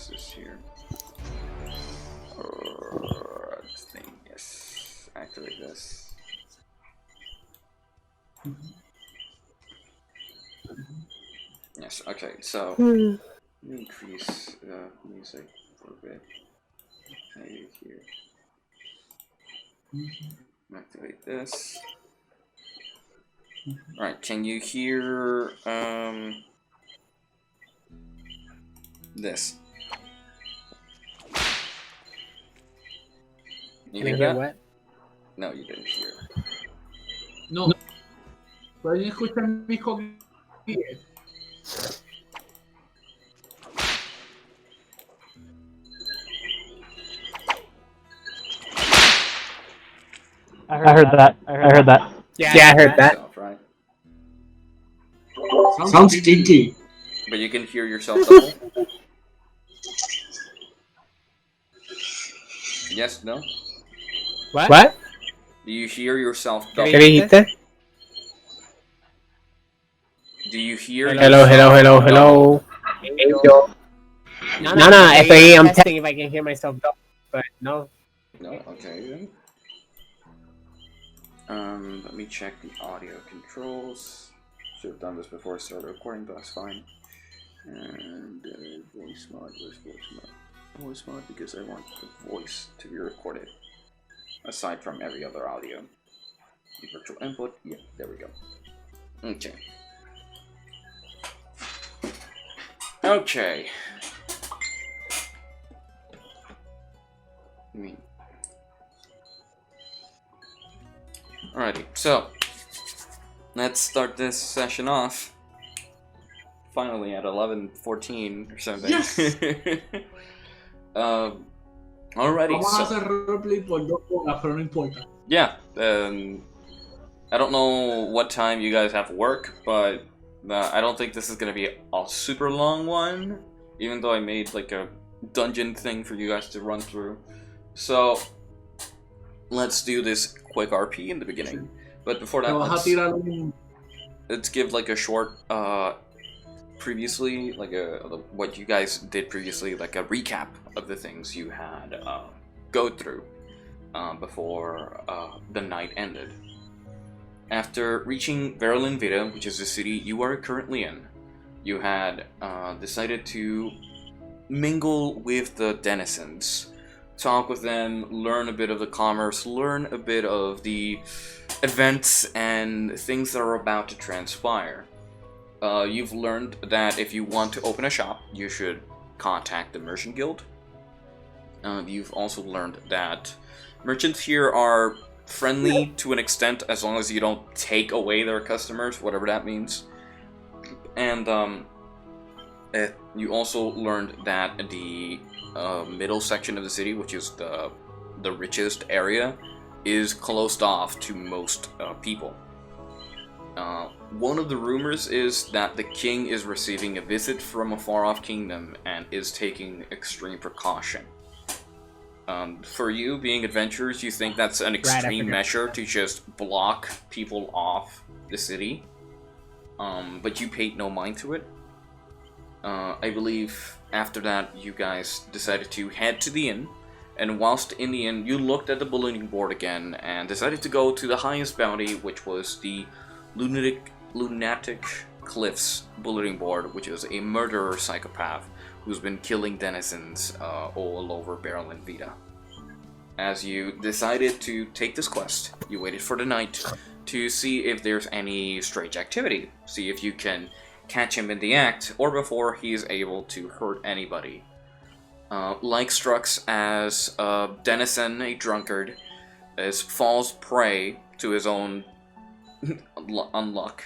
is this here? This thing, yes. Activate this. Yes, okay, so increase music for a bit. Here. Activate this. Alright, can you hear this? You Can I hear what? No, you didn't hear. No. Pueden escuchar mis coquillas. I heard that. I heard that. Yeah, I heard that. Yourself, right? Sounds stinky. But you can hear yourself double? Yes, no? What? Do you hear yourself ¿Qué double? dijiste? Do you hear Hello. No, I'm testing if I can hear myself, but no. No, okay then. Let me check the audio controls. Should have done this before I started recording, but that's fine. And voice mod, voice mod because I want the voice to be recorded. Aside from every other audio. The virtual input, yeah, there we go. Okay. Okay. Alrighty, so let's start this session off. Finally at 11:14 or something. Yes! Alrighty, Vamos a so hacer roleplay por 2 horas, pero no importa. yeah, I don't know what time you guys have work, but I don't think this is gonna be a super long one, even though I made like a dungeon thing for you guys to run through. So let's do this quick RP in the beginning. But before that, let's give like a short previously, like what you guys did previously, like a recap of the things you had go through before the night ended. After reaching Verlin Vita, which is the city you are currently in, you had decided to mingle with the denizens, talk with them, learn a bit of the commerce, learn a bit of the events and things that are about to transpire. You've learned that if you want to open a shop, you should contact the Merchant Guild. You've also learned that merchants here are friendly to an extent as long as you don't take away their customers, whatever that means. And you also learned that the middle section of the city, which is the richest area, is closed off to most people. One of the rumors is that the king is receiving a visit from a far-off kingdom and is taking extreme precaution. For you, being adventurers, you think that's an extreme measure to just block people off the city, but you paid no mind to it. I believe after that, you guys decided to head to the inn, and whilst in the inn, you looked at the bulletin board again and decided to go to the highest bounty, which was the Lunatic Cliffs bulletin board, which is a murderer psychopath who's been killing denizens all over Berlin Vita. As you decided to take this quest, you waited for the night to see if there's any strange activity, see if you can catch him in the act, or before he is able to hurt anybody. Like Strux as a denizen, a drunkard, falls prey to his own unluck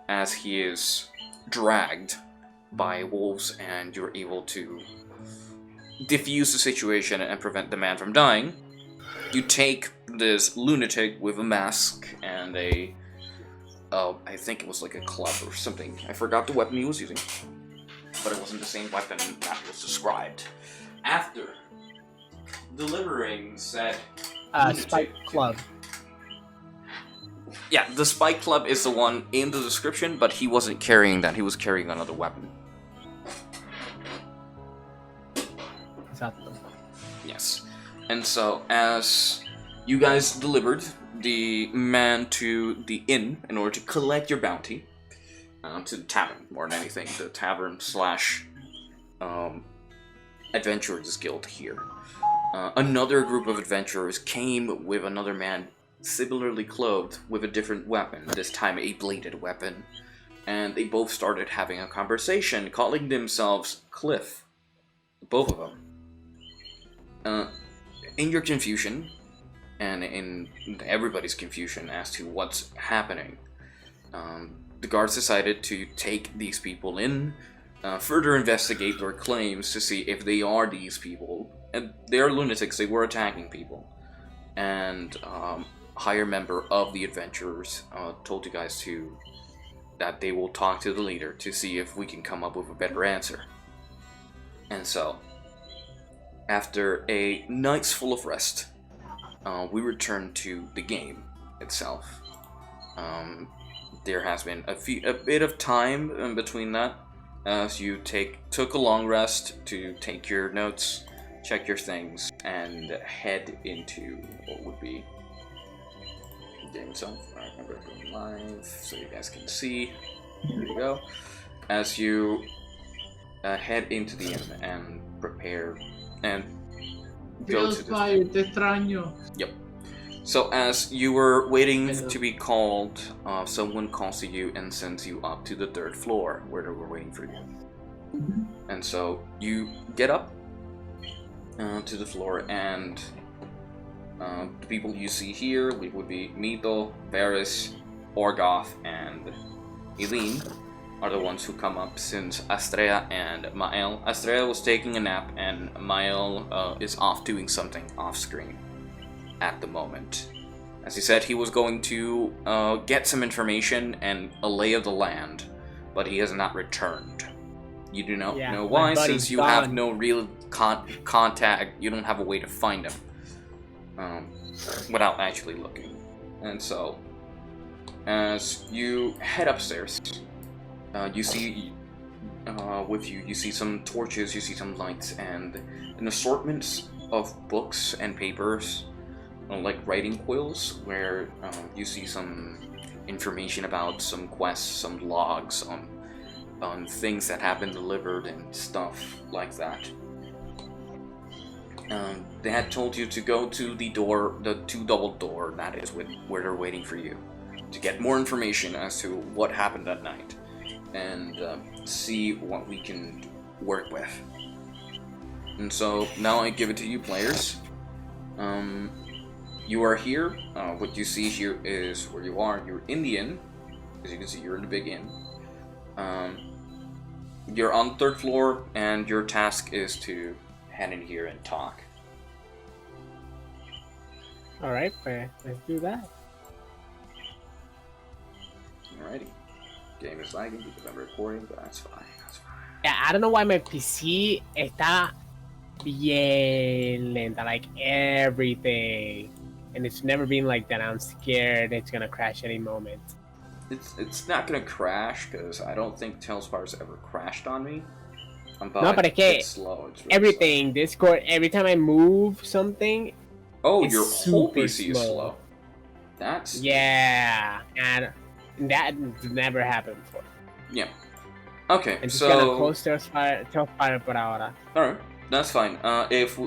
as he is dragged by wolves, and you're able to diffuse the situation and prevent the man from dying. You take this lunatic with a mask and a I think it was like a club or something. I forgot the weapon he was using, but it wasn't the same weapon that was described. After delivering said Spike Club. Yeah, the Spike Club is the one in the description, but he wasn't carrying that. He was carrying another weapon. And so, as you guys delivered the man to the inn in order to collect your bounty, to the tavern more than anything, the tavern slash adventurers guild here. Another group of adventurers came with another man similarly clothed with a different weapon, this time a bladed weapon, and they both started having a conversation, calling themselves Cliff, both of them. In your confusion, and in everybody's confusion as to what's happening, the guards decided to take these people in, further investigate their claims to see if they are these people. And they are lunatics, they were attacking people. And higher member of the adventurers told you guys that they will talk to the leader to see if we can come up with a better answer. And so, after a night's full of rest, we return to the game itself. There has been a bit of time in between that, as you took a long rest to take your notes, check your things, and head into what would be the game itself. Alright, I'm going to go live so you guys can see. Here you go. As you head into the inn and prepare and go to TaleSpire, te extraño. Yep. So as you were waiting to be called, someone calls to you and sends you up to the 3rd floor where they were waiting for you. And so you get up to the floor, and the people you see here would be Mito, Varys, Orgoth, and Eileen are the ones who come up, since Astrea and Mael. Astrea was taking a nap, and Mael is off doing something off screen at the moment. As he said, he was going to get some information and a lay of the land, but he has not returned. You do not know why, since you have no real contact. You don't have a way to find him without actually looking. And so, as you head upstairs, you see you see some torches, you see some lights, and an assortment of books and papers, like writing quills, where you see some information about some quests, some logs on things that have been delivered and stuff like that. They had told you to go to the door, the 2-double door, that is, where they're waiting for you, to get more information as to what happened that night, and see what we can work with. And so, now I give it to you, players. You are here. What you see here is where you are. You're in the inn. As you can see, you're in the big inn. You're on the 3rd floor, and your task is to head in here and talk. Alright, let's do that. Alrighty. Game is lagging because I'm recording, but that's fine. Yeah, I don't know why my PC está bien lenta, like everything. And it's never been like that. I'm scared it's gonna crash any moment. It's not gonna crash, because I don't think TaleSpire's ever crashed on me. No, but okay, it's slow. It's really everything, slow. Discord, every time I move something, oh, your whole PC is slow. That's... Yeah, and that never happened before. Yeah. Okay, I'm just so... gonna close TaleSpire por ahora. Alright, that's fine.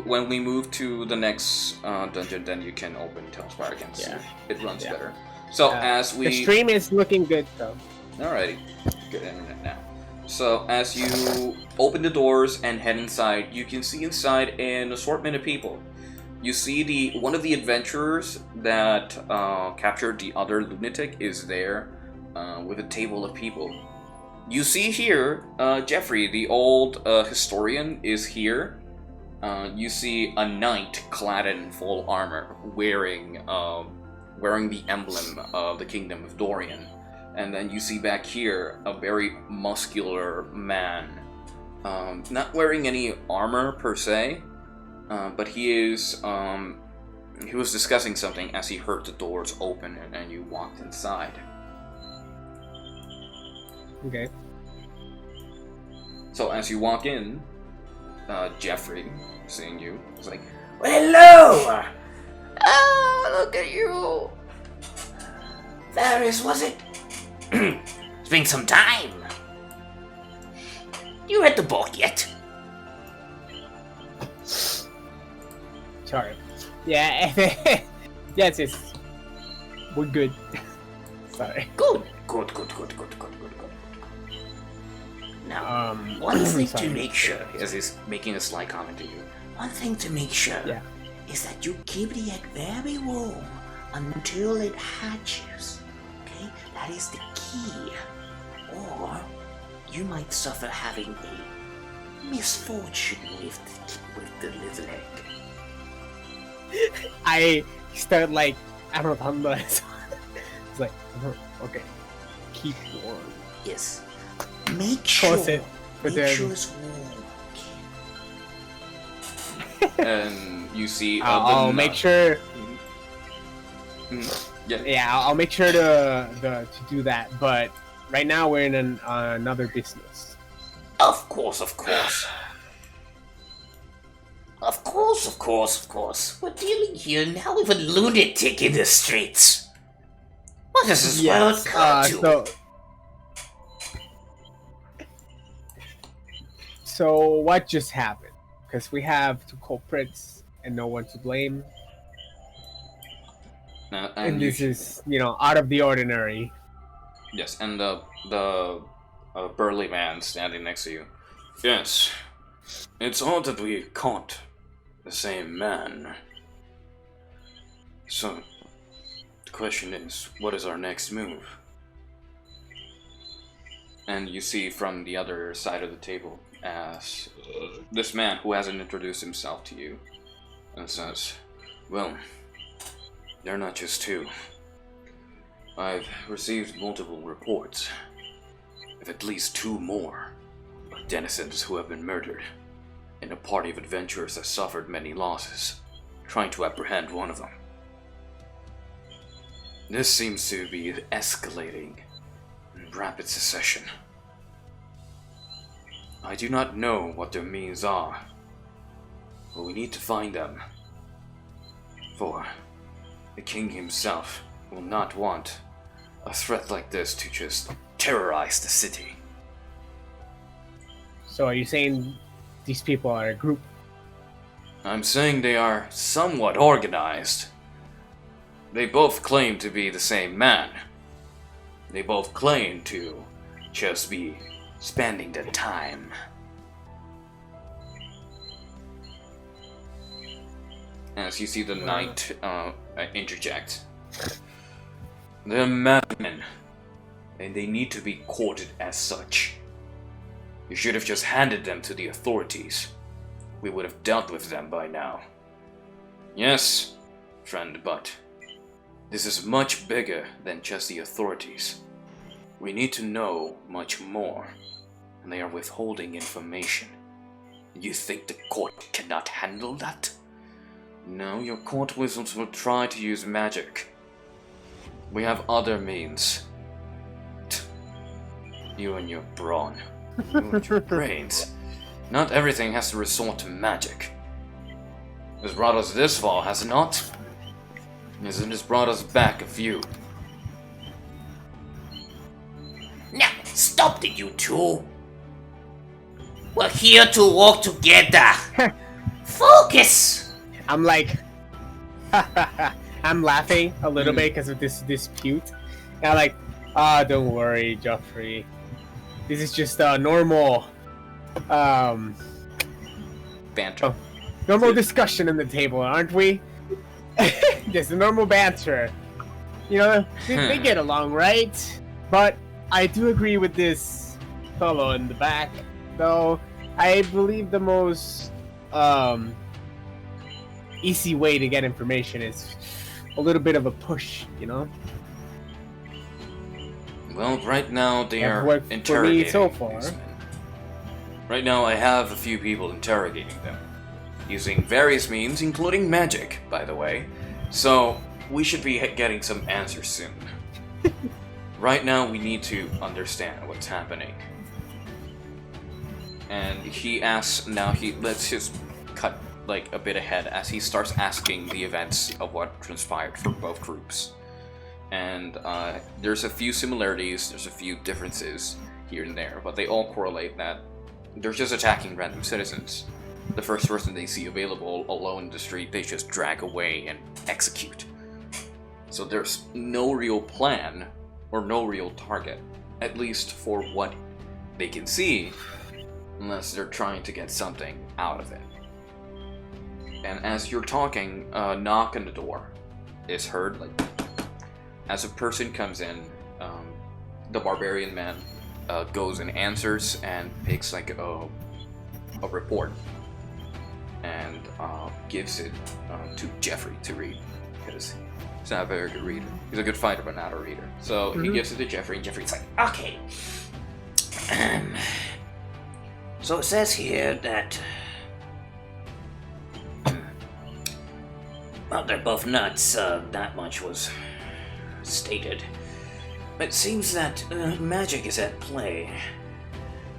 When we move to the next dungeon, then you can open TaleSpire again. Yeah. It runs better. So as we... The stream is looking good, though. Alrighty. Good internet now. So as you open the doors and head inside, you can see inside an assortment of people. You see one of the adventurers that captured the other lunatic is there with a table of people. You see here, Jeffrey, the old historian, is here. You see a knight clad in full armor, wearing the emblem of the Kingdom of Dorian. And then you see back here a very muscular man, not wearing any armor per se, but he was discussing something as he heard the doors open and you walked inside. Okay. So as you walk in, Jeffrey, seeing you, is like, Well, hello! Oh, look at you! Varys, was it? It's been some time. You read the book yet? Sorry. Yeah. Yes. We're good. Sorry. Good. Now, one thing to make sure, As he's making a sly comment to you. one thing to make sure Yeah. is that you keep the egg very warm until it hatches. Okay? That is the key. Or you might suffer having a misfortune with the little egg. I start like anotando eso. It's like, okay, keep warm. Yes. Make sure. Pause it for Make sure them. it's warm. And you see I'll make sure. Yeah. Yeah, I'll make sure to do that. But right now we're in another business. Of course. Of course. We're dealing here now with a lunatic in the streets. What does this world come to? So what just happened? Because we have two culprits and no one to blame, and this is, out of the ordinary. Yes, and the burly man standing next to you. Yes, it's odd that we caught the same man. So, the question is, what is our next move? And you see from the other side of the table as this man who hasn't introduced himself to you and says, well, they're not just two. I've received multiple reports of at least 2 more denizens who have been murdered, and a party of adventurers has suffered many losses, trying to apprehend one of them. This seems to be escalating in rapid succession. I do not know what their means are, but we need to find them, for the king himself will not want a threat like this to just terrorize the city. So are you saying these people are a group? I'm saying they are somewhat organized. They both claim to be the same man. They both claim to just be spending the time. As you see the knight interject. They're madmen, and they need to be courted as such. You should have just handed them to the authorities. We would have dealt with them by now. Yes, friend, but this is much bigger than just the authorities. We need to know much more, and they are withholding information. You think the court cannot handle that? No, your court wizards will try to use magic. We have other means. You and your brawn. You and your brains. Not everything has to resort to magic. It's brought us this far, has it not? It has brought us back a few. Now, stop it, you two. We're here to work together. Focus. I'm like, I'm laughing a little bit because of this dispute. And I'm like, don't worry, Joffrey. This is just a normal, Banter. normal discussion in the table, aren't we? Just a normal banter. They get along, right? But I do agree with this fellow in the back, though. I believe the most easy way to get information is a little bit of a push, Well, right now they Have are worked for me interrogating so far. these men. Right now I have a few people interrogating them, using various means, including magic, by the way. So, we should be getting some answers soon. Right now we need to understand what's happening. And he asks, let's just cut like a bit ahead as he starts asking the events of what transpired for both groups. And there's a few similarities, there's a few differences here and there, but they all correlate that they're just attacking random citizens. The first person they see available alone in the street, they just drag away and execute. So there's no real plan or no real target, at least for what they can see, unless they're trying to get something out of it. And as you're talking, a knock on the door is heard, like, as a person comes in, the barbarian man goes and answers and picks like a report and gives it to Jeffrey to read, because he's not a very good reader. He's a good fighter, but not a reader. So he gives it to Jeffrey, and Jeffrey's like, Okay. So it says here that... Well, they're both nuts. That much was stated. It seems that magic is at play.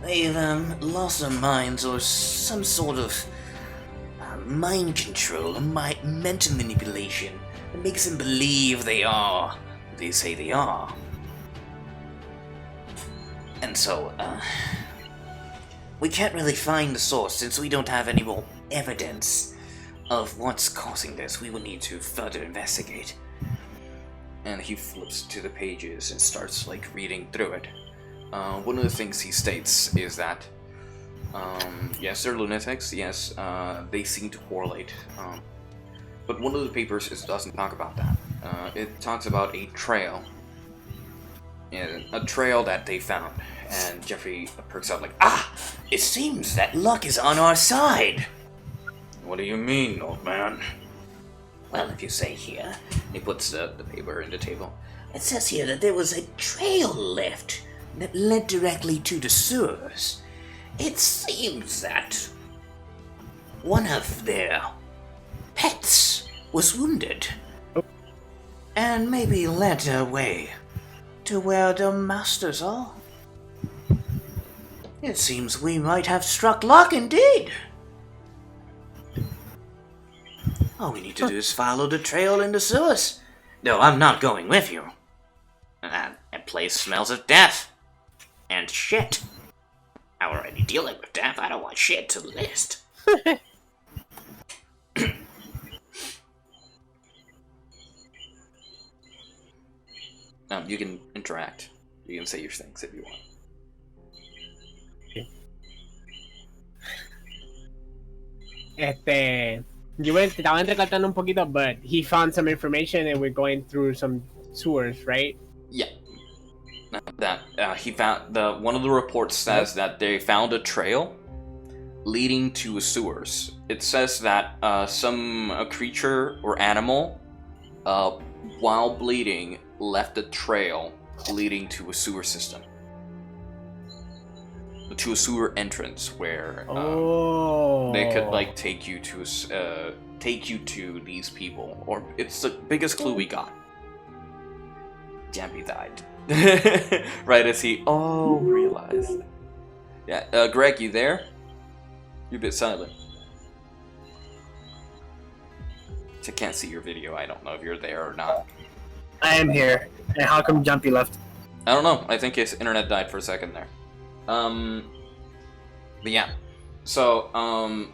They've lost their minds, or some sort of mind control, or mental manipulation that makes them believe they are what they say they are. And so, we can't really find the source since we don't have any more evidence of what's causing this. We will need to further investigate. and he flips to the pages and starts like reading through it. One of the things he states is that yes, they're lunatics, yes, they seem to correlate, but one of the papers doesn't talk about that. It talks about a trail that they found, and Jeffrey perks up like, Ah! It seems that luck is on our side! "What do you mean, old man?" Well, if you say here, he puts the paper in the table. It says here that there was a trail left that led directly to the sewers. It seems that one of their pets was wounded and maybe led their way to where the masters are. It seems we might have struck luck indeed. All we need to do is follow the trail in the sewers. No, I'm not going with you. That place smells of death. And shit. I'm already dealing with death. I don't want shit to the list. You can interact. You can say your things if you want. You went, te estaban recalcando un poquito, but he found some information and we're going through some sewers, right? Yeah. That he found one of the reports says that they found a trail leading to sewers. It says that some creature or animal, while bleeding, left a trail leading to a sewer system, to a sewer entrance where they could like take you to these people. Or it's the biggest clue we got. Jampy died. Right as he realized. Yeah, Greg, you there? You're a bit silent. I can't see your video. I don't know if you're there or not. I am here. And how come Jumpy left? I don't know. I think his internet died for a second there. But yeah. So,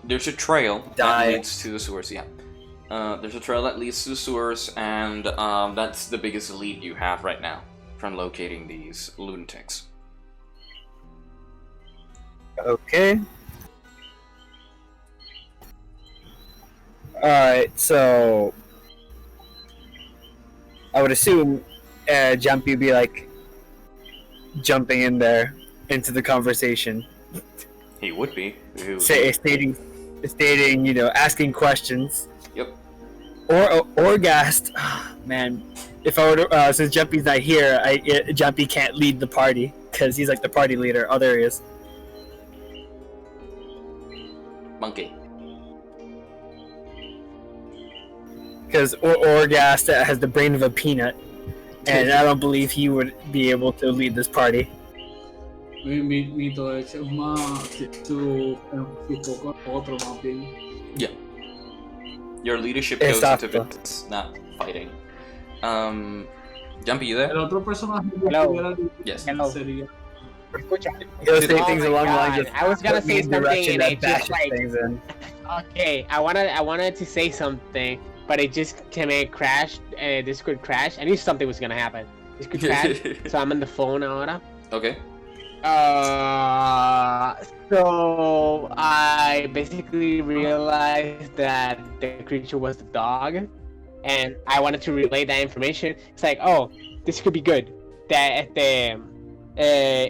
there's a trail that leads to the sewers, yeah. There's a trail that leads to the sewers, and that's the biggest lead you have right now from locating these lunatics. Okay. Alright, so I would assume Jumpy would be like jumping in there into the conversation. He would be. Stating, asking questions. Yep. Or gassed. Man, if I were to, since Jumpy's not here, Jumpy can't lead the party because he's like the party leader. Oh, there he is. Monkey. Because Orgast has the brain of a peanut, and I don't believe he would be able to lead this party. Mi to es más que tú un poco otro más bien. Yeah. Your leadership goes Exacto. into business, not fighting. Jumpy, you there? El otro personaje que Hello. pudiera Yes. Hello. sería. Escucha. He'll say Oh things my along the lines God, of, I was gonna put me say in direction something and that it just bashes like things in. okay, I wanted to say something, but it just came in crashed. Discord crashed. I knew something was gonna happen. Discord crashed, so I'm on the phone ahora. Okay. So I basically realized that the creature was the dog, and I wanted to relay that information. It's like, oh, this could be good. That at the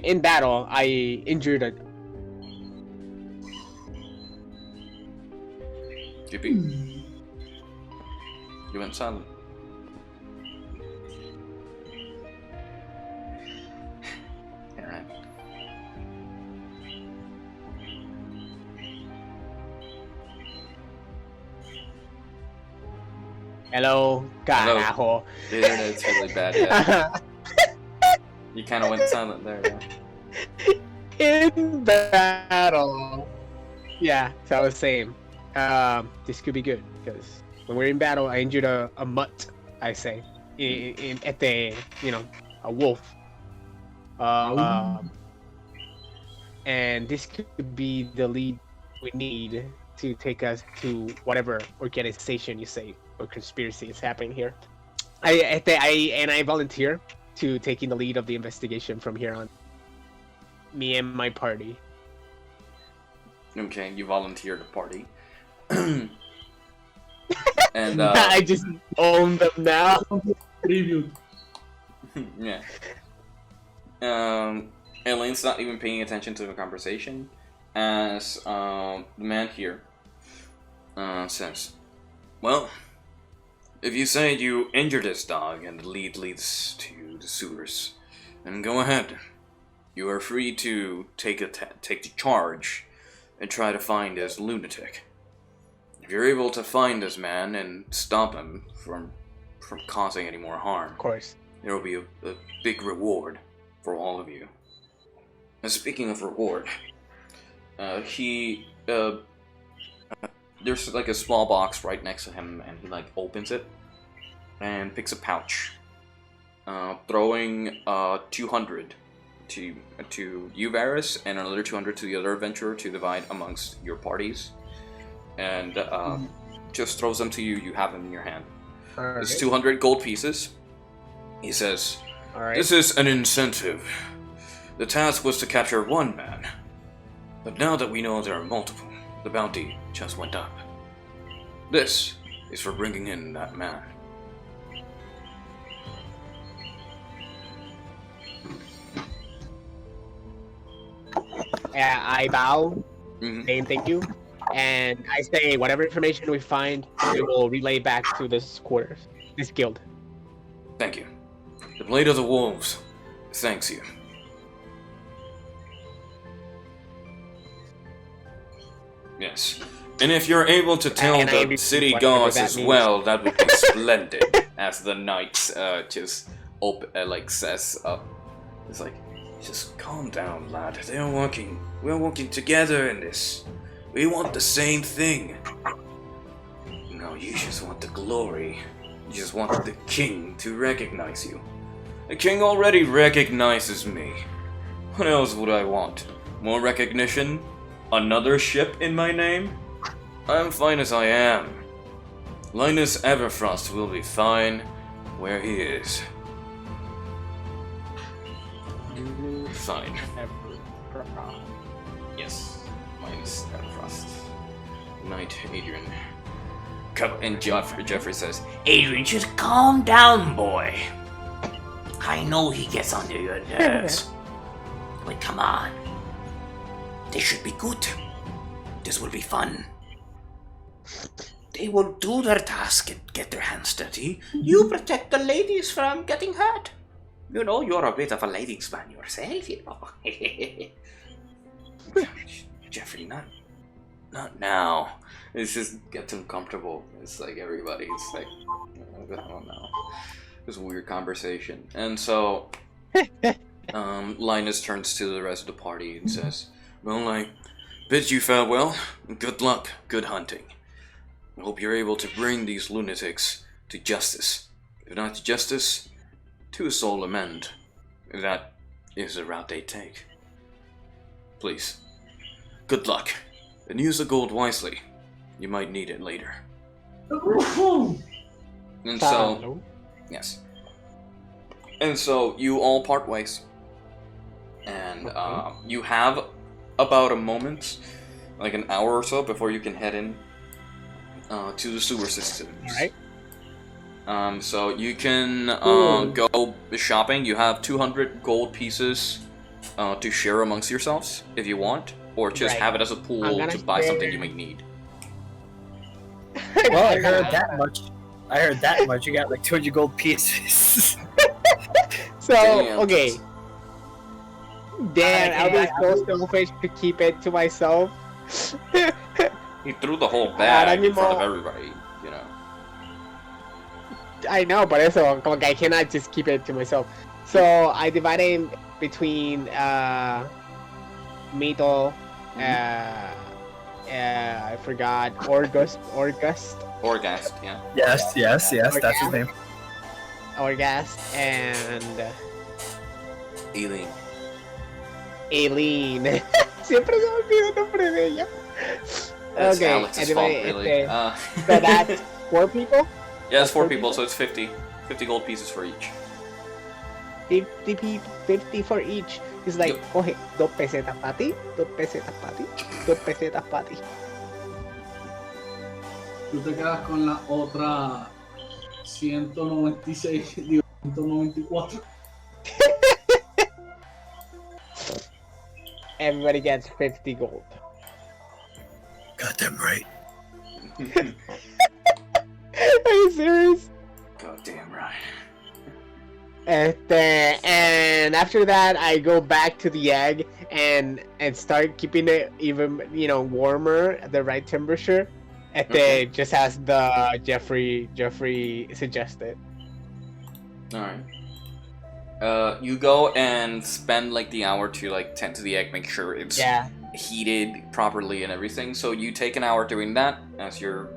in battle, I injured a. GP. You went silent. Alright. Hello, carajo. The internet's really bad, yeah. You kind of went silent there, yeah. In battle. Yeah, so I was saying, this could be good because when we're in battle, I injured a mutt. I say, at the a wolf. And this could be the lead we need to take us to whatever organization you say or conspiracy is happening here. I volunteer to taking the lead of the investigation from here on. Me and my party. Okay, you volunteer to party. And I just own them now. Tribute. yeah. Elaine's not even paying attention to the conversation as the man here says, well, if you say you injured this dog and the lead leads to the sewers, then go ahead. You are free to take the charge and try to find this lunatic. If you're able to find this man and stop him from causing any more harm, Of course. there will be a big reward for all of you. And speaking of reward, there's like a small box right next to him, and he like opens it and picks a pouch, throwing 200 to you, Varys, and another 200 to the other adventurer to divide amongst your parties, and just throws them to you. You have them in your hand. Alright. It's 200 gold pieces. He says, Alright. this is an incentive. The task was to capture one man, but now that we know there are multiple, the bounty just went up. This is for bringing in that man. I bow, Mhm. saying thank you, and I say whatever information we find, we will relay back to this quarters, this guild. Thank you. The Blade of the Wolves thanks you. Yes. And if you're able to tell And I the city whatever gods that as means. well, that would be splendid. As the knights just says up. It's like, just calm down, lad. We're working together in this. We want the same thing. No, you just want the glory. You just want the king to recognize you. The king already recognizes me. What else would I want? More recognition? Another ship in my name? I'm fine as I am. Linus Everfrost will be fine where he is. Fine. Yes, Linus Everfrost. Knight Adrian. And Jeffrey says, Adrian, just calm down, boy. I know he gets under your nerves. But come on. This should be good. This will be fun. They will do their task and get their hands dirty. You protect the ladies from getting hurt. You know, you're a bit of a ladies' man yourself, you know. Jeffrey, not now. It's just gets uncomfortable. It's like everybody's like, I don't know. It's a weird conversation. And so, Linus turns to the rest of the party and says, well, I bid you farewell. Good luck. Good hunting. I hope you're able to bring these lunatics to justice. If not to justice, to a soul amend. That is the route they take. Please, good luck, and use the gold wisely. You might need it later. And so, yes. And so you all part ways. And you have about a moment, like an hour or so, before you can head in to the sewer systems. Alright. So you can go shopping. You have 200 gold pieces to share amongst yourselves if you want, or just Right. have it as a pool to buy something you may need. Well, I heard that much. You got like 200 gold pieces. So, Damn. okay. Damn, I'll be so selfish to keep it to myself. He threw the whole bag Ahora in front of mismo- everybody, you know. I know, but eso, como que I cannot just keep it to myself. So I divided between Mito, I forgot, Orgust, Orgast, yeah. yes, that's his name. Orgast, and Aileen. Aileen. Siempre se me olvida el nombre de ella. That's Okay, Alex's fault, really. so that's 4 people? Yeah, it's 4 people, so it's 50. 50 gold pieces for each. 50 for each. It's like, Yep. coge 2 pesetas para ti, 2 pesetas para ti, 2 pesetas para ti. Tú te quedas con la otra 196, digo, 194. Everybody gets 50 gold. Got them right. Are you serious? Goddamn right. And after that, I go back to the egg and start keeping it even, warmer at the right temperature. Okay. Just as the Jeffrey suggested. Alright. You go and spend like the hour to like tend to the egg, make sure it's Yeah. heated properly and everything. So you take an hour doing that as your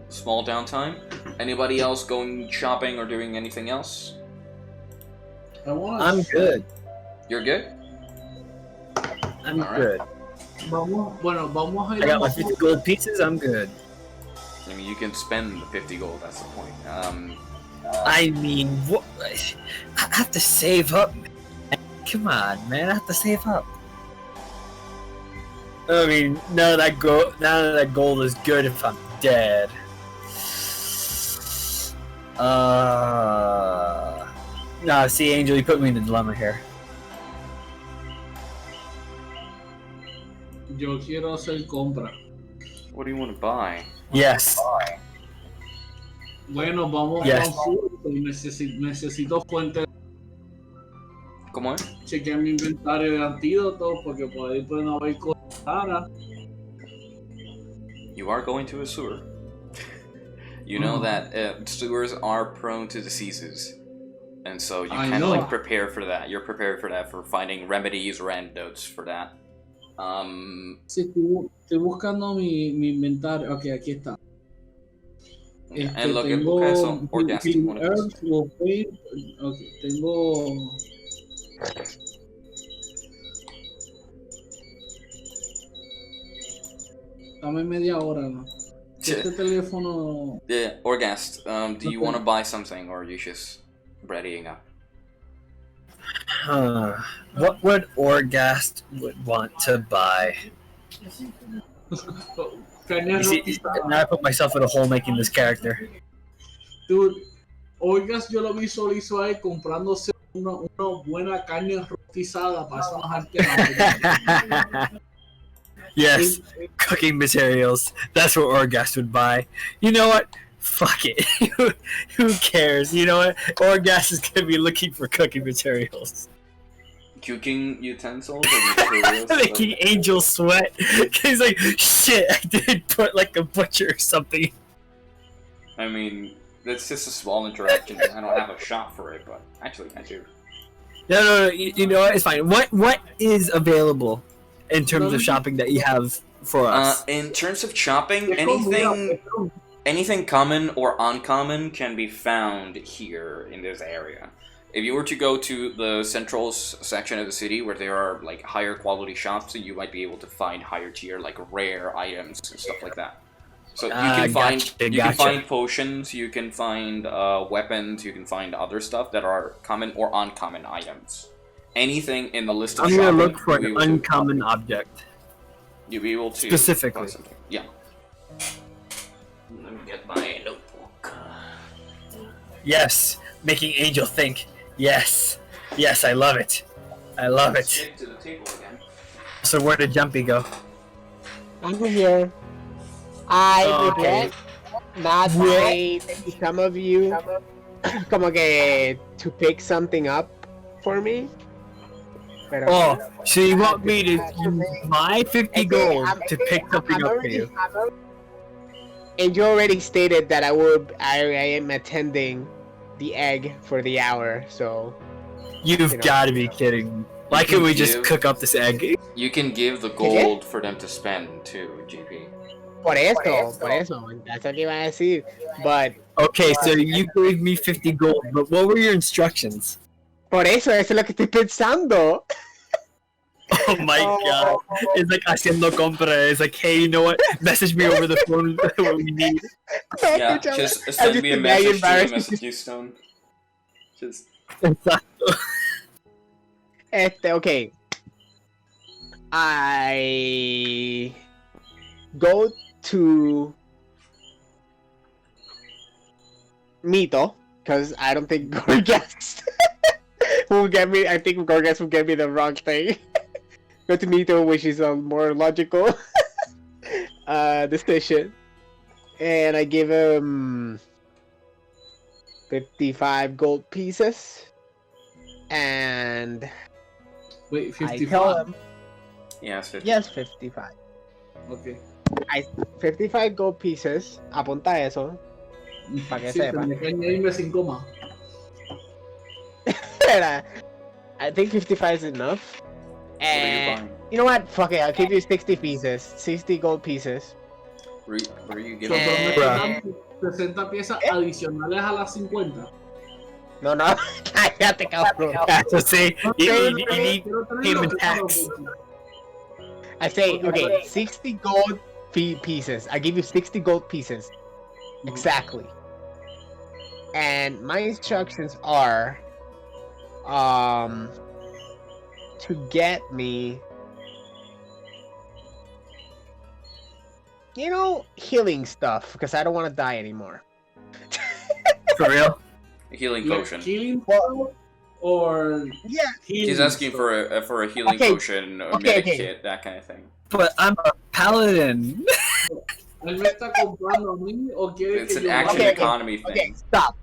small downtime. Anybody else going shopping or doing anything else? I'm good. You're good? I'm Alright. good. Vamos a ir I got a my 50 gold pieces. I'm good. I mean, you can spend the 50 gold, that's the point. I mean, what? I have to save up. Man. Come on, man. I have to save up. I mean, none of that gold is good if I'm dead. No, see, Angel, you put me in a dilemma here. Yo quiero hacer compra. What do you want to buy? Yes. Bueno, vamos Yes. a un necesito fuente. ¿Cómo es? Chequear mi inventario de antídotos porque por ahí pueden haber cosas raras. You are going to a sewer. You know that sewers are prone to diseases. And so you I kind of know. like prepare for that. You're prepared for that, for finding remedies or antidotes for that. Sí, estoy buscando mi inventario. Ok, aquí está. And look at what kind of some orgastic one of these. Ok, tengo. Dame media hora, ¿no? Este teléfono. Yeah, Orgast, do you want to buy something or are you just readying up? What would Orgast would want to buy? Caña You see, rostizada. now I put myself in a hole making this character. Dude, Oigas, yo lo visualizo a él comprándose una buena caña rostizada para hacer unas artes. Yes, cooking materials. That's what Orgast would buy. You know what? Fuck it. Who cares? You know what? Orgast is gonna be looking for cooking materials. Cooking utensils or materials? Making Angel sweat. He's like, shit, I did put like a butcher or something. I mean, that's just a small interaction. I don't have a shop for it, but actually I do. No. You know what? It's fine. What is available in terms of shopping that you have for us? In terms of shopping, anything common or uncommon can be found here in this area. If you were to go to the central section of the city where there are like higher quality shops, you might be able to find higher tier, like rare items and stuff like that. So you can find potions, you can find weapons, you can find other stuff that are common or uncommon items. Anything in the list of I'm gonna look for an uncommon object. You'll be able to specifically. Yeah. Let me get my notebook. Yes, making Angel think. Yes, yes, I love it. I love it. Stick to the table again. So where did Jumpy go? I'm here. I regret not saying to some of you como que to pick something up for me. Pero, Oh, so you want me to use my 50 gold to pick something up for you? And you already stated that I am attending the egg for the hour, so... You've got to be kidding me. Why can't we just cook up this egg? You can give the gold for them to spend too, GP. Por eso. That's what iba a decir. But... Okay, so you gave me 50 gold, but what were your instructions? Por eso es lo que estoy pensando. Oh my god. It's like haciendo compra. It's like, hey, you know what? Message me over the phone what we need. Yeah, just send me a message to the message stone. Just... Okay. I go to Mito, because I don't think Gorgas will get me. I think Gorgas will get me the wrong thing. Go to Mito, which is a more logical decision. And I give him 55 gold pieces. And Wait, 55? I tell him, Yes, 50. yes, 55. Okay. 55 gold pieces. Apunta eso. Pa' que Sí, sepa. tendré que añadirme 5 más. I think 55 is enough. What are you And buying? you know what? Fuck it. I'll give you 60 pieces. 60 gold pieces. What are you So, giving? prometo 60 piezas adicionales a las 50. No. Cállate, cabrón. So say, you need payment tax. I say, okay, 60 gold pieces. I give you 60 gold pieces. Exactly. And my instructions are to get me, healing stuff, because I don't want to die anymore. For real? A healing Like potion. healing spell or Yeah. healing He's asking spell? for a healing Okay. potion, or Okay, medic kit, that kind of thing. But I'm a paladin. ¿Él me está comprando a mí o quiere It's que an yo action vaya? economy Okay, thing. stop.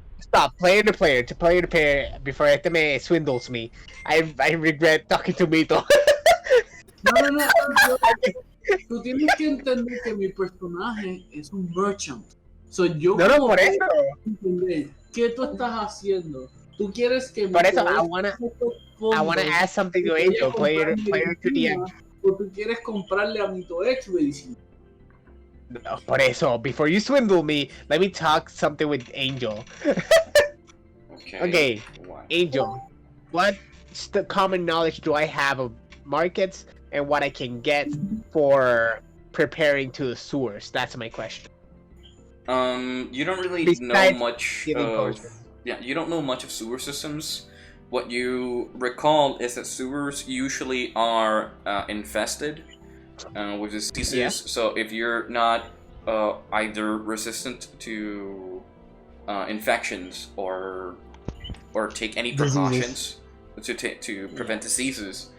Player to player, before este me swindles me. I regret talking to Mito. No. Tú tienes que entender que mi personaje es un merchant. So, yo No, como por tengo eso. que entender ¿qué tú estás haciendo? Tú quieres que Por eso, me I wanna ask something to Angel, player to the end. O tú quieres comprarle a Mito X medicina. No, por eso, before you swindle me, let me talk something with Angel. Okay, What? Angel, what common knowledge do I have of markets and what I can get for preparing to the sewers? That's my question. You don't really know Besides much healing of... potion. Yeah, you don't know much of sewer systems. What you recall is that sewers usually are infested with diseases. Yeah. So if you're not either resistant to infections or take any precautions to prevent diseases,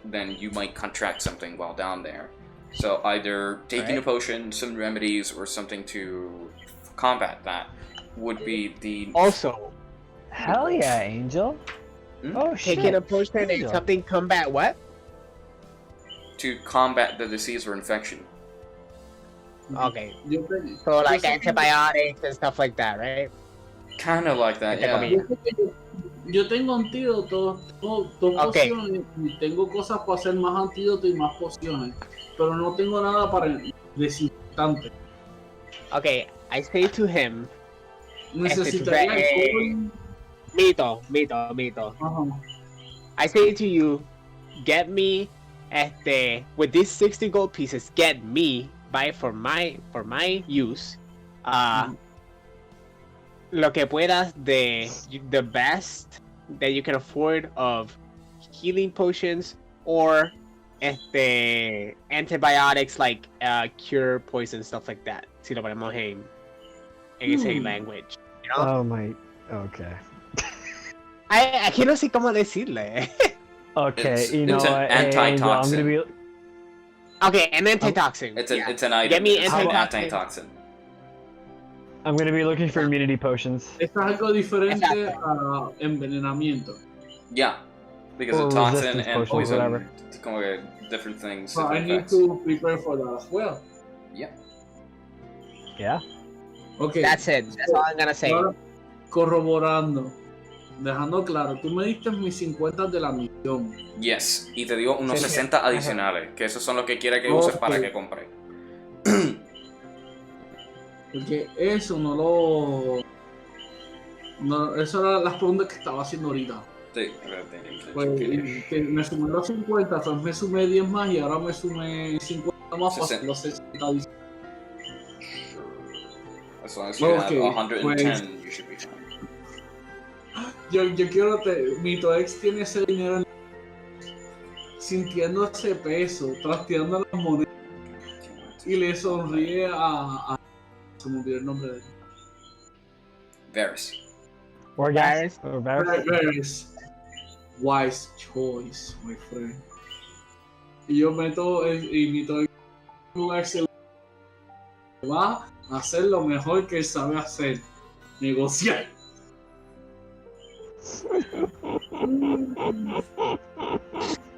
then you might contract something while down there. So either taking a potion, some remedies, or something to combat that would be the... Also, Hell yeah, Angel. Oh shit. taking a potion and Angel. something combat what? to combat the disease or infection. Okay, Yo tengo- so like yo sé que- antibiotics and stuff like that, right? Kind of like that, Entre yeah. comillas. Yo sé que yo tengo antídotos, dos Ok. pociones, y tengo cosas para hacer más antídotos y más pociones, pero no tengo nada para el desinfectante. Okay, I say to him, Necesitaría el Mito. Ajá. I say to you, get me, with these 60 gold pieces, get me, buy for my use, lo que puedas the best that you can afford of healing potions or antibiotics like cure poison, stuff like that. Si lo ponemos en ese language, you know? Oh my. Okay. Aquí no sé cómo decirle. Okay, you know It's an what? antitoxin. I'm gonna be. Okay, an antitoxin. It's yeah. an item. Get me It's an antitoxin. antitoxin. I'm gonna be looking for immunity potions. Esto es algo diferente Exacto. a envenenamiento. Yeah, because Or of toxin resistance and potions, poison, whatever. it's como que different things. So I different need effects. to prepare for that as well. Yeah. Yeah. Okay. That's it. That's all I'm gonna say. Ahora, corroborando, dejando claro, tú me diste mis 50 de la misión. Yes, y te dio unos Sí, sí. 60 adicionales, que esos son los que quiere que uses Ok. para que compre. Porque eso no lo. No, eso eran las preguntas que estaba haciendo ahorita. Sí, Pues, que me sumé los 50, pues me sumé 10 más y ahora me sumé 50 más para 60. los 60 adicionales. as long as you have Okay, 110, pues- you should be fine. Yo quiero mi Toex tiene ese dinero sintiendo ese peso, trasteando las monedas y le sonríe a se me olvidó el nombre de él. Varys. Orgas. Or Varys. Varys. Wise choice, my friend. Y yo meto y mi Toex en un lugar seguro. Va a hacer lo mejor que él sabe hacer, negociar.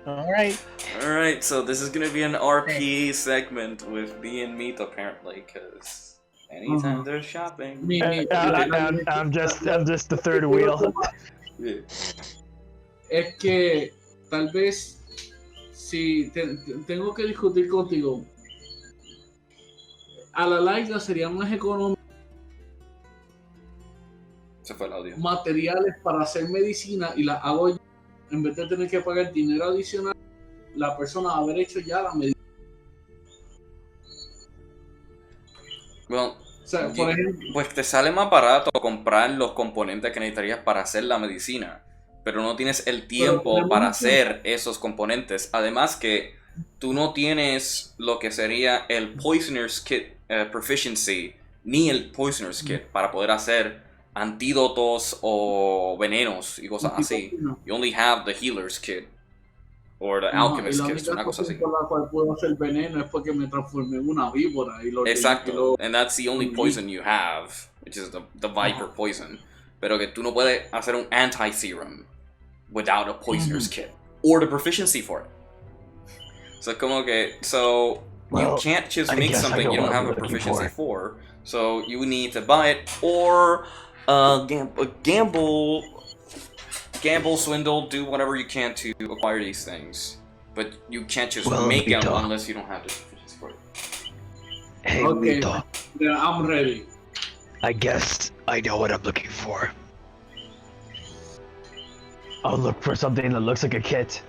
Alright. Alright, so this is gonna be an RP segment with me and Meat apparently, because anytime there's shopping. I'm just the third wheel. Yeah. Es que tal vez si tengo que discutir contigo, a la larga sería más económico Se fue el audio. materiales para hacer medicina y las hago yo, en vez de tener que pagar dinero adicional, la persona haber hecho ya la medicina. Well, O sea, por ejemplo, pues te sale más barato comprar los componentes que necesitarías para hacer la medicina, pero no tienes el tiempo tenemos para un hacer esos componentes. Además que tú no tienes lo que sería el Poisoner's Kit Proficiency, ni el Poisoner's Kit para poder hacer antídotos o venenos y cosas así. You only have the Healer's Kit or the Alchemist Kit, una cosa así. por la cual puedo hacer veneno es porque me transformé en una víbora y lo Exacto, and that's the only poison you have, which is the Viper poison. Pero que tú no puedes hacer un anti-serum without a Poisoner's Kit or the proficiency for it. So como que, so you Well, can't just I make guess I something know you don't what have I'm a looking proficiency for. for. So you need to buy it or gamble, swindle, do whatever you can to acquire these things. But you can't just Well, make them Vito. unless you don't have the proficiency for it. Hey, Okay. Mito. Yeah, I'm ready. I guess I know what I'm looking for. I'll look for something that looks like a kit.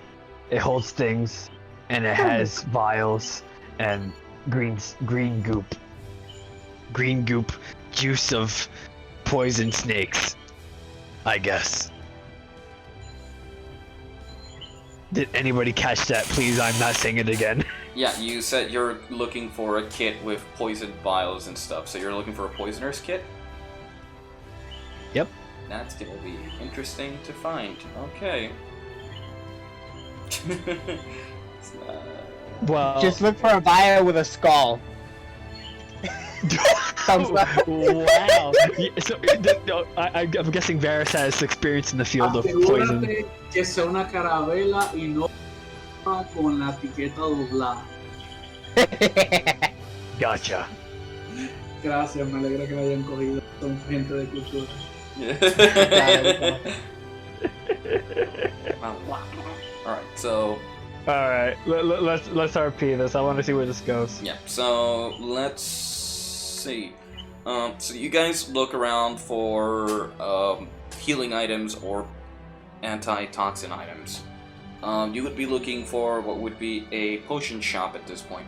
It holds things, and it has vials and green goop, juice of poison snakes. I guess. Did anybody catch that? Please, I'm not saying it again. Yeah, you said you're looking for a kit with poison vials and stuff, so you're looking for a poisoner's kit? Yep. That's gonna be interesting to find. Okay. Well, Just look for a vial with a skull. Thumbs up. wow. Yeah, so, I'm guessing Varys has experience in the field of poison. Asegúrate que sea una carabela y no con la etiqueta doblada. Gotcha. Gracias, me alegra que la hayan cogido. Son gente de cultura. Alright, so All right, let's RP this. I want to see where this goes. yeah, so let's see. So you guys look around for healing items or anti-toxin items. You would be looking for what would be a potion shop at this point.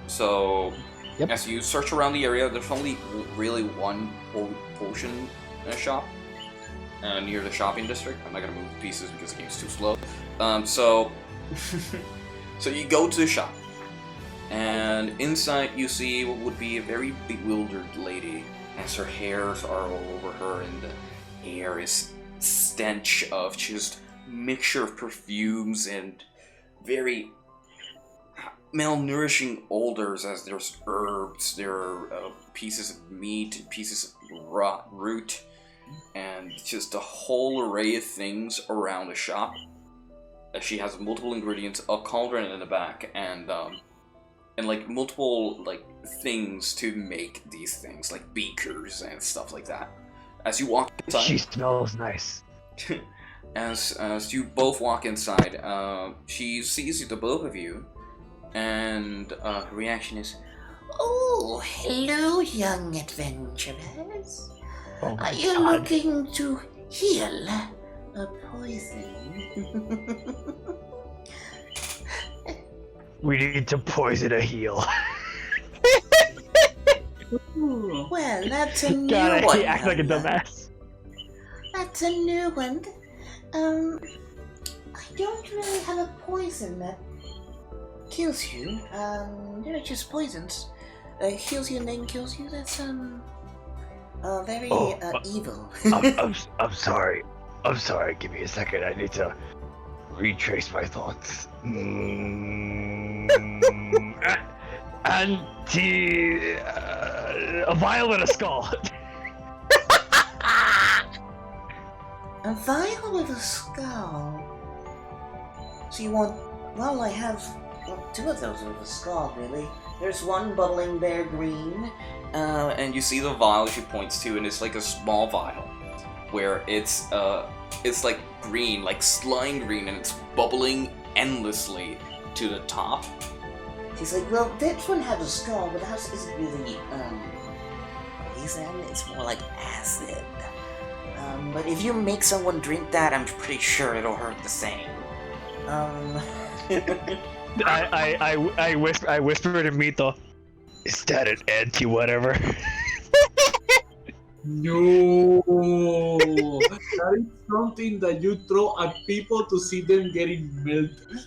So, Yep. as you search around the area, there's only really one potion shop near the shopping district. I'm not gonna move the pieces because the game's too slow. So you go to the shop, and inside you see what would be a very bewildered lady, as her hairs are all over her, and the air is stench of just mixture of perfumes and very malnourishing odors, as there's herbs, there are pieces of meat, pieces of raw root, and just a whole array of things around the shop. She has multiple ingredients, a cauldron in the back, and like multiple like things to make these things, like beakers and stuff like that. As you walk inside, She smells nice. as you both walk inside, she sees the both of you, and her reaction is, Oh, hello, young adventurers. Oh my Are you God. looking to heal a poison? We need to poison a heal. Well, that's a new God, one. he acts like a Papa. dumbass. That's a new one. I don't really have a poison that kills you. They're just poisons. Heals you and then kills you. That's very evil. I'm sorry. I'm sorry. Give me a second. I need to retrace my thoughts. A vial and a skull. A vial with a skull. So you want? Well, I have two of those with a skull, really. There's one bubbling there, green. and you see the vial she points to, and it's like a small vial, where it's like green, like slime green, and it's bubbling endlessly to the top. He's like, well, this one has a skull, but ours isn't really, poison. It's more like acid. But if you make someone drink that, I'm pretty sure it'll hurt the same. I whisper to Mito. Is that an anti-whatever? No, that is something that you throw at people to see them getting melted.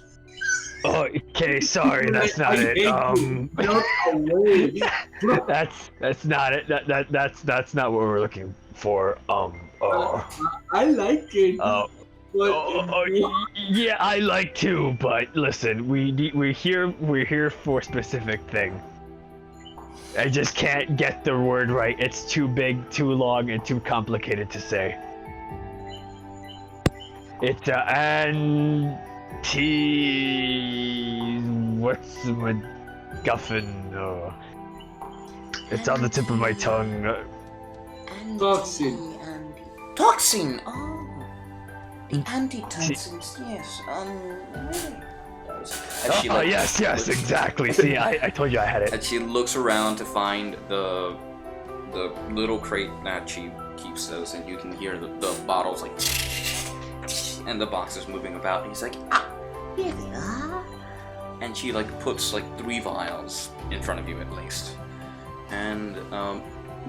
Oh, okay, sorry, that's not I it. hate you. Not away. That's not it. That's not what we're looking for. I like it. But Yeah, I like to, but listen, we're here for a specific thing. I just can't get the word right. It's too big, too long, and too complicated to say. It's what's MacGuffin? It's on the tip of my tongue. Toxin. Toxin! Oh! The antitoxins, yes. Yes, Exactly. See, I told you I had it. And she looks around to find the little crate that she keeps those, and you can hear the bottles like, and the boxes moving about. And he's like, Here they are. and she like puts like 3 vials in front of you at least, and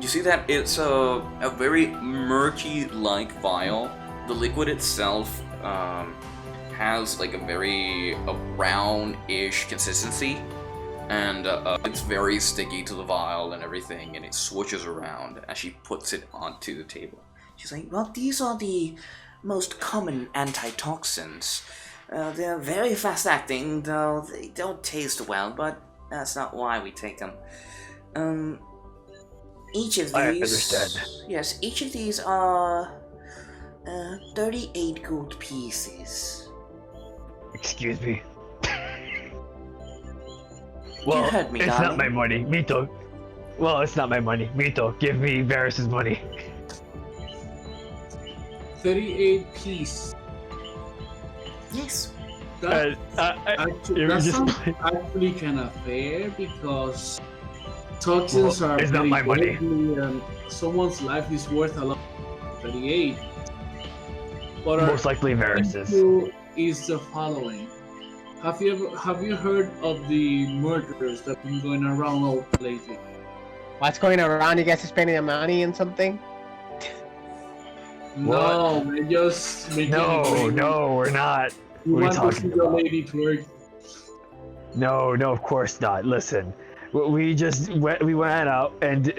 you see that it's a very murky-like vial. The liquid itself has like a brownish consistency, and it's very sticky to the vial and everything, and it switches around as she puts it onto the table. She's like, well, these are the most common antitoxins. They're very fast-acting, though they don't taste well, but that's not why we take them. Each of these... I understand. Yes, each of these are 38 gold pieces. Excuse me. Well, heard me, it's darling. not my money, Mito. Well, it's not my money, Mito. Give me Varys's money. 38 piece. Yes. That, It was just- sounds actually kind of fair, because Toxins are it's not very my money. deadly, and someone's life is worth a lot. 38. But Most likely Varys's. issue is the following. Have you heard of the murders that have been going around all lately? What's going around? You guys are spending the money on something? No, we're just making No, we're not. You What are you want to see talking the about? lady twerk? No, of course not. Listen, we went out and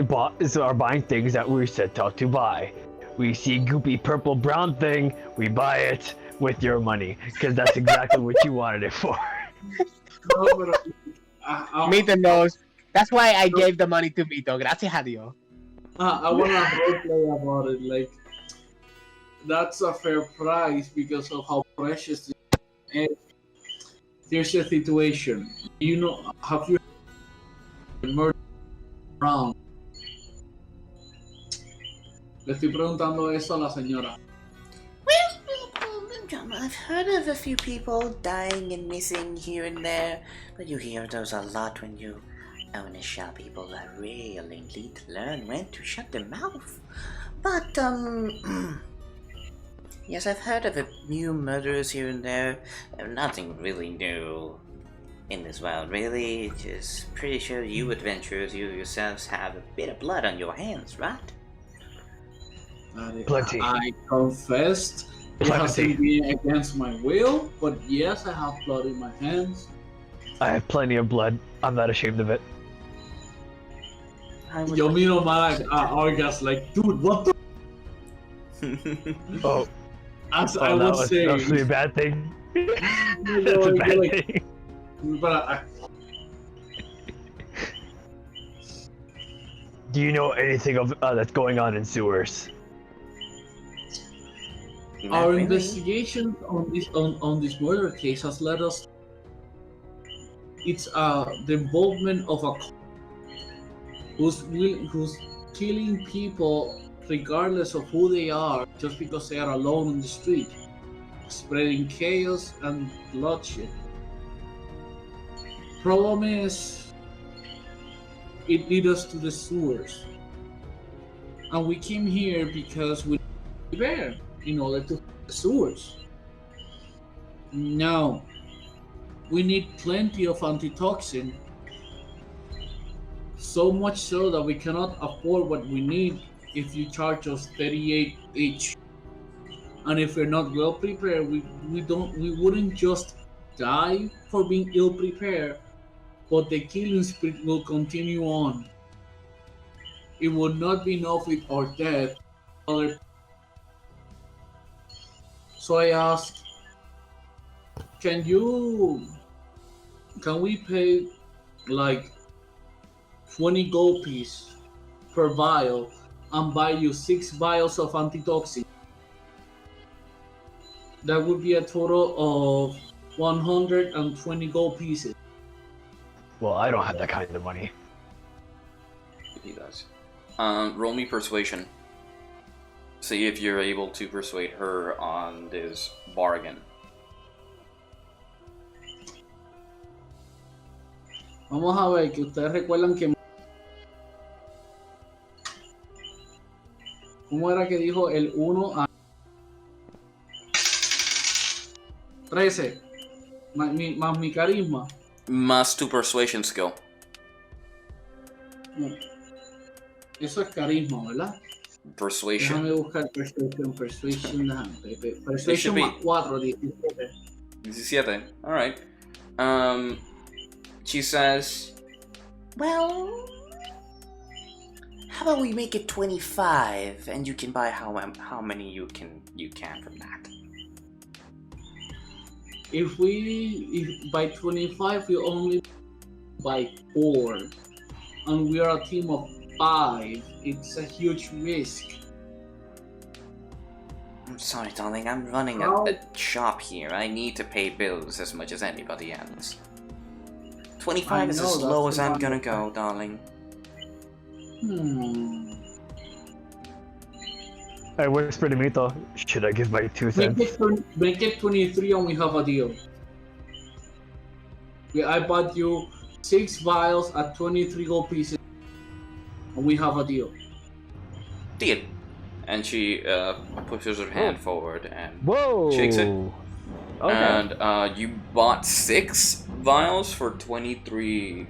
are buying things that we set out to buy. We see goopy purple brown thing, we buy it with your money, because that's exactly what you wanted it for. No, but Mito knows. That's why I gave the money to Mito. Gracias a Dios. I want to roleplay about it. Like, that's a fair price because of how precious it is. There's a situation. You know, have you murder around? Le estoy preguntando eso a la señora. I've heard of a few people dying and missing here and there, but you hear those a lot when you own a shop. People are really need to learn when to shut their mouth. But, yes, I've heard of a few murders here and there. Nothing really new in this world, really. Just pretty sure you adventurers, you yourselves have a bit of blood on your hands, right? Plenty. I confessed. It hasn't been against my will, but yes, I have blood in my hands. I have plenty of blood. I'm not ashamed of it. Yo miro mal a Argas like, dude, what the? Oh, As I would say. That was a bad thing. That's a bad thing. But Do you know anything of that's going on in sewers? our investigation on this murder case has led us. It's the involvement of a who's killing people regardless of who they are, just because they are alone on the street, spreading chaos and bloodshed. Problem is, it leads us to the sewers, and we came here because we need bear in order to the sewers. Now, we need plenty of antitoxin, so much so that we cannot afford what we need if you charge us 38 each. And if we're not well prepared, we wouldn't just die for being ill prepared, but the killing spree will continue on. It would not be enough with our death. So I asked, can we pay like 20 gold piece per vial and buy you 6 vials of antitoxin? That would be a total of 120 gold pieces. Well, I don't have that kind of money. He does. Roll me persuasion. See if you're able to persuade her on this bargain. Vamos a ver que ustedes recuerdan que... ¿Cómo era que dijo el 1 a 13? Más mi carisma. Más tu persuasion skill. No. Eso es carisma, ¿verdad? Persuasion. Déjame buscar persuasion, déjame. Persuasion más 4, 17. 17. Alright. She says, Well, how about we make it 25, and you can buy how many you can from that. If by 25 we only buy 4, and we are a team of 5, it's a huge risk. I'm sorry, darling. I'm running a shop here. I need to pay bills as much as anybody else. 25 is as low as I'm gonna go, darling. I whispered to Mito, should I give my 2 cents? Make it 23 and we have a deal. I bought you 6 vials at 23 gold pieces. And we have a deal. Deal. And she pushes her hand forward and Whoa! shakes it. Okay. And you bought 6 vials for 23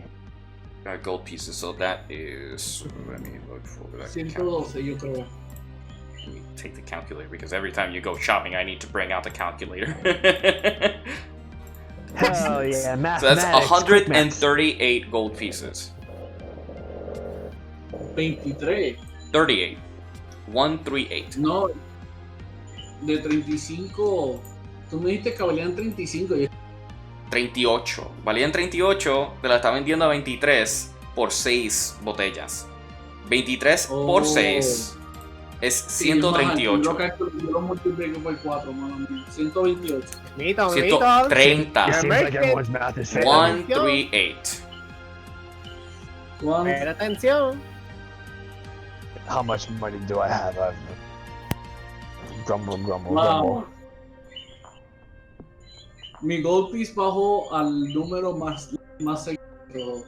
gold pieces. So that is. Let me look for that. 112, yo creo. Let me take the calculator because every time you go shopping, I need to bring out the calculator. Hell yeah, So mathematics. that's quick math. 138 gold pieces. 23. 38. 138. No, de 35. Tú me dijiste que valían 35. 38. Valían 38, te la está vendiendo a 23 por 6 botellas. 23 por 6 es 138. Yo lo multiplico por 4, mano mía. 128. Mito, 130. It seems like everyone's math is failing. 138. One, Pon atención. How much money do I have? Grumble, grumble, wow. grumble. Mi gold piece bajó al número más secreto.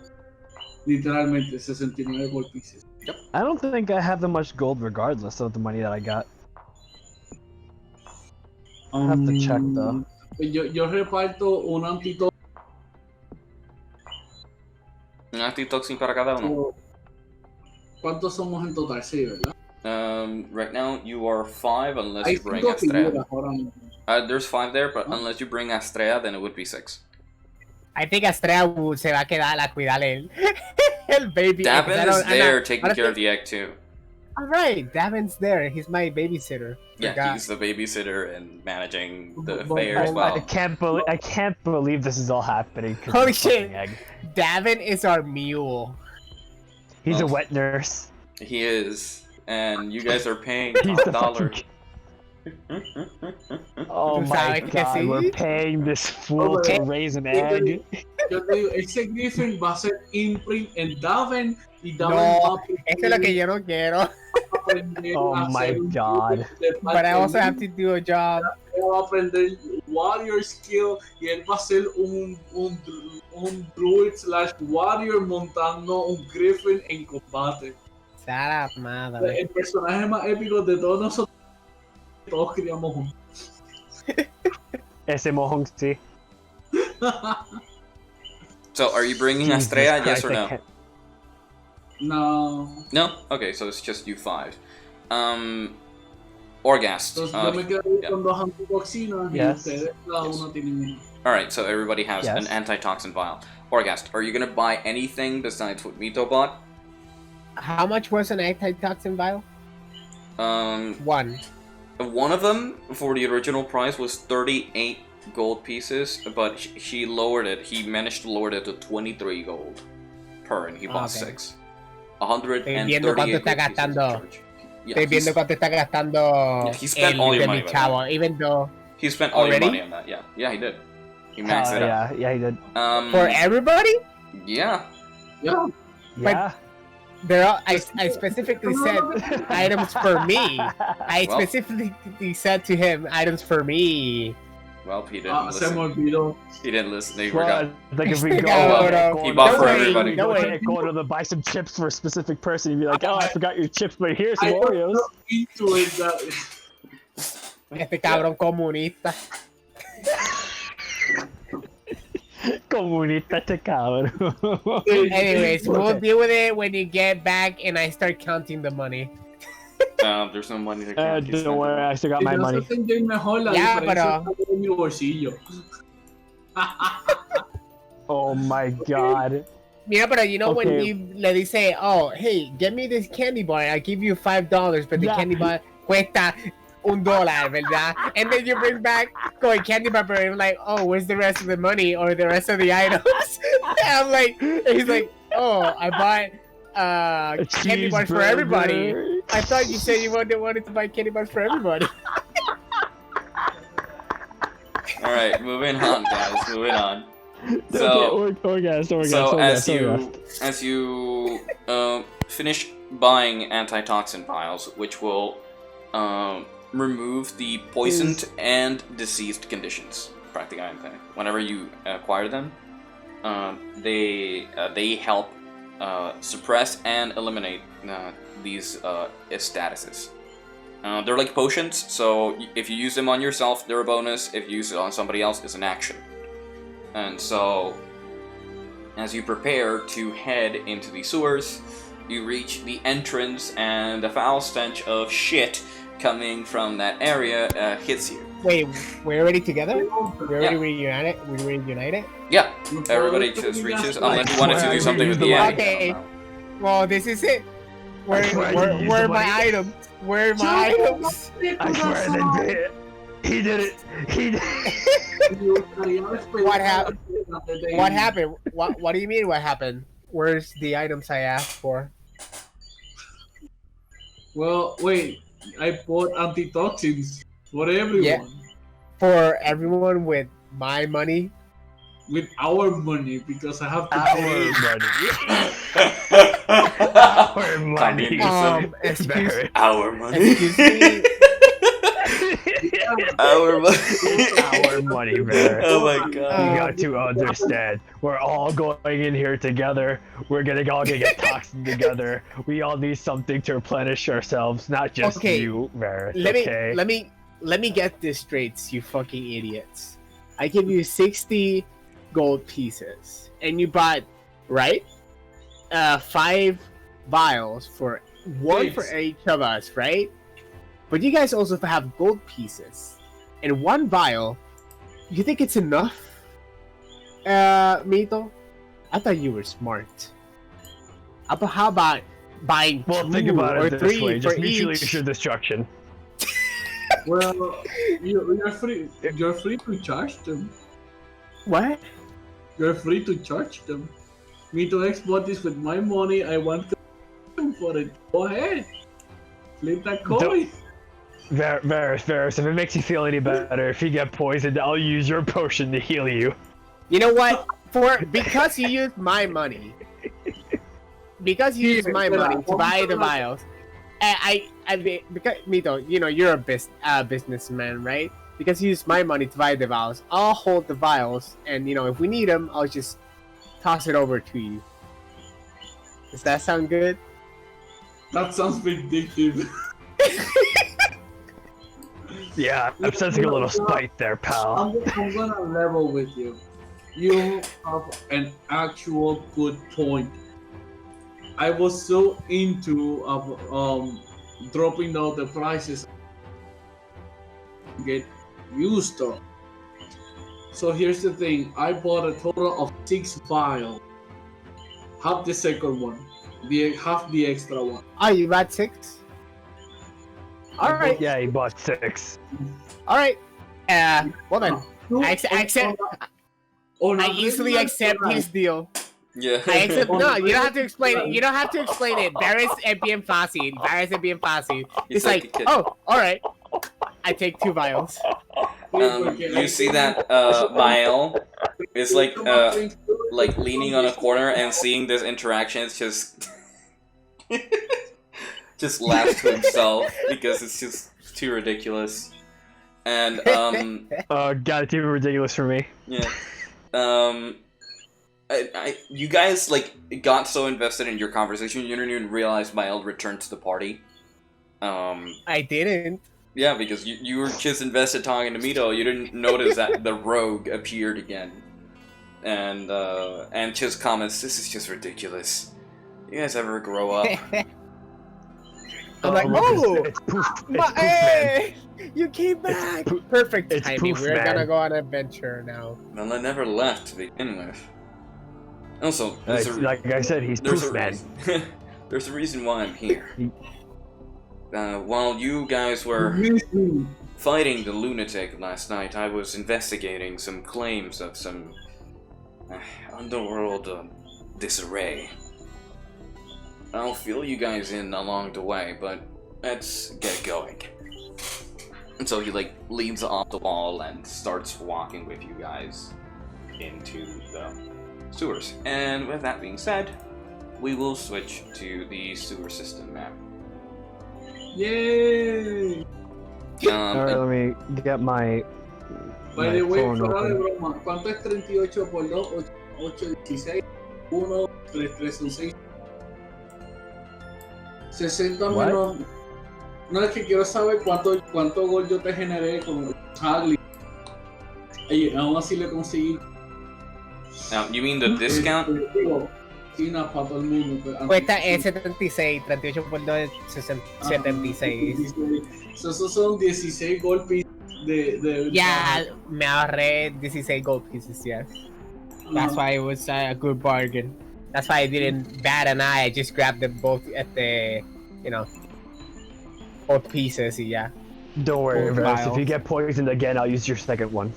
Literalmente 69 gold pieces. I don't think I have that much gold regardless of the money that I got. I'll have to check though. Yo reparto un antitoxin. Un antitoxin para cada uno. ¿Cuántos somos en total? 6, ¿verdad? Right now you are 5 unless Hay you bring 5 Astrea. figuras ahora mismo. There's 5 there, but unless you bring Astrea, then it would be 6. I think Astrea se va a quedar a cuidar el baby. Davin is there taking care of the egg too. Alright, Davin's there. He's my babysitter. Yeah, Forgot. he's the babysitter and managing the Well, fair as I well. can't believe this is all happening. 'Cause Holy of the fucking shit. egg. Davin is our mule. He's Oh. a wet nurse. He is, and you guys are paying He's top the dollar. fucking... Oh Tú my sabes que god, sí. we're paying this fool Okay. to raise an egg. Yo te digo, ese Griffin va a ser imprint en Davin y Davin No, va a eso es lo que yo no quiero. aprender Oh a my hacer un God. grupo de But I also have to do a job. Él va a aprender warrior skill y él va a ser un druid / warrior montando un griffin en combate. Sara madre. El personaje más épico de todos nosotros, todos criamos juntos. Ese mojón, sí. So, are you bringing Jesus Astrea? Yes Christ, or I no? can't- No. No? Okay, so it's just you 5. Orgast. Entonces yo me quedo yeah. con 2 antitoxinas y Yes. ustedes cada uno tienen uno. Alright, so everybody has Yes. an antitoxin vial. Orgast, are you gonna buy anything besides what Mito bought? How much was an antitoxin vial? One. One of them for the original price was 38 gold pieces, but he lowered it. He managed to lower it to 23 gold per, and he bought Okay. 6. 138 viendo cuánto gold está pieces gastando. charge. Yeah, Estoy viendo cuánto está gastando Yeah, he spent el all your de money mi with chavo, even though he spent all Already? your money on that. Yeah, yeah, he did. He maxed it out. yeah, he did. for everybody, Yeah. Yeah. But- Yeah. there are, I specifically said items for me. I Well. specifically said to him items for me. Well, he didn't Se me listen. olvidó. He didn't listen. He Well, forgot. like if we Este go, cabrón. He bought for Don't worry, everybody. don't worry. Go to buy some chips for a specific person. You'd be like, oh, I forgot your chips, but here's some I don't Oreos. look into it that Este cabrón comunista. Comunista este cabrón. Anyways, we'll deal with it when you get back and I start counting the money. There's no money to count. He's Don't worry, I still got my no money. se sienten mejor la Ya, diferencia pero- está en mi bolsillo. Oh my god. Mira, pero you know when Okay. you le dice, oh, hey, get me this candy bar, I'll give you $5, but the Yeah. candy bar cuesta $1, ¿verdad? And then you bring back going candy bar, but I'm like, oh, where's the rest of the money or the rest of the items? I'm like, he's like, oh, I bought A candy bars for everybody. cheeseburger. I thought you said you wanted to buy candy bars for everybody. All right, moving on, guys. Moving on. Okay, So, orgasm. as you finish buying antitoxin vials, which will remove the poisoned and diseased conditions, prácticamente. Whenever you acquire them, they help suppress and eliminate these statuses. They're like potions, so if you use them on yourself, they're a bonus. If you use it on somebody else, it's an action. And so, as you prepare to head into the sewers, you reach the entrance, and the foul stench of shit coming from that area hits you. Wait, we're already together? We're already reunited? We're reunited? Yeah, everybody just reaches, unless you wanted to do something with the end. Okay. Well, this is it. Where are my items? Where are my items? I swear they did it. He did it. He did it. What happened? What happened? What do you mean what happened? Where's the items I asked for? Well, wait. I bought antitoxins for everyone. Yeah. For everyone with my money? With our money, because I have to Our money. Excuse Our money. Excuse me. Our money. Our money, man. Oh my god. You got to understand. We're all going in here together. We're all gonna get toxin together. We all need something to replenish ourselves, not just Okay. you, Varys. Let me get this straight, you fucking idiots. I give you 60 gold pieces, and you bought, right? 5 vials for one for each of us, right? But you guys also have gold pieces, and 1 vial. You think it's enough, Mito? I thought you were smart. How about buying Well, 2 think about or it this 3 way: for just mutually each? assured destruction. Well, you're free. You're free to charge them. What? You're free to charge them. Me to export this with my money. I want to for it. Go ahead. Flip that coin. Varys, if it makes you feel any better, if you get poisoned, I'll use your potion to heal you. You know what? Because you used my money. Because you used my money to buy the vials. Because Mito, you know you're a businessman, right? Because you used my money to buy the vials, I'll hold the vials, and you know if we need them, I'll just toss it over to you. Does that sound good? That sounds vindictive. Yeah, I'm sensing a little spite there, pal. I'm gonna level with you. You have an actual good point. I was so into dropping down the prices to get used to. So here's the thing, I bought a total of 6 vials. Half the second one. Half the extra one. Oh, you bought 6? Alright. Yeah, he bought 6. Alright. Well then. I easily accept his deal. Yeah. I accept. No, you don't have to explain it. You don't have to explain it. Varys and bien fácil. Varys and bien fácil. It's like, oh, alright. I take 2 vials. You see that Mael is like leaning on a corner and seeing this interaction. It's just just laughs to himself because it's just too ridiculous. And got it too ridiculous for me. Yeah. You guys like got so invested in your conversation you didn't even realize Mael returned to the party. I didn't. Yeah, because you were just invested talking to Mito. You didn't notice that the rogue appeared again, and just comments. This is just ridiculous. You guys ever grow up? I'm like, It's poof, hey, you came back. Perfect it's timing. poof, We're man. gonna go on an adventure now. Well, I never left to begin with. Also, like I said, he's there's poof, man. There's a reason why I'm here. While you guys were fighting the lunatic last night, I was investigating some claims of some underworld disarray. I'll fill you guys in along the way, but let's get going. And so he like leans off the wall and starts walking with you guys into the sewers. And with that being said, we will switch to the sewer system map. Yay! Alright, let me get my By the way, phone fuera de open. broma, ¿cuánto es 38 por 2? 8, 16, 1, 3, 3 son 6. 60 What? menos. No, es que quiero saber cuánto gol yo te generé con Hagli. Y aún así le conseguí. Now, you mean the discount? Digo, sí, nada, para todo el mundo. Pero Cuesta 76, 38 por 2 es 76. Esos son 16 golpes de Ya, me ahorré 16 gold pieces, yes. That's why it was a good bargain. That's why I didn't bat an eye, I just grabbed them both at the, both pieces, y ya. Don't worry, Oh, Rose. If wow. you get poisoned again, I'll use your second one.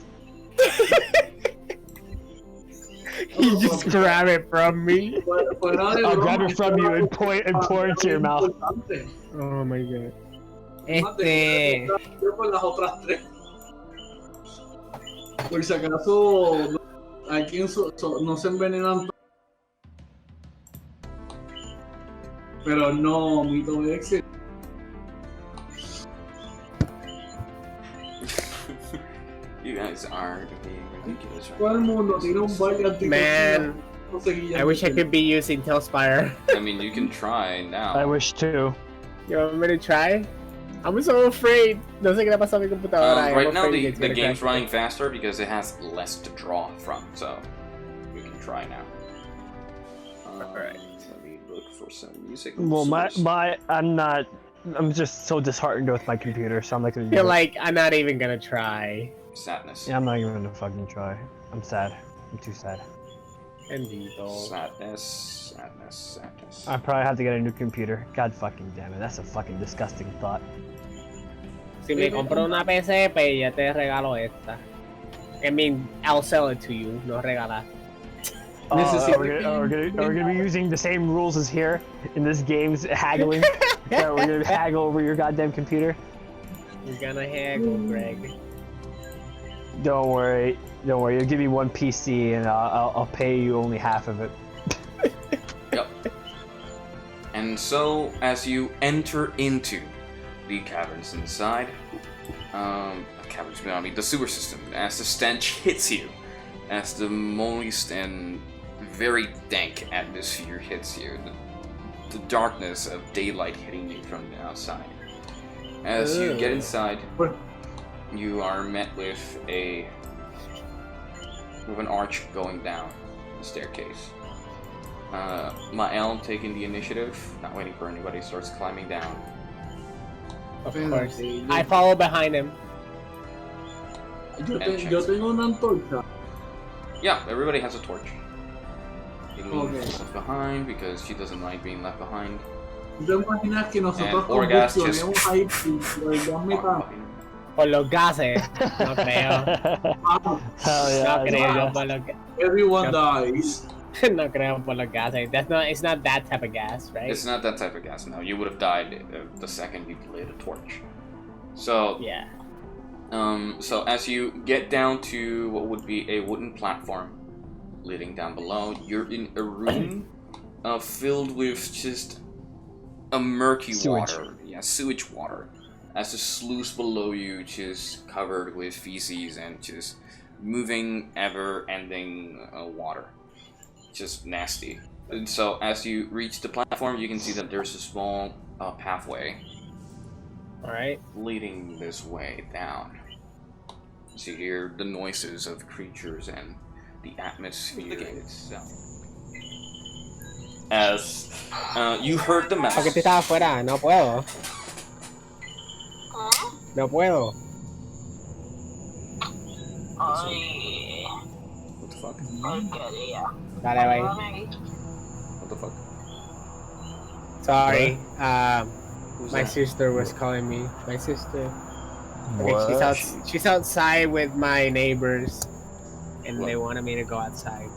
You just grab it from me. I'll grab it from you and pour it into your mouth. Oh my god. Yo con las otras 3. Por si acaso aquí no se envenenan. Pero no, mito de Excel. You guys are being ridiculous Todo el right mundo tiene un baile anticonceptivo. Man, I wish I could be using TaleSpire. now. I mean, you can try now. I wish too. You want me to try? I'm so afraid. No sé qué le pasa a mi computadora. I'm Right now, afraid it's the gonna game's crash. running faster because it has less to draw from, so we can try now. Alright. Let me look for some music. Well, source. I'm just so disheartened with my computer, so I'm not gonna I do feel it. like I'm not even gonna try. Sadness. Yeah, I'm not even gonna fucking try. I'm sad. I'm too sad. Bendito. Sadness. Sadness. Sadness. I probably have to get a new computer. God fucking damn it. That's a fucking disgusting thought. Si me compro una PC, pues ya te regalo esta. I mean, I'll sell it to you, no regalar. We're gonna be using the same rules as here in this game's haggling. Yeah, we're gonna haggle over your goddamn computer. You're gonna haggle, Greg. Don't worry. You'll give me one PC and I'll pay you only half of it. Yep. And so, as you enter into the caverns inside, the sewer system, as the stench hits you, as the moist and very dank atmosphere hits you, the darkness of daylight hitting you from the outside. As you get inside, you are met with an arch going down the staircase. Mael taking the initiative, not waiting for anybody, starts climbing down. Of course. I follow behind him. Yo tengo una antorcha. Yeah, everybody has a torch. You move Okay. left behind because she doesn't like being left behind. ¿Tú te imaginas que nosotros And Orgas just- convulsionemos ahí por el gas metal? Por los gases. No creo. Hell yeah. No creo por los Everyone dies. No creo por los gases. It's not that type of gas, right? It's not that type of gas, no. You would have died the second you lit a torch. So, Yeah. so as you get down to what would be a wooden platform leading down below, you're in a room filled with just a murky Sewage. water. Yeah, sewage water. As the sluice below you just covered with feces and just moving, ever-ending water. Just nasty. And so as you reach the platform, you can see that there's a small pathway Alright. leading this way down. So you hear the noises of creatures and the atmosphere itself. As you heard the mouse. Porque tú estabas afuera, no puedo. No puedo. What the fuck? Dale, bye. What the fuck? Sorry. Who's My that? sister was calling me. My sister. Okay, she's outside with my neighbors, and they wanted me to go outside.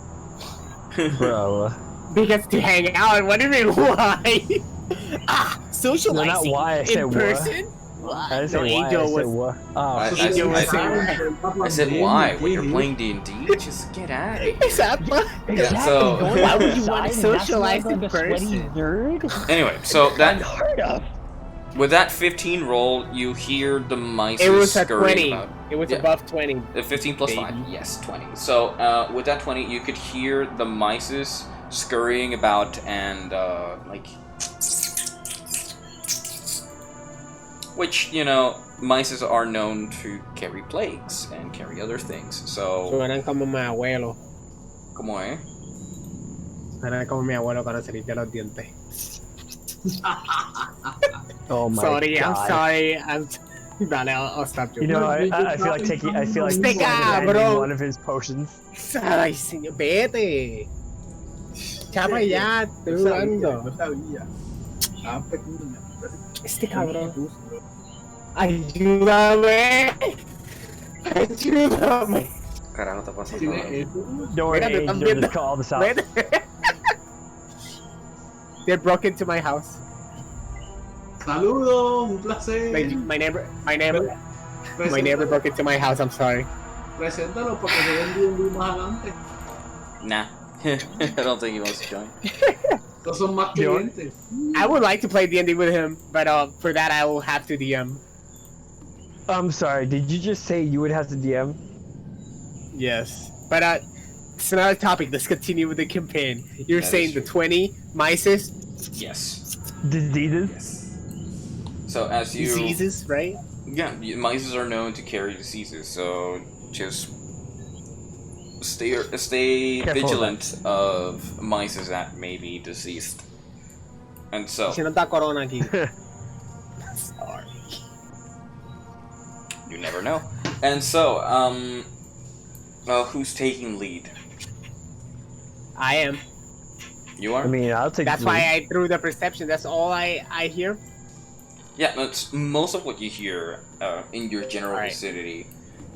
Bro. Because to hang out. What do you mean why? Socializing No, not why, I said in what. person. I didn't say why, Angel I said was. what. Oh, I said why? When you're playing D&D, just get at it. Exactly. So- Why would you want to socialize in person? Anyway, so that Unheard of. with that 15 roll, you hear the mice It was a scurrying 20. about. It was Yeah. above 20. 15 plus 5, Baby. yes, 20. So with that 20, you could hear the mices scurrying about and like Which, you know, mices are known to carry plagues and carry other things. So, Suenan como mi abuelo. como eh? Suenan como mi abuelo cuando se limpia los dientes. Oh my Sorry, god. I'm sorry. Dale, I'll stop You joking. know, I feel like taking. I feel like Este abandoning cabrón. one of his potions. Ay, señor, vete. Chapa ya, estoy jugando. sabía. Ah, pequeña. Este cabrón. Ayúdame. Ayúdame. Carajo, está pasando. Tiene eso. Don't worry, Mira, te Angel, están viendo. just call this out. Vete. They broke into my house. Saludos, un placer. My neighbor broke into my house. I'm sorry. Preséntalo para que se den D&D más adelante. Nah. I don't think he wants to join. Estos son más clientes. I would like to play D&D with him, but for that I will have to DM. I'm sorry, did you just say you would have to DM? Yes, but it's another topic. Let's continue with the campaign. You're That saying is the true. 20 mices, Yes. Diseases? Yes. So as you... diseases, right? Yeah, mices are known to carry diseases, so just stay Careful vigilant of mices that may be deceased. And so, Si no está corona aquí. Sorry. you never know. And so, who's taking lead? I am. You are? I mean, I'll take That's the why lead. I threw the perception. That's all I hear. Yeah, that's most of what you hear in your general Alright. vicinity.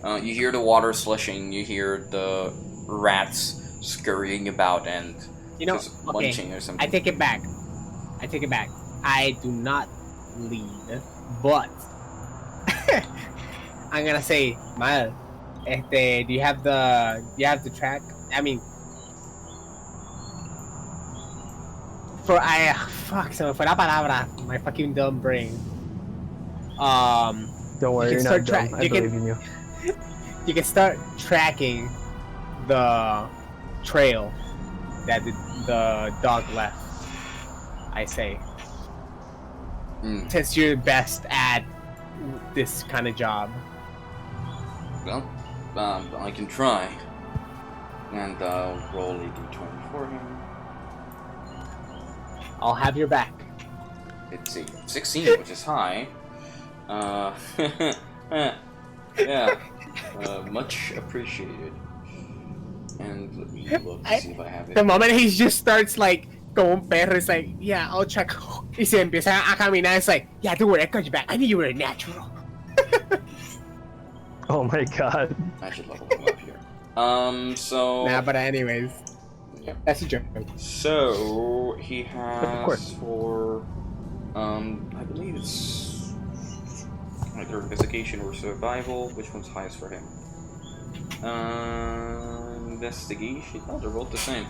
You hear the water slushing, you hear the rats scurrying about and You know, just okay. munching or something. I take it back. I do not lead, but I'm gonna say, Mal, do you have the track? I mean, fuck, se me fue la palabra. My fucking dumb brain. Don't worry, you you're can not start dumb. tra- I you can- believe in you. You can start tracking the trail that the dog left. I say, Mm. since you're best at this kind of job. Well, I can try. And I'll roll a d20 for him. I'll have your back. It's a 16, which is high. Yeah, much appreciated. And let me look to see if I have it. The moment he just starts like como un perro, it's like, yeah, I'll check. Y se empieza a caminar, it's like, yeah, don't worry, I got your back. I knew you were a natural. Oh my god. I should level him up here. So... Nah, but anyways, Yeah. that's a joke. So, he Of course. has for... I believe it's... either investigation or survival. Which one's highest for him? Investigation? Oh, they're both the same.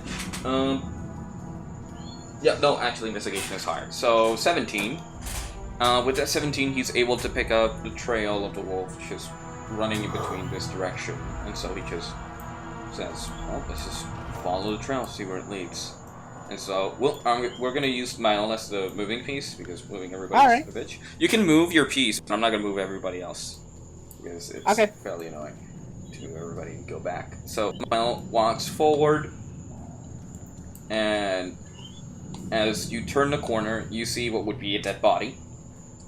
Yeah, no, actually investigation is higher. So, 17. With that 17, he's able to pick up the trail of the wolf, which is running in between this direction. And so he just says, well, let's just follow the trail, see where it leads. And so, we're gonna use Mile as the moving piece, because moving everybody's Alright. a bitch. You can move your piece, but I'm not gonna move everybody else. Because it's Okay. fairly annoying to everybody go back. So, Mile walks forward, and as you turn the corner, you see what would be a dead body,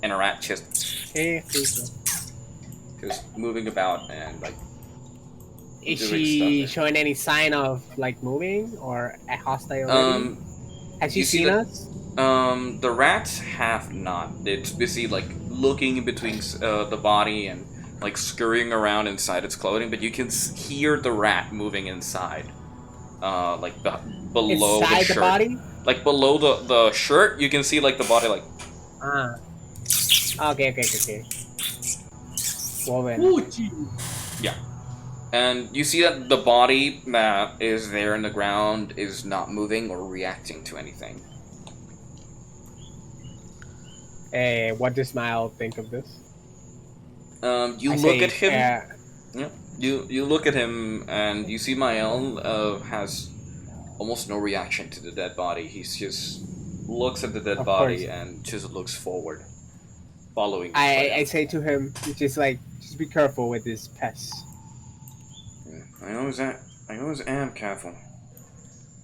and a rat just moving about and like. Is doing she stuff. showing any sign of like moving or a hostile? already? Has she you see seen that- us? The rats have not. It's busy like looking in between the body and like scurrying around inside its clothing, but you can hear the rat moving inside, like below Inside the shirt. the body? Like below the shirt, you can see like the body like. Ah. Okay. Well then. Puchi. And you see that the body that is there in the ground is not moving or reacting to anything. What does Smile think of this? You I look say, at him. Yeah. You look at him and you see Mael has almost no reaction to the dead body. He's just looks at the dead Of body course. and just looks forward. following the I trail. say to him, just be careful with this pest. I always am careful.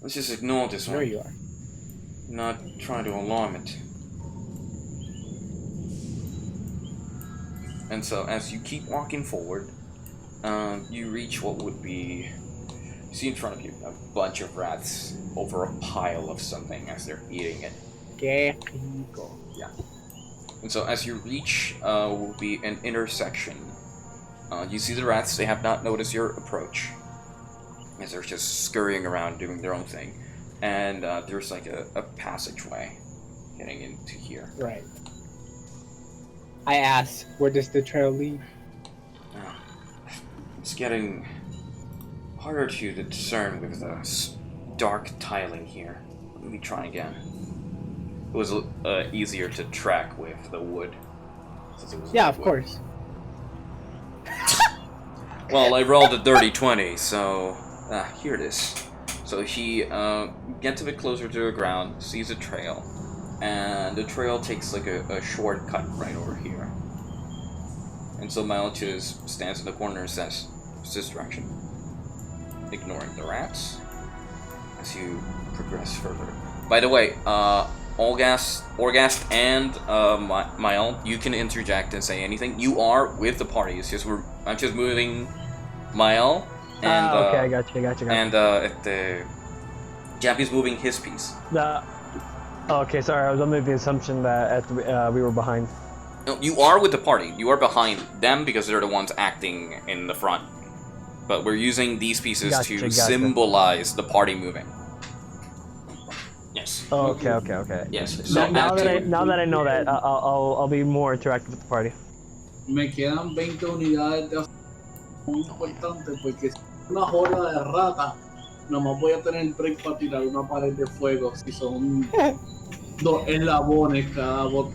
Let's just ignore this I know one. you are. Not try to alarm it. And so, as you keep walking forward, you reach what would be... You see in front of you a bunch of rats over a pile of something as they're eating it. Que rico. Yeah. And so, as you reach, will be an intersection. You see the rats, they have not noticed your approach, as they're just scurrying around doing their own thing. And there's like a passageway getting into here. Right. I ask, where does the trail lead? It's getting harder to discern with the dark tiling here. Let me try again. It was easier to track with the wood. Since it was Yeah, of wood. course. Well, I rolled a dirty 20, so... here it is. So he gets a bit closer to the ground, sees a trail, and the trail takes like a shortcut right over here. And so Mile just stands in the corner and says, "It's this direction." Ignoring the rats as you progress further. By the way, Orgast and Mile, you can interject and say anything. You are with the party. It's just I'm just moving Mile. And, okay, I got you. And Jappy's moving his piece. Okay, sorry, I was under the assumption that we were behind. No, you are with the party. You are behind them because they're the ones acting in the front. But we're using these pieces to symbolize the party moving. Yes. Oh, okay. Yes. So now that I know that, I'll be more interactive with the party. Me quedan 20 unidades de muy importante porque si una horda de rata, nomás voy a tener break para tirar una pared de fuego si son dos eslabones cada bot.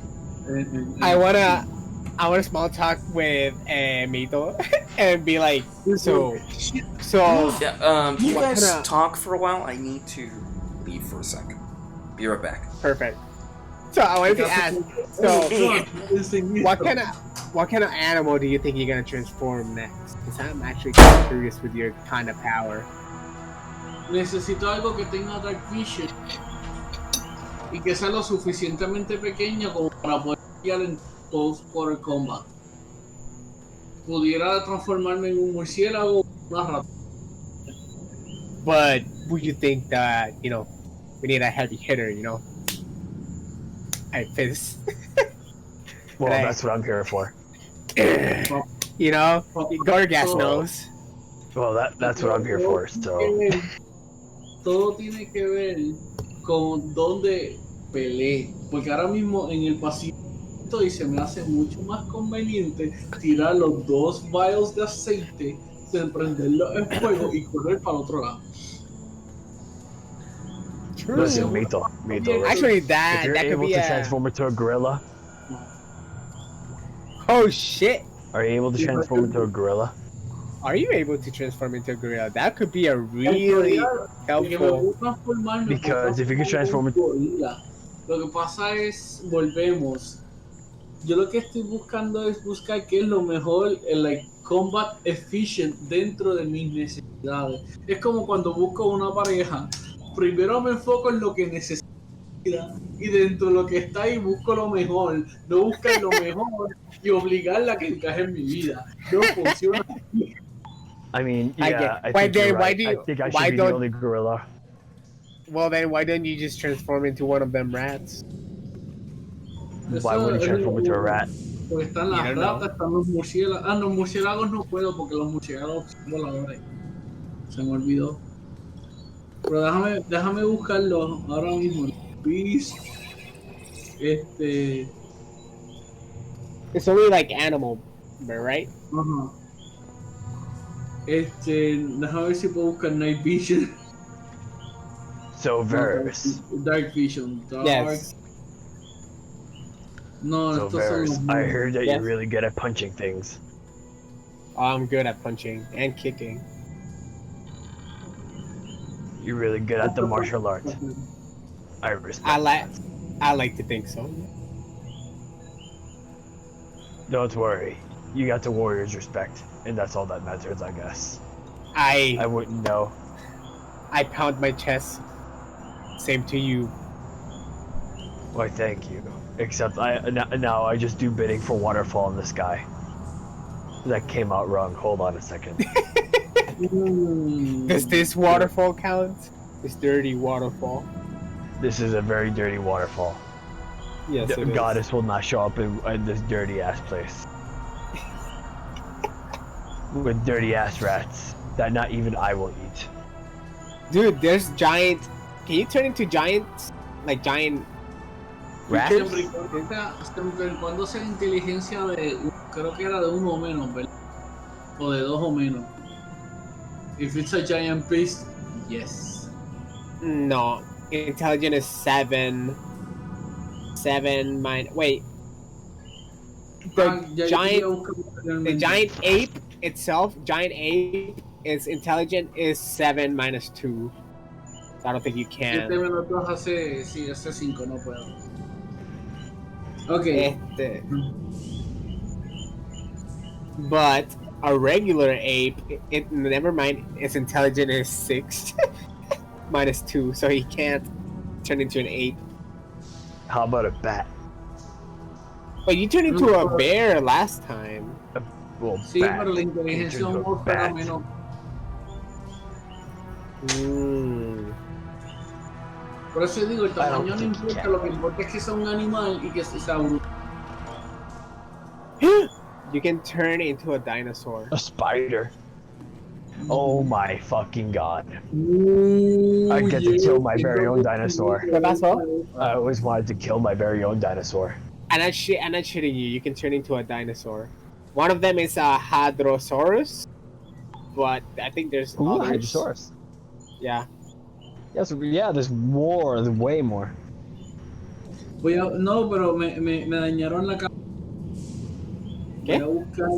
I wanna small talk with Mito and be like, so Yeah, you what guys kinda- talk for a while. I need to leave for a second. Be right back. perfect. So I wanted to ask, what kind of animal do you think you're gonna transform next? Because I'm actually kind of curious with your kind of power. Necesito algo que tenga dark vision y que sea lo suficientemente pequeño como para poder guiar en todos por el combat. Pudiera transformarme en un murciélago o una rata. But would you think that, we need a heavy hitter, I fist. Well, Right. that's what I'm here for. Gorgas knows. Well, that's what I'm here for. So. Todo tiene que ver con dónde peleé, porque ahora mismo en el pasillo y se me hace mucho más conveniente tirar los 2 vials de aceite, prenderlos en fuego y correr para el otro lado. True. Listen, Mito. Actually, If that you're could able be to a... transform into a gorilla, Oh shit! are you able to transform into a gorilla? Are you able to transform into a gorilla? That could be a really helpful... Because if you can transform into... gorila. Lo que pasa es, volvemos. Yo lo que estoy buscando es buscar qué es lo mejor en combat efficient dentro de mis necesidades. Es como cuando busco una pareja. Primero me enfoco en lo que necesita y dentro de lo que está ahí busco lo mejor. No buscar lo mejor y obligarla a que encaje en mi vida. No funciona. I mean, I yeah, get- I why think you're then- why right. do I you- think I why should be the don't- only gorilla. Well then, why don't you just transform into one of them rats? Why would you transform into a rat? Porque están las ratas, están los murciélagos. Ah, los murciélagos no puedo porque los murciélagos son voladores. Se me olvidó. Pero déjame buscarlo ahora mismo. Please. It's only animal, right? Ajá. Déjame ver si puedo buscar Night Vision. So verse. Dark Vision. Dark. Yes. No, So estos son verse. los I heard that Yes. you're really good at punching things. I'm good at punching and kicking. You're really good at the martial arts. I respect. I like to think so. Don't worry. You got the warrior's respect, and that's all that matters, I guess. I wouldn't know. I pound my chest. Same to you. Why, thank you. Except now I just do bidding for waterfall in the sky. That came out wrong. Hold on a second. Does this waterfall count? This dirty waterfall? This is a very dirty waterfall. Yes, The it is. goddess will not show up in this dirty ass place. With dirty ass rats that not even I will eat. Dude, there's giant... Can you turn into giants? Like giant... Rats? Siempre y cuando sea inteligencia de... Creo que era de 1 o menos, ¿verdad? O de 2 o menos. If it's a giant beast, yes. No. Intelligence is 7. 7 minus... Wait. The giant ape itself, giant ape, its intelligence is 7 minus 2. So I don't think you can. 7 menos 2 hace... Sí, hace 5, no puedo. Okay. But a regular ape, it never mind, its intelligence is 6 minus 2, so he can't turn into an ape. How about a bat? But you turned into a bear last time. Well, Sí, bat. pero la inteligencia Turn es into a un bat. fenómeno. Por eso digo, el tamaño no importa, lo que importa es que sea un animal y que sea bruto. You can turn into a dinosaur. A spider. Oh my fucking god. I get to kill my very own dinosaur. ¿Qué pasó? I always wanted to kill my very own dinosaur. I'm not shitting you. You can turn into a dinosaur. One of them is a Hadrosaurus, but I think there's Ooh, others. Hydrosaurus. Yeah. Yes, yeah, there's more, there's way more. No, pero me dañaron la cabeza. ¿Qué? Voy a buscar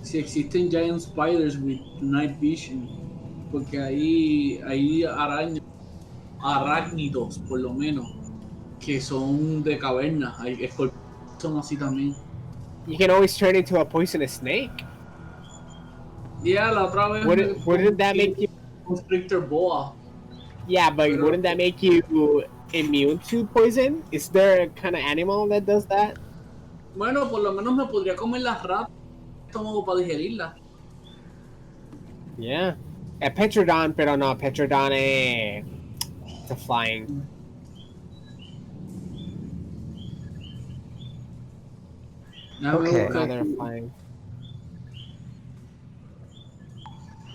si existen giant spiders with night vision. Porque hay arácnidos, por lo menos, que son de caverna. Hay escorpiones son así también. You can always turn into a poisonous snake. Yeah, la otra vez. Wouldn't that make you? Constrictor boa. Yeah, but wouldn't that make you immune to poison? Is there a kind of animal that does that? Bueno, por lo menos me podría comer las ratas. Estómago para digerirlas. Yeah. A Petrodon, pero no, Petrodon it's a flying. Okay. No, they're flying.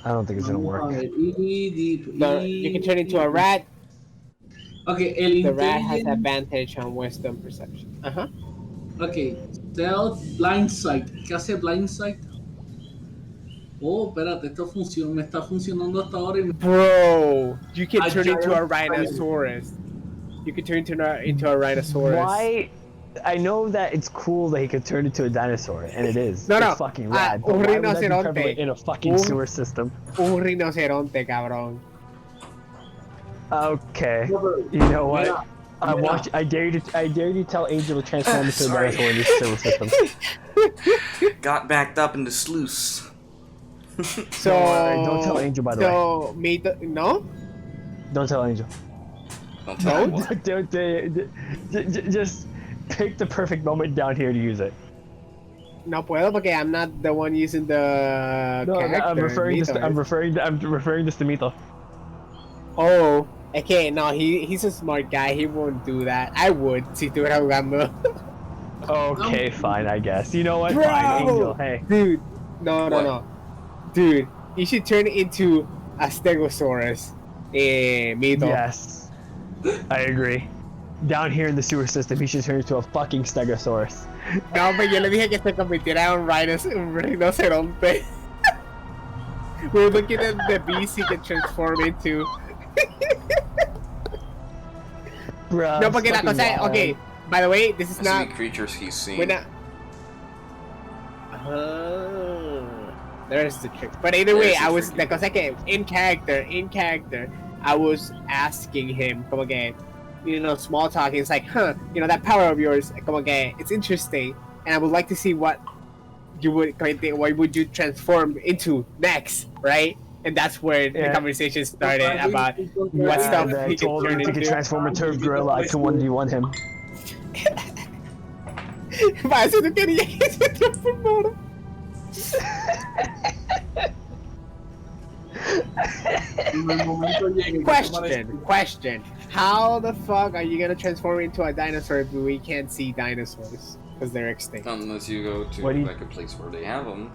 I don't think it's gonna work. You can turn into a rat. Okay, The rat has advantage on wisdom perception. Uh-huh. Okay, stealth, blind sight. ¿Qué hace blind sight? Oh, espérate, esto funciona, me está funcionando hasta ahora y me... Bro, you can A turn into a giant rhinoceros. You can turn into a rhinoceros. Why? I know that it's cool that he could turn into a dinosaur, and it is. No, it's no. fucking rad. But Un why would that be rinoceronte. prevalent in a fucking sewer system? Un rinoceronte, cabrón. Okay. No, You know what? Mira. I dare you to tell Angel to transform into a Sorry. dinosaur in this sewer system. Got backed up in the sluice. So Don't worry, don't tell Angel, by the way. No? Don't tell Angel. Don't tell him what. Just pick the perfect moment down here to use it. No puedo porque I'm not the one using the No, character. I'm referring this. Mito I'm is. referring this to Mito. Oh, okay, no, he's a smart guy. He won't do that. I would si estuviera jugando. Okay, fine, I guess. You know what? Bro! Fine, Angel. Hey. Dude, no. What? Dude, you should turn it into a Stegosaurus. Mito. Yes, I agree. Down here in the sewer system, he should turn into a fucking Stegosaurus. No, pero yo le dije que se convirtiera en un rinoceronte. We're looking at the beast he can transform into. Bruh, No, porque la fucking cosa es, wild. okay, by the way, this is As not, many creatures he's seen. we're not, there's the trick. But either way, There's the I was, tricky la cosa que, in character, I was asking him, como que, you know, small talk, it's like, huh, you know, that power of yours, como que, it's interesting. and I would like to see what would you transform into next, right? And that's where the conversation started about what stuff And I he could told him turn if he could into. transform into a gorilla, I can 1v1 him. Para eso tú querías que se transformara. Question. How the fuck are you gonna transform into a dinosaur if we can't see dinosaurs? Because they're extinct. Unless you go to What do you- like a place where they have them.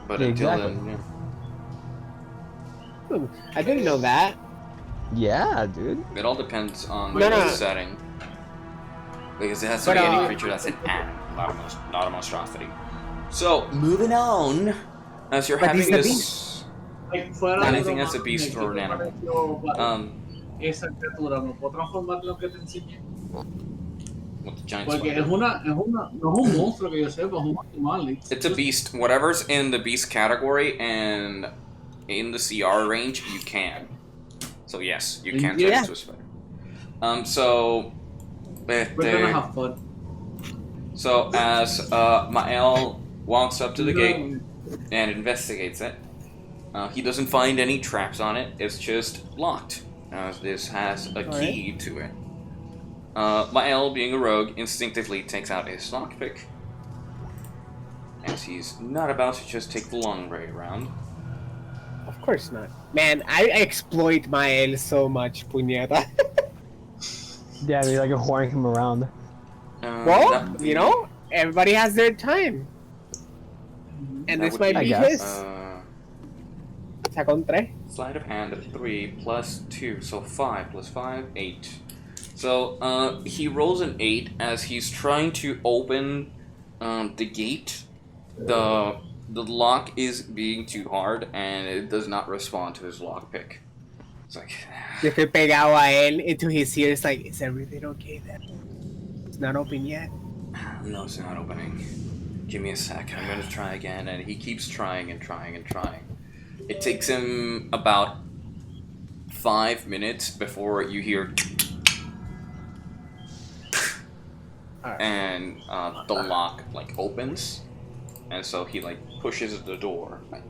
But Yeah, until exactly. then, I didn't know that. Yeah, dude. it all depends on No, the no. setting. Because it has to But, be any creature that's an animal, not a monstrosity. So, moving on. As you're But having he's the this... Anything that's a beast or an animal. Esa criatura, ¿me puedo transformar en lo que te enseñé? With the giant Porque spider. no es un monstruo que yo sepa, es un animal. It's a beast. Whatever's in the beast category and in the CR range, you can. So yes, you can turn Yeah. into a spider. So... We're gonna have fun. So as Mael walks up to the gate and investigates it, he doesn't find any traps on it. It's just locked. This has a key to it. Mael, being a rogue, instinctively takes out his lockpick, as he's not about to just take the long way around. Of course not. Man, I exploit Mael so much, puñeta. Yeah, I mean, like, whoring him around. Well, That would you be- know, everybody has their time. And that this would might I be guess. his. Sacón 3. Sleight of hand of 3 plus 2, so 5 plus 5, 8. So he rolls an 8 as he's trying to open the gate. The lock is being too hard and it does not respond to his lockpick. It's like, Yo estoy pegado a él into his ears like, is everything okay then? It's not open yet. no, it's not opening. Give me a sec, I'm gonna try again. And he keeps trying and trying and trying. It takes him about 5 minutes before you hear and the lock like opens, and so he like pushes the door. Like,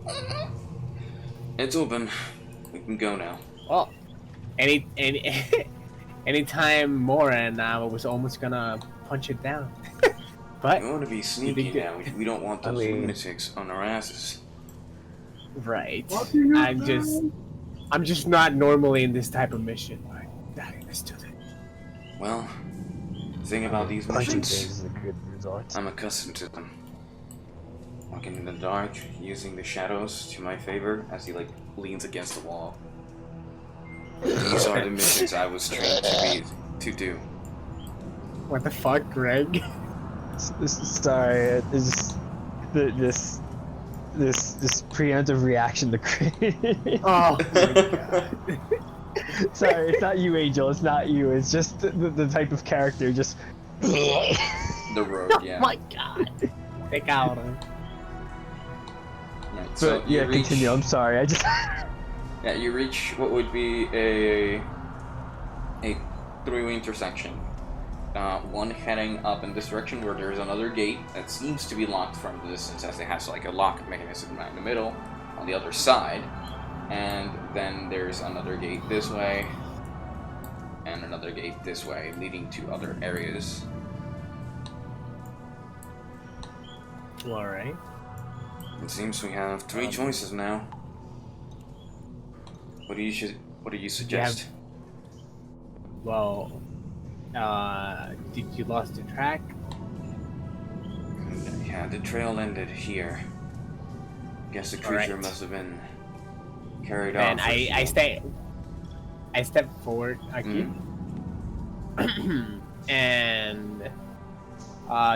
it's open. We can go now. Oh, anytime more, and I was almost gonna punch it down. But We want to be sneaky think now. We don't want those lunatics on our asses. right, I'm just not normally in this type of mission. Like, Daddy, let's do it. Well, the thing about these Punching missions, things is a good result. I'm accustomed to them. Walking in the dark, using the shadows to my favor as he like leans against the wall. These are the missions I was trained to do. What the fuck, Greg? Sorry, it's just this preemptive reaction to create. Oh my god. Sorry, it's not you, Angel. It's not you. It's just the type of character. Just. The road, yeah. Oh my god. Take out. Right, so But yeah, you reach, continue. I'm sorry. I just. Yeah, you reach what would be a three-way intersection. One heading up in this direction where there's another gate that seems to be locked from the distance, as it has like a lock mechanism right in the middle on the other side. And then there's another gate this way, and another gate this way, leading to other areas. Alright. It seems we have three choices now. What do you suggest? Well, did you lost the track? Yeah, the trail ended here. Guess the creature Alright. must have been carried And off. I step forward aquí. And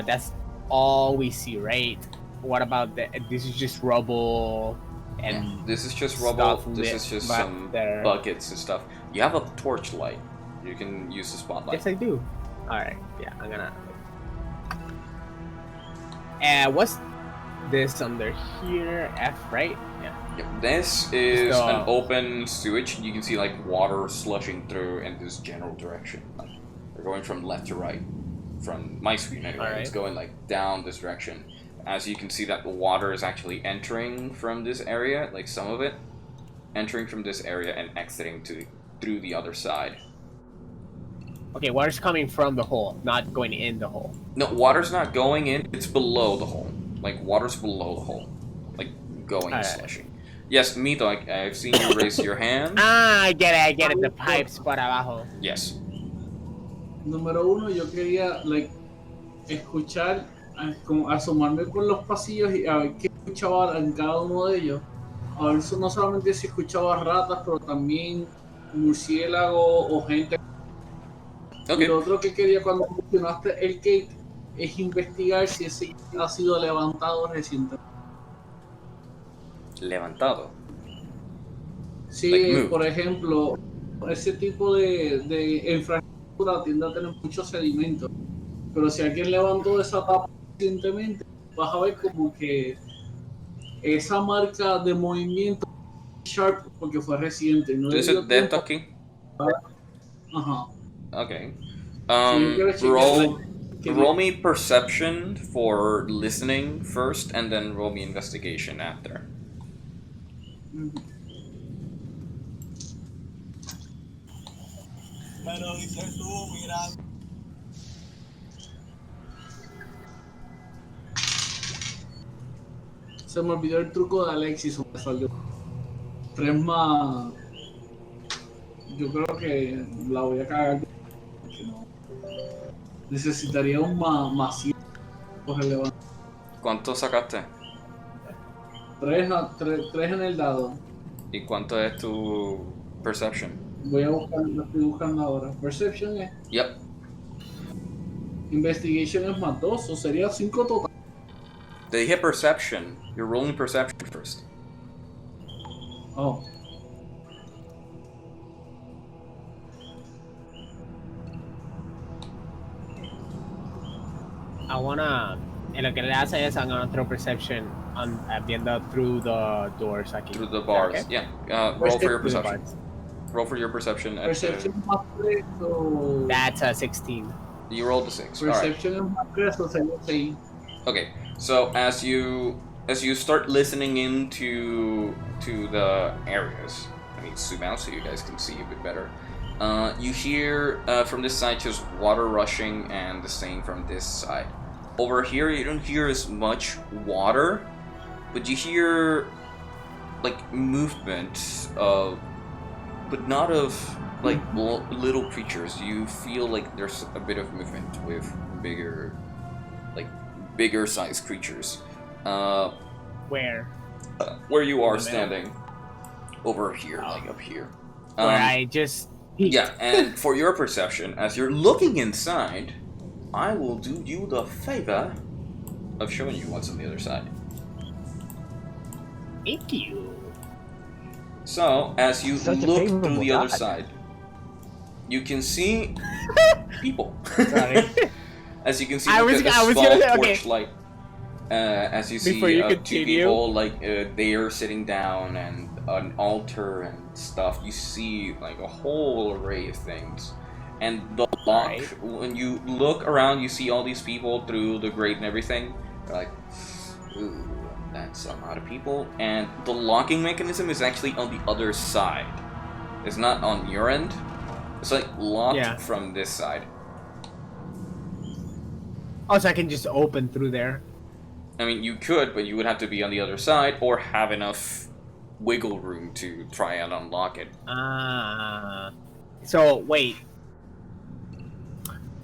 that's all we see, right? What about this is just rubble and Yeah, this is just rubble. stuff This lit is just back some there. buckets and stuff. You have a torchlight. You can use the spotlight. Yes, I do. Alright, yeah, I'm gonna. And what's this under here? F, right? Yeah. Yep. This is So- an open sewage. You can see like water slushing through in this general direction. Like they're going from left to right. from my screen anyway. Alright. It's going like down this direction. As you can see that the water is actually entering from this area, like some of it, entering from this area and exiting through the other side. Okay, water's coming from the hole, not going in the hole. No, water's not going in, it's below the hole. Like, water's below the hole. Like, going and slushing. Yes, Mito, I've seen you raise your hand. Ah, I get it, the pipes por abajo. Yes. Número uno, yo quería, like, escuchar, como asomarme por los pasillos y a ver qué escuchaba en cada uno de ellos. A ver, no solamente si escuchaba ratas, pero también murciélagos o gente. Okay. Y lo otro que quería cuando mencionaste el gate es investigar si ese gate ha sido levantado recientemente. Levantado. Sí, Like, por ejemplo, ese tipo de infraestructura tiende a tener mucho sedimento. Pero si alguien levantó esa tapa recientemente, vas a ver como que esa marca de movimiento sharp porque fue reciente. No Is dio it dead tiempo. talking? Ajá. Okay. Roll me perception for listening first, and then roll me investigation after. Se me olvidó el truco de Alexis, me salió 3 más. Yo creo que la voy a cagar. Porque no. Necesitaría un más 100 por relevante. ¿Cuánto sacaste? 3 en el dado. ¿Y cuánto es tu perception? Voy a buscar, lo estoy buscando ahora. Perception es. Yep. Investigation es más 2, o sería 5 total. Te dije perception. You're rolling perception first. Oh. I wanna, en lo que le hace es, I'm gonna throw perception on viendo through the doors aquí. Through the bars. Okay? Yeah. Roll for your Through the perception. bars. Roll for your perception. Perception es más 3 o. That's a 16. You rolled a 6. Alright. Perception es más 3 o sería 6. Okay. So as you start listening into the areas, I mean zoom out so you guys can see a bit better. You hear from this side just water rushing, and the same from this side. Over here you don't hear as much water, but you hear like movement of, but not of like little creatures. You feel like there's a bit of movement with bigger sized creatures. Where? Where you are In the middle? standing. Over here, like up here. Where I just peeked. Yeah, and for your perception, as you're looking inside, I will do you the favor of showing you what's on the other side. Thank you. So, as you Such a look through favorable the other God. side, you can see people. Sorry. As you can see, I like, was the gonna small say, okay. torchlight. As you see, Before you 2 continue. people, like, they are sitting down, and an altar and stuff. You see, like, a whole array of things. And the lock, Right. when you look around, you see all these people through the grate and everything. You're like, ooh, that's a lot of people. And the locking mechanism is actually on the other side. It's not on your end. It's like locked Yeah. from this side. Oh, so I can just open through there. I mean, you could, but you would have to be on the other side or have enough wiggle room to try and unlock it. Ah. So wait.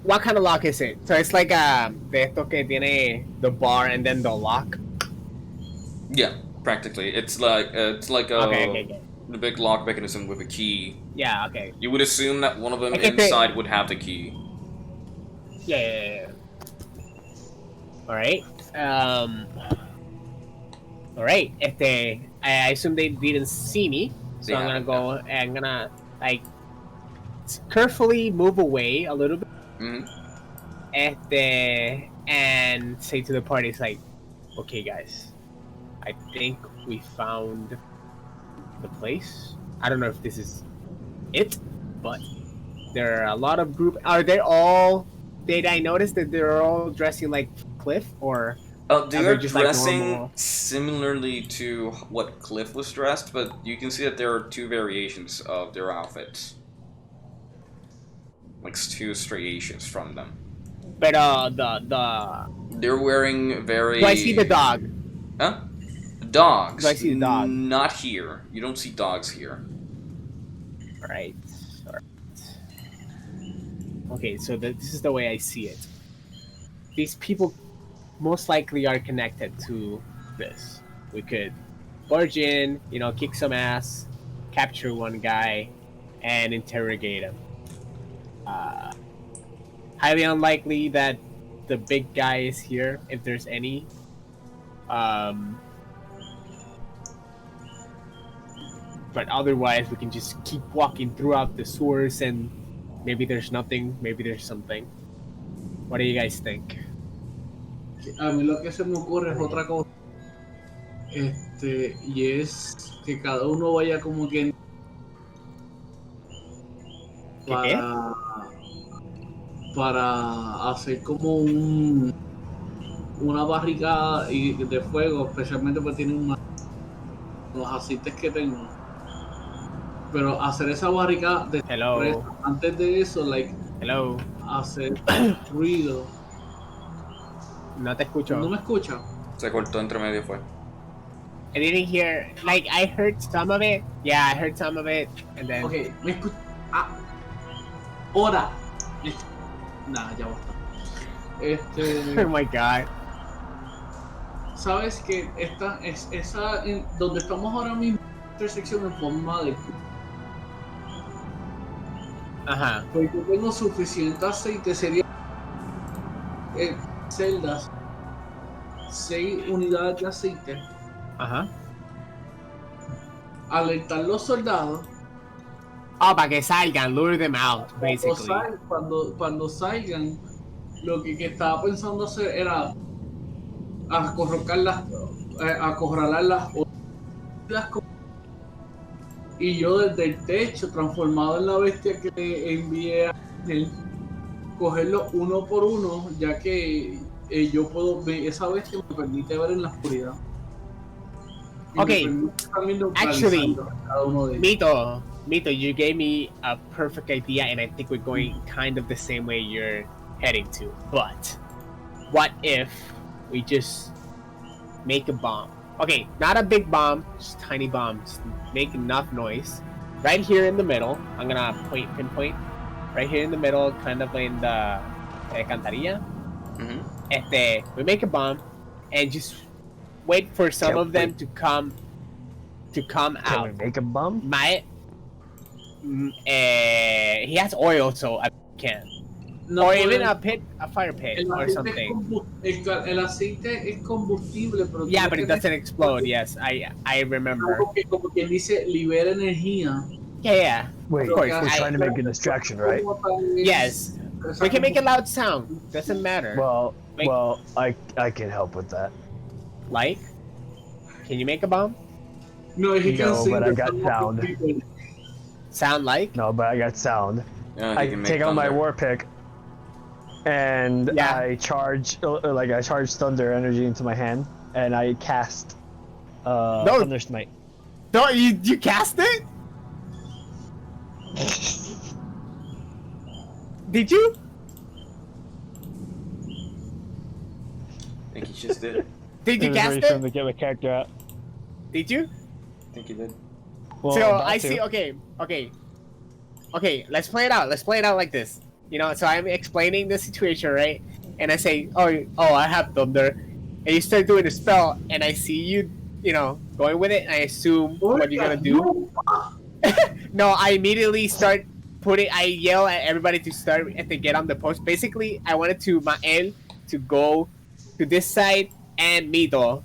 What kind of lock is it? So it's like de esto que tiene the bar and then the lock. Yeah, practically. It's like a Okay. the big lock mechanism with a key. Yeah. Okay. You would assume that one of them Okay, inside would have the key. Yeah. All right. All right. I assume they didn't see me, so They I'm gonna haven't, go and I'm gonna like carefully move away a little bit. Hmm. And say to the party, it's like, okay, guys, I think we found the place. I don't know if this is it, but there are a lot of group. Are they all did I notice that they're all dressing like Cliff, or They they are just, like, dressing normal? similarly to what Cliff was dressed, but you can see that there are two variations of their outfits. Like two striations from them. But the They're wearing very... do I see the dog? Huh? Dogs. Do I see the dog? Not here. You don't see dogs here. Right. Okay, so this is the way I see it. These people most likely are connected to this. We could barge in, kick some ass, capture one guy, and interrogate him. Highly unlikely that the big guy is here, if there's any. But otherwise, we can just keep walking throughout the sewers, and maybe there's nothing, maybe there's something. What do you guys think? A mí lo que se me ocurre es otra cosa. Y es que cada uno vaya como que para hacer como una barricada de fuego, especialmente porque tienen los aceites que tengo. Pero hacer esa barricada de sorpresa, antes de eso, hacer ruido. No te escucho. ¿No me escucha? Se cortó entre medio, fue. I didn't hear, I heard some of it. Yeah, I heard some of it, and then... Okay, me escucha. Ahora. Nah, ya basta. Oh my god. Sabes que donde estamos ahora mismo, intersección en forma de Ajá. porque tengo suficiente aceite, sería celdas, 6 unidades de aceite. Ajá. Alertar los soldados. Oh, para que salgan, lure them out, basically. Cuando salgan, lo que estaba pensando hacer era acorralar las y yo desde el techo, transformado en la bestia que envié a él, cogerlo uno por uno, ya que yo puedo ver, esa bestia me permite ver en la oscuridad. Okay, actually, Mito, you gave me a perfect idea, and I think we're going kind of the same way you're heading to. But what if we just make a bomb? Okay, not a big bomb, just tiny bomb. Just make enough noise. Right here in the middle, I'm gonna pinpoint. Right here in the middle, kind of in the alcantarilla. We make a bomb, and just wait for some of them to come out. Can we make a bomb? He has oil, so I can. No, or even a fire pit or something. El aceite es combustible, pero yeah, but it doesn't explode. Yes, I remember. Como quien dice, libera energía. Yeah. Wait, of course. we're trying to make a distraction, right? Yes. We can make a loud sound. Doesn't matter. Well, I can help with that. Like? Can you make a bomb? No, he can sing, but I got sound. Sound like? No, but I got sound. I can take out my war pick, and I charge thunder energy into my hand, and I cast Thunder Smite. No, you cast it? Did you? I think he just did. Did you cast it? it? To get my character out. Did you? I think he did. Well, so I see. Okay. Let's play it out. Let's play it out like this. So I'm explaining the situation, right? And I say, oh, I have thunder, and you start doing the spell, and I see you, going with it. And I assume what you're gonna do. No, I immediately start I yell at everybody to get on the post. Basically, I wanted Mael to go to this side and Mito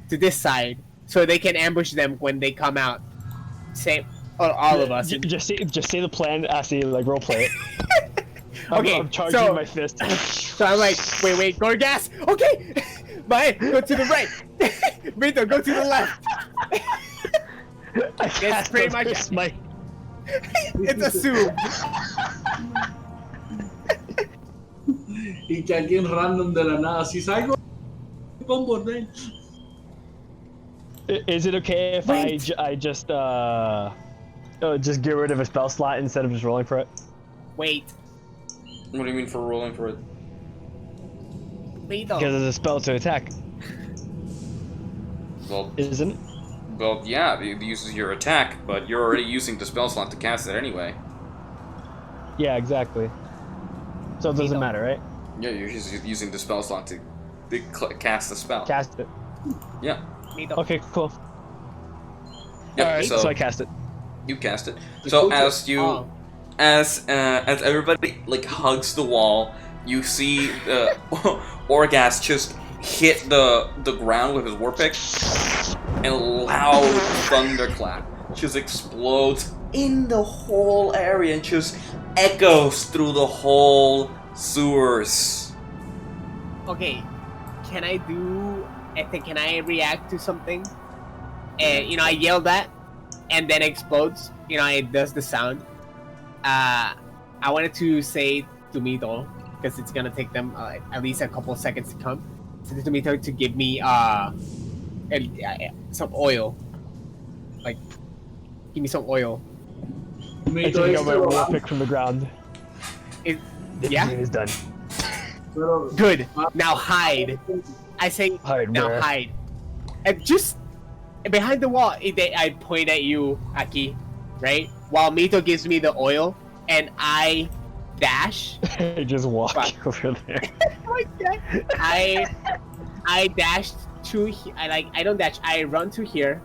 to this side, so they can ambush them when they come out. Same, all of us. Just say the plan. Actually, roleplay it. Okay, I'm charging my fist. So I'm like, wait, Gorgas. Okay, Mael, go to the right. Mito, go to the left. It's pretty much. It's assumed. y que alguien random de la nada, si salgo con bordel. Is it okay if I just get rid of a spell slot instead of just rolling for it? Wait. What do you mean for rolling for it? Wait Because it's a spell to attack, Well, isn't it? well, yeah, it uses your attack, but you're already using the spell slot to cast it anyway. Yeah, exactly. So it doesn't matter, right? Yeah, you're just using the spell slot to cast the spell. Cast it. Yeah. Okay, cool. Yep, Alright, so I cast it. You cast it. So as you, as everybody like hugs the wall, you see Orgas just hit the ground with his war pick, and a loud thunderclap just explodes in the whole area and just echoes through the whole sewers. Okay, can I react to something? And I yell that, and then it explodes. It does the sound. I wanted to say to Mito, because it's gonna take them at least a couple of seconds to come. Say to Mito to give me some oil. Like, give me some oil. I took out my war pick from the ground. Yeah. It is done. Good. Now hide. I say Hide now where? hide. And just behind the wall, I point at you, Aki, right? While Mito gives me the oil, and I dash. I just walk over there. I dashed to. I don't dash. I run to here,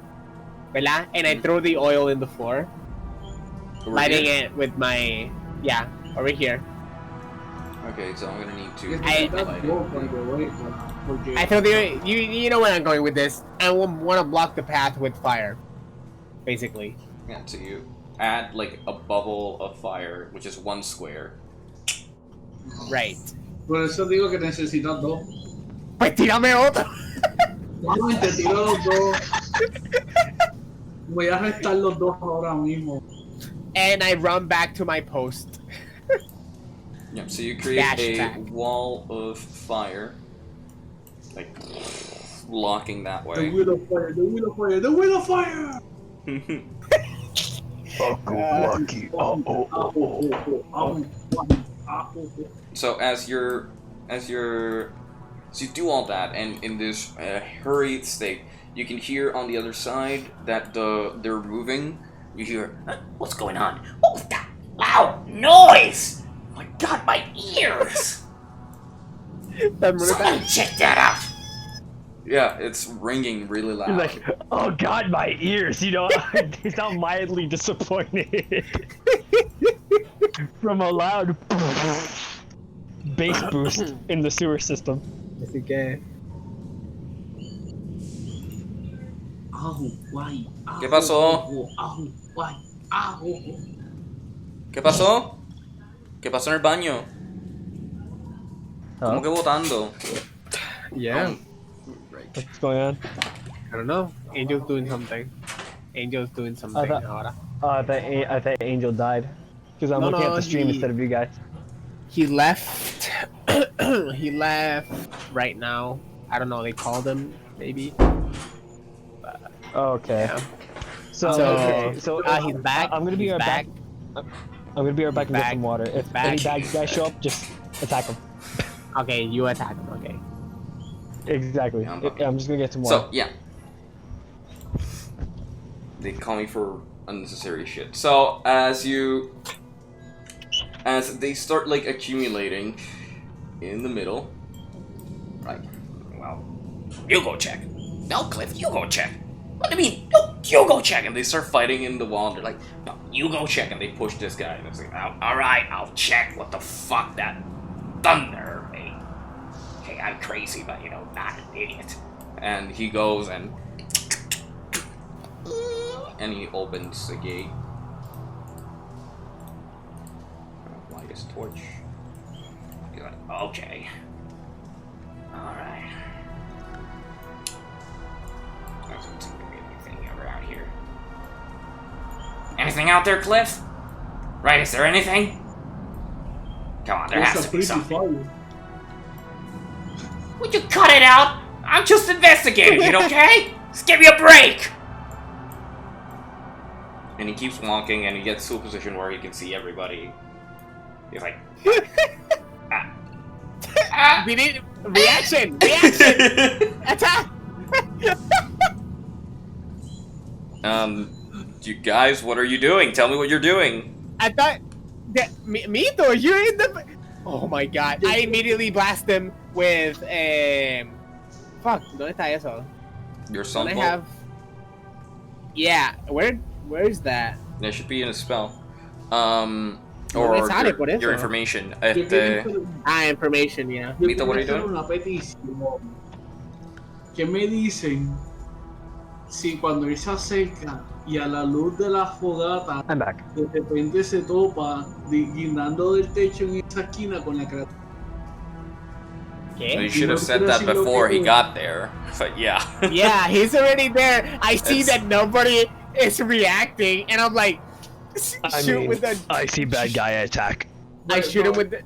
¿verdad? And I throw the oil in the floor, lighting it with my over here. Okay, so I'm gonna need to. I throw the. You know where I'm going with this. I want to block the path with fire, basically. Yeah, so you add like a bubble of fire, which is 1 square. Right. Por eso digo que necesitas 2. Pues tírame otro. Vamos, te tiro los 2. Voy a restar los 2 ahora mismo. And I run back to my post. Yep, so you create a wall of fire, like blocking that The way. wheel of fire, the wheel of fire, the wheel of fire! So as you do all that, and in this hurried state, you can hear on the other side that they're moving. You hear, What's going on? What was that loud noise? My God, my ears! Someone check that out! yeah, it's ringing really loud. He's like, oh God, my ears! He's not mildly disappointed from a loud bass boost in the sewer system. Así que. ¿Qué pasó? ¿Qué pasó? ¿Qué pasó en el baño? ¿Cómo que votando? Yeah. What's going on? I don't know. Angel's doing something. Ahora. I thought Angel died because I'm looking at the stream instead of you guys. He left. He left right now. I don't know. They called him, maybe. Okay. Yeah. So he's back. I'm gonna be right back. I'm gonna be right back and get some water. If any bad guys show up, just attack them. Okay, you attack him. Okay. Exactly. I'm just gonna get some water. So yeah, they call me for unnecessary shit. So as they start like accumulating in the middle, right? Well, you go check. No, Cliff, you go check. What do you mean? No, you go check. And they start fighting in the wall. And they're like, no, you go check. And they push this guy. And it's like, all right, I'll check. What the fuck? That thunder. Hey, I'm crazy, but not an idiot. And he goes and he opens the gate. Light his torch. He's like, okay. Alright. Doesn't seem to be anything around here. Anything out there, Cliff? Right, is there anything? Come on, there has to be something. Would you cut it out? I'm just investigating it, okay? Just give me a break! And he keeps walking, and he gets to a position where he can see everybody. He's like... We need reaction! Reaction! Attack! You guys, what are you doing? Tell me what you're doing. I thought that Mito, you're in the. Oh my god! I immediately blast him with fuck. ¿Dónde está eso? Your Don't sun I bolt? have? Yeah. Where's that? There should be in a spell. No Or me sale por eso. your information. Yo quiero Information, yeah. yo Mito, what are you quiero hacer doing? una petición. ¿Qué me dicen si cuando él se acerca y a la luz de la fogata I'm back. de repente se topa guindando del techo en esa esquina con la criatura? You Okay. should have said that before he got there. But yeah. Yeah, he's already there. I see It's- that nobody is reacting, and I'm like, I shoot mean, with the. I see bad guy attack. I shoot him with the.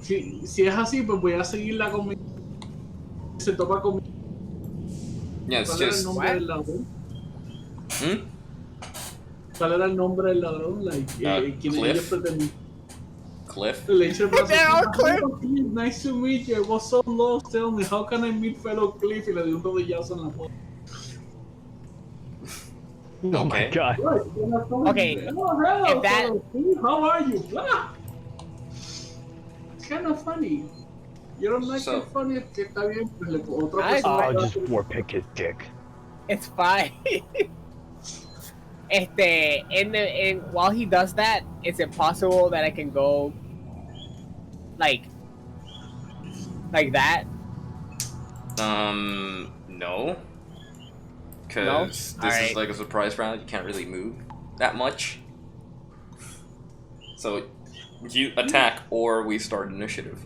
Si es así, pues voy a seguirla con mi... Se topa con mi... Yeah, it's ¿Cuál era el just. nombre del ladrón? Hmm? ¿Cuál era el nombre del ladrón? Like, ¿quién Cliff. ellos pretendían? Cliff? Le hice el brazo They're all así, Cliff. "Oh, Cliff, nice to meet you. I was so lost. Tell me, how can I meet fellow Cliff?" Y le di un rodillazo en la puerta. Oh my Okay. god. Okay, Oh, hello, if that- fellow Cliff. How are you? Ah. It's kind of funny. You don't like So- it funny? Es que está bien, pues le pongo otra I- persona. I'll just war pick his dick. It's fine. While he does that, is it possible that I can go like that? No. Because No? this is Alright. like a surprise round, you can't really move that much. So, you attack or we start initiative.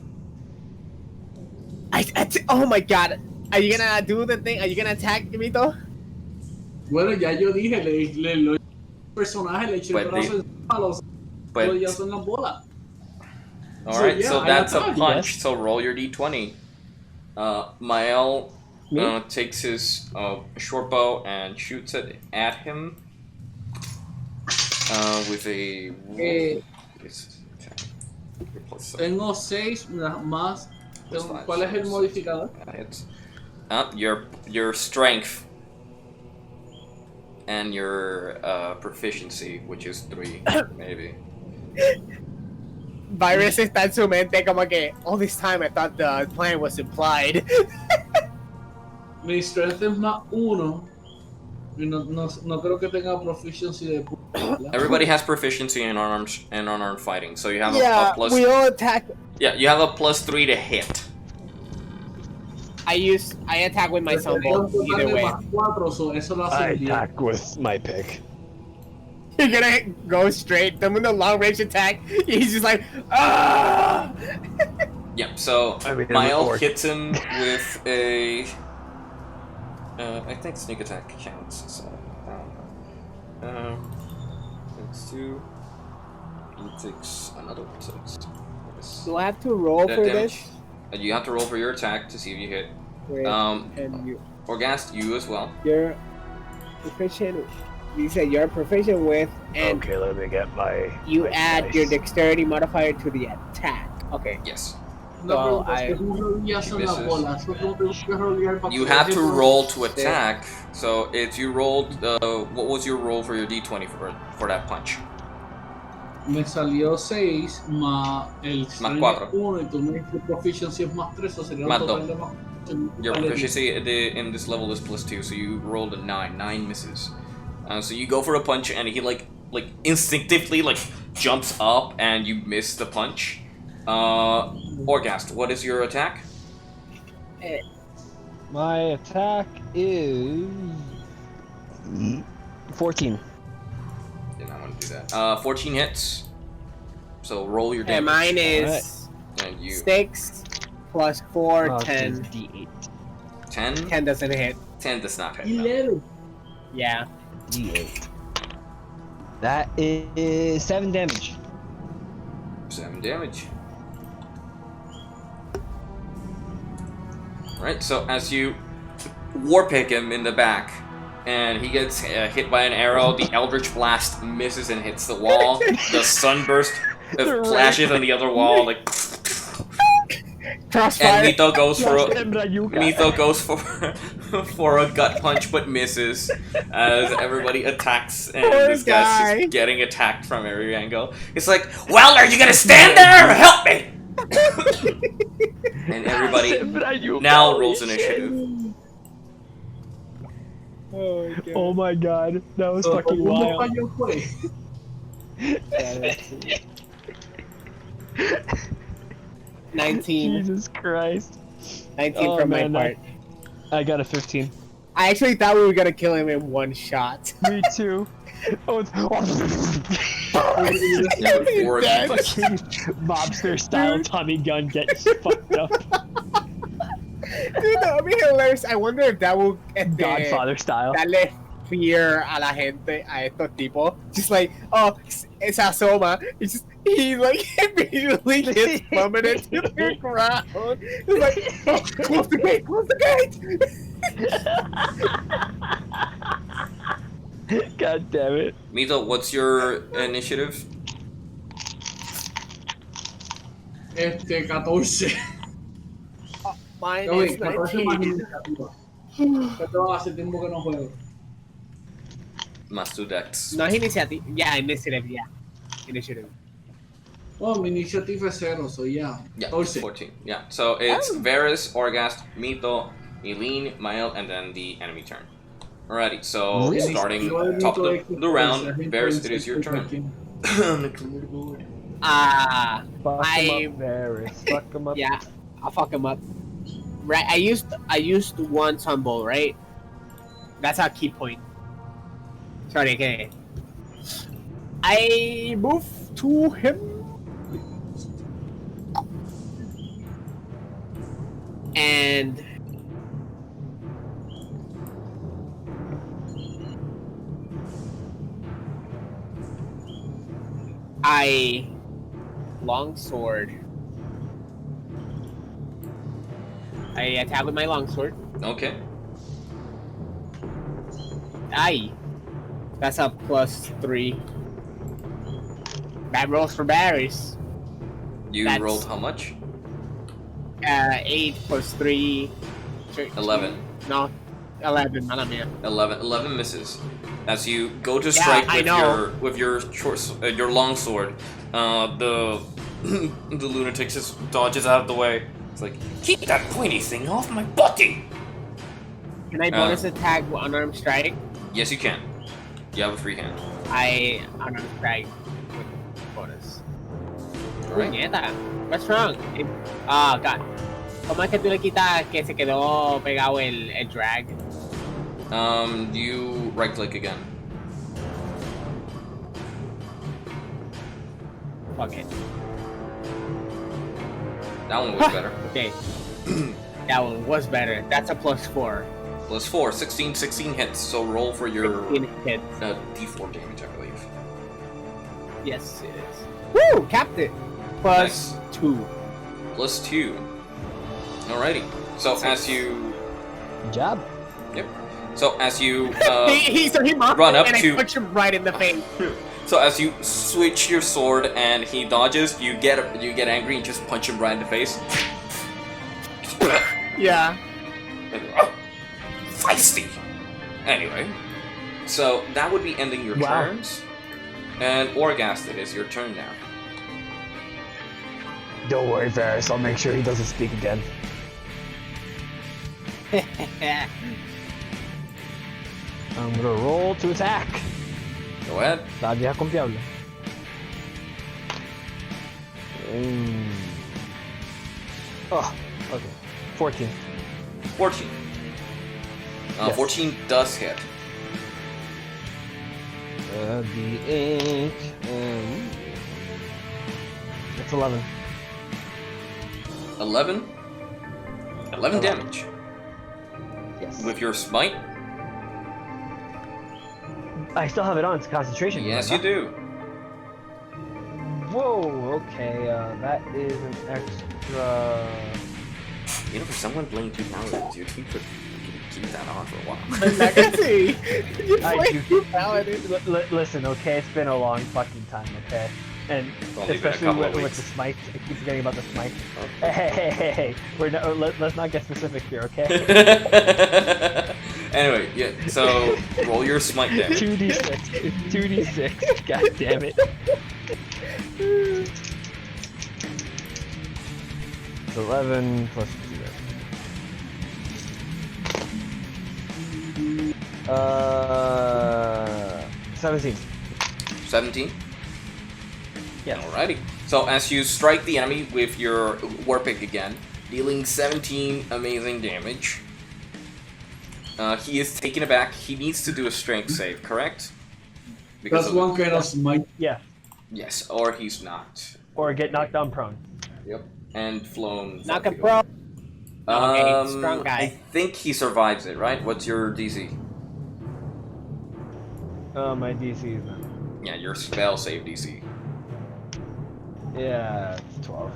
Oh my god! Are you gonna do the thing? Are you gonna attack Mito? Bueno, ya yo dije, le personaje, le eché el But brazo encima, los But, rodillazos en la bola. alright, yeah, so I that's a attack, punch, yes. so roll your d20. Mael Me? takes his short bow and shoots it at him with a... Eh, Plus seven. Tengo 6 más. Plus five, ¿Cuál es el so modificador? that hits. Your strength and your proficiency, which is 3, maybe. Virus está en su mente como que all this time I thought the plan was implied. Mi strength es más 1. Y no creo que tenga proficiency de puta. Everybody has proficiency in unarmed fighting, so you have a Yeah, plus. we all attack. Yeah, you have a +3 to hit. I attack with my sunbolt either way. Más 4, so eso lo I hace 10. attack with my pick. You're gonna go straight. Them with the long range attack. He's just like, ah. Yep. So I mean, Mael orc. hits him with a. I think sneak attack counts. So I don't know. It's 2. He takes another 6. Do I have to roll That for damage. this? You have to roll for your attack to see if you hit. Wait, and Orgast, you as well. you're proficient. You said you're proficient with, and Okay, let me get my. you my add dice. your dexterity modifier to the attack. Okay. Yes. No, Well, pero es un rodillazo en la misses. bola. Eso tengo que rodear para You que have to eso- roll to attack. So if you rolled, what was your roll for your d20 for that punch? Me salió 6 más el Más 4. 1 y tú me dijiste proficiency es más 3, o sería Más un total 2. de más. Your Vale, proficiency in this level is +2, so you rolled a 9. 9 misses. So you go for a punch, and he like instinctively jumps up, and you miss the punch. Orgast, what is your attack? My attack is 14. Did not want to do that. 14 hits. So roll your And damage. mine is And you 6 plus 4, Oh, 10. it's D8. 10. 10 doesn't hit. 10 does not hit. No. 11. Yeah. D8. That is 7 damage. 7 damage. Alright, so as you warpick him in the back, and he gets hit by an arrow, the Eldritch Blast misses and hits the wall. The sunburst flashes on the other wall, like. Crossfire. And Mito goes for a gut punch, but misses as everybody attacks, and Poor this guy's guy. just getting attacked from every angle. It's like, well, are you gonna stand there or help me? And everybody now rolls initiative. Oh my god, that was fucking wild. 19. Jesus Christ. 19 from my part. I got a 15. I actually thought we were gonna kill him in one shot. Me too. Oh, it's Or Dead. fucking mobster style Tommy gun gets fucked up. Dude, that would be hilarious. I wonder if that will Godfather style. darle fear a la gente, a estos tipos. Just like, oh, se asoma. He like immediately gets plummeted to the ground. He's like, oh, close the gate, close the gate. God damn it. Mito, what's your initiative? 14. Mine No, is wait, 14 más 19. iniciativa. Pero hace tiempo que no juego. Más tu dex. No es initiative. Yeah, initiative, yeah. Initiative. Oh, mi iniciativa es 0, so yeah. Yeah, 14. 14. Yeah, so it's Oh. Varus, Orgast, Mito, Eileen, Mael, and then the enemy turn. Alrighty, so Really? starting top of the round, Varus, it is your turn. On the board. Fuck I- him up, Varus. Fuck him up. Yeah, I'll fuck him up. Right, I used one tumble, right? That's our key point. Sorry, okay. I move to him. And I longsword. I attack with my longsword. Okay. Aye. That's a +3. Bad rolls for berries. You That's- rolled how much? 8 + 3. 11. No, 11. Mala mía. 11 misses. As you go to Yeah, strike I with know. your your longsword, the the lunatic just dodges out of the way. It's like, keep that pointy thing off my body! Can I bonus attack unarmed strike? Yes, you can. You have a free hand. I unarmed strike with bonus. Alright. Puñeta. What's wrong? God. ¿Cómo es que tú le quitas que se quedó pegado el drag? You right click again. Fuck it. That one was better. Okay. That one was better. That's a +4. +4, 16 hits. So roll for your 16 hits. D4 damage, I believe. Yes, it is. Woo! Capped it. +2. +2. Alrighty. So as you Good job. So as you he mocked run it up and to- I punched him right in the face. so as you switch your sword and he dodges, you get angry and just punch him right in the face. Yeah. Feisty. Anyway, so that would be ending your Wow. turns. And Orgast, it is your turn now. Don't worry, Varus. I'll make sure he doesn't speak again. I'm gonna roll to attack. Go ahead. La vieja confiable. Oh, okay. 14. 14. Yes. 14 does hit. D8. That's 11. 11? 11 damage. Yes. With your smite? I still have it on. It's concentration. Yes, you remember? do. Whoa, okay, that is an extra... You know, for someone playing 2 paladins, you'd keep that on for a while. Legacy! You I play do- 2 paladins. Listen, okay, it's been a long fucking time, okay? And Only been a especially couple of with weeks. the smite, I keep forgetting about the smite. Oh. Hey, let's not get specific here, okay? Anyway, yeah, so roll your smite damage. 2d6. It's 2d6. God damn it. It's 11 plus 17. 17? Yes. Alrighty. So as you strike the enemy with your war pick again, dealing 17 amazing damage, he is taken aback. He needs to do a strength save, correct? That's of- one kind of smite. Yeah. Yes, or he's not. Or get knocked down prone. Yep. And flown. Knock a farther pro. away. Okay, strong guy. I think he survives it, right? What's your DC? My DC is not. Yeah, your spell save DC. Yeah, it's 12.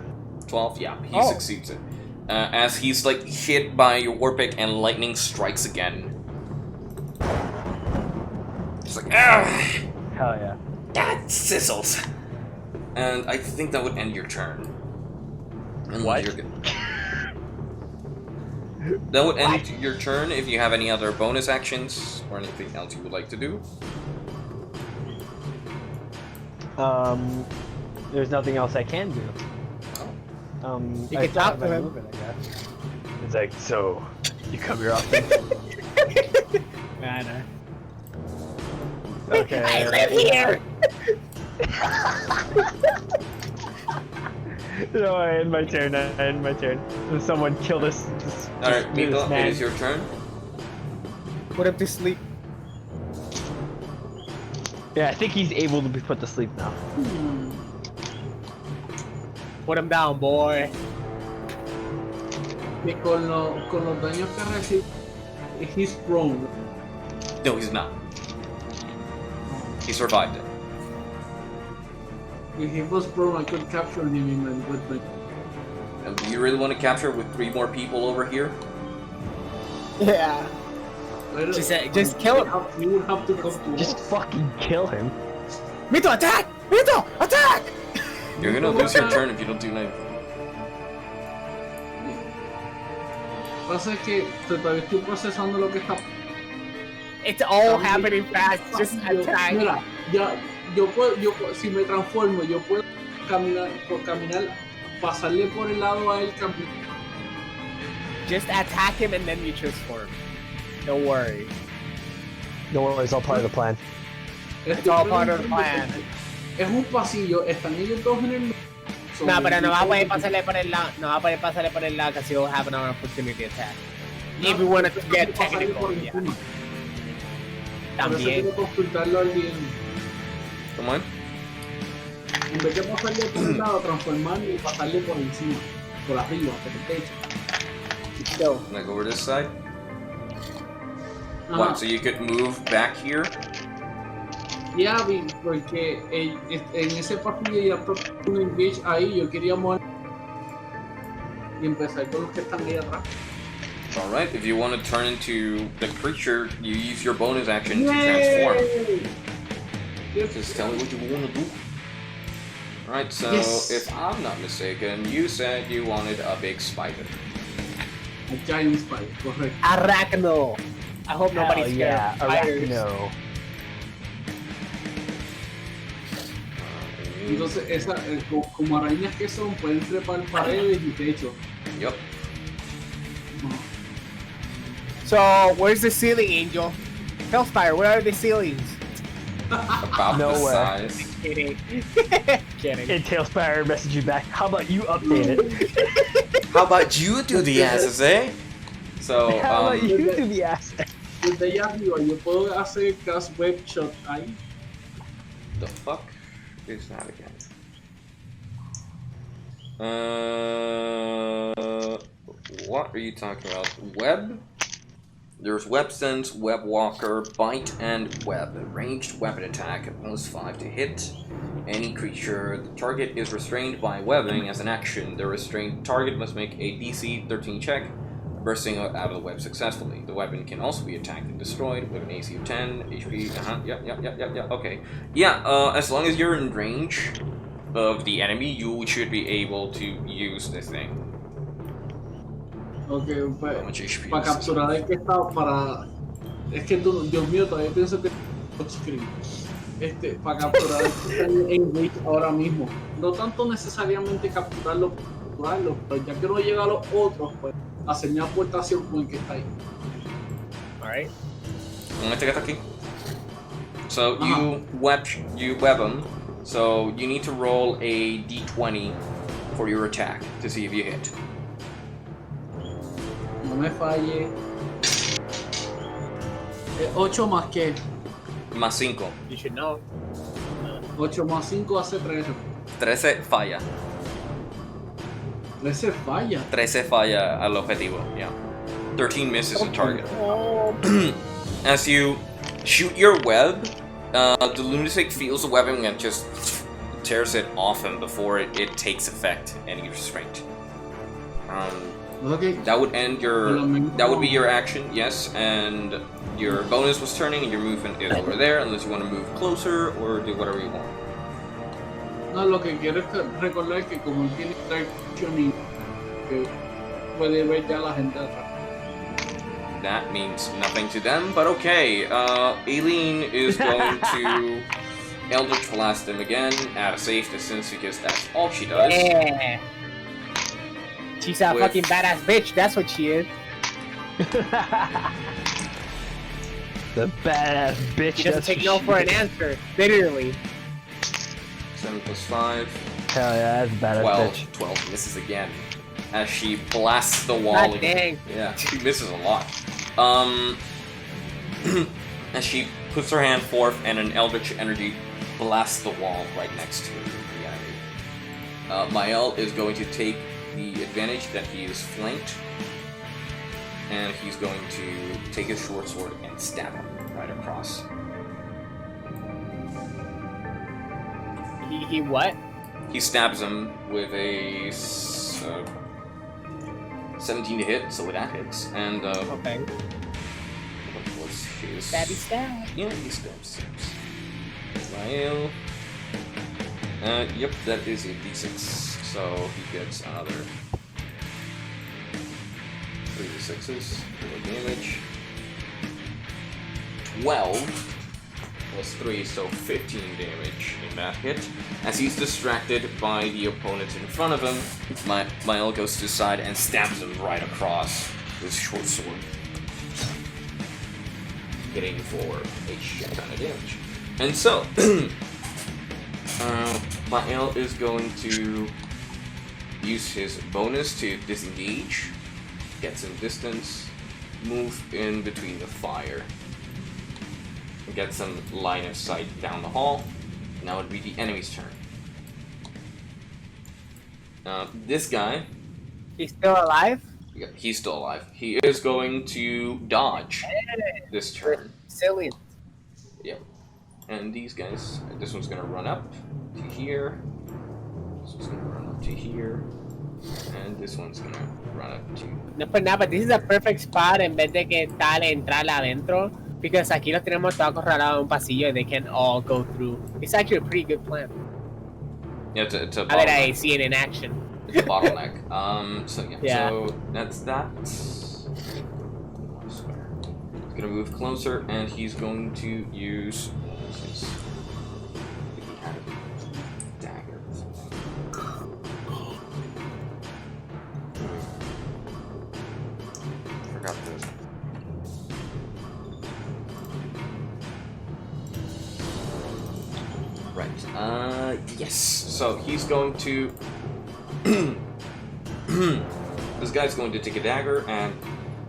12? Yeah, he Oh. succeeds it. As he's like hit by your war pick and lightning strikes again. It's like, ah! Hell yeah. That sizzles! And I think that would end your turn. And What? You're good. That would end your turn if you have any other bonus actions or anything else you would like to do. There's nothing else I can do. You I can talk thought to I him. move it, I guess. It's like, so, you come here often? Nah, nah. Okay. I live here! No, I end my turn. Someone kill this Alright, this Miko, it man. is your turn. Put him to sleep. Yeah, I think he's able to be put to sleep now. Put him down, boy. Que con los daños que recibe, he's prone. No, he's not. He survived it. If he was prone, I could capture him in with my. And do you really want to capture with 3 more people over here? Yeah. Just kill him. You would have to come to Just us. fucking kill him. Mito, attack! Mito, attack! You're gonna lose your turn if you don't do anything. Pasa que todavía estoy procesando lo que está. It's all happening fast. Just attack. Mira, si me transformo, yo puedo caminar, pasarle por el lado a él caminar. Just attack him and then you transform. Don't worry. No worries, it's all part of the plan. It's all part of the plan. Es un pasillo, están ellos dos en el medio. No, pero no va a poder pasarle por el lado. No va a poder pasarle por el lado because you'll have an opportunity attack. If you want to get technical, yeah. Por eso También. quiero consultarlo al DM. Come on. En vez de pasarle por el lado, transformarlo y pasarle por encima, por arriba, por el techo. So, Can I go over this side? Ajá. What, so you could move back here? Ya vi, porque en ese pasillo ya está un engage ahí, yo quería mover y empezar con los que están ahí atrás. Alright, if you want to turn into the creature, you use your bonus action to transform. Just tell me what you want to do. Alright, so Yes. if I'm not mistaken, you said you wanted a big spider. A giant spider, correcto. Arachno. I hope nobody's Hell scared yeah, of spiders. Arachno. Entonces, como arañas que son, pueden trepar paredes y techos. Yep. So, where's the ceiling, Angel? TaleSpire, where are the ceilings? About the Nowhere. size. Kidding. Kidding. And TaleSpire message you back. How about you update it? How about you do the asses, eh? So, How about you do the asset? Desde allá arriba, yo puedo hacer cast web shot ahí. the fuck is that again? What are you talking about? Web? There's Web Sense, Web Walker, Bite, and Web. Ranged weapon attack, +5 to hit. Any creature the target is restrained by webbing as an action. The restrained target must make a DC 13 check, bursting out of the web successfully. The weapon can also be attacked and destroyed with an AC of 10, HP, okay. Yeah, as long as you're in range of the enemy, you should be able to use this thing. Ok, pues, How much HP para is this? capturar el que está para... Es que tú, Dios mío, todavía pienso que... para capturar el que está en reach ahora mismo. No tanto necesariamente capturarlo, pero ya que no llega a los otros, pues, hacer mi aportación con el que está ahí. Alright. Este que está aquí. So you web him. So you need to roll a d20 for your attack to see if you hit. No me falle. 8 más que. Más 5. You should know. 8 más 5 hace 13. 13 falla. 13 falla. 13 falla al objetivo, yeah. 13 misses the target. As you shoot your web, the lunatic feels the webbing and just tears it off him before it takes effect and he's restrained. Okay. That would end your. That would be your action, yes, and your bonus was turning, and your movement is over there, unless you want to move closer or do whatever you want. No, lo que quiero es recordar que como él tiene action y que puede ver ya la gente atrás. That means nothing to them, but okay. Aileen is going to Eldritch Blast him again at a safe distance because that's all she does. Yeah. She's a With- fucking badass bitch, that's what she is. The badass bitch. She doesn't that's take what no she for an is. answer, literally. 7 plus 5. Hell yeah, that's badass 12. bitch. 12 misses again. As she blasts the wall God again. dang. Yeah, she misses a lot. As she puts her hand forth and an Eldritch Energy blasts the wall right next to the enemy. Mael is going to take the advantage that he is flanked, and he's going to take his short sword and stab him right across. He what? He stabs him with a 17 to hit, so that hits. And Okay. what was his? Stabby stab. Yeah, he stabs. Mael. Yep, that is a d6. So he gets another 3 d6s, 4 damage. 12 plus 3, so 15 damage in that hit. As he's distracted by the opponent in front of him, Mael goes to the side and stabs him right across with his short sword, hitting for a shit ton of damage. And so, Mael is going to use his bonus to disengage, get some distance, move in between the fire, get some line of sight down the hall. Now it'd be the enemy's turn. This guy, He's still alive? yeah, he's still alive. He is going to dodge this turn. Silly. Yep. And these guys, this one's gonna run up to here. This one's gonna run up to here. And this one's gonna run up to... No, pues nada, but this is a perfect spot en vez de que tal entrar adentro. Because aquí los tenemos todos acorralados en un pasillo and they can all go through. It's actually a pretty good plan. Yeah, it's a Now that I bottleneck. see it in action. It's a bottleneck. So yeah, Yeah. so that's that. He's gonna move closer, and he's going to use his dagger. Forgot this. Right. Yes. So he's going to. This guy's going to take a dagger and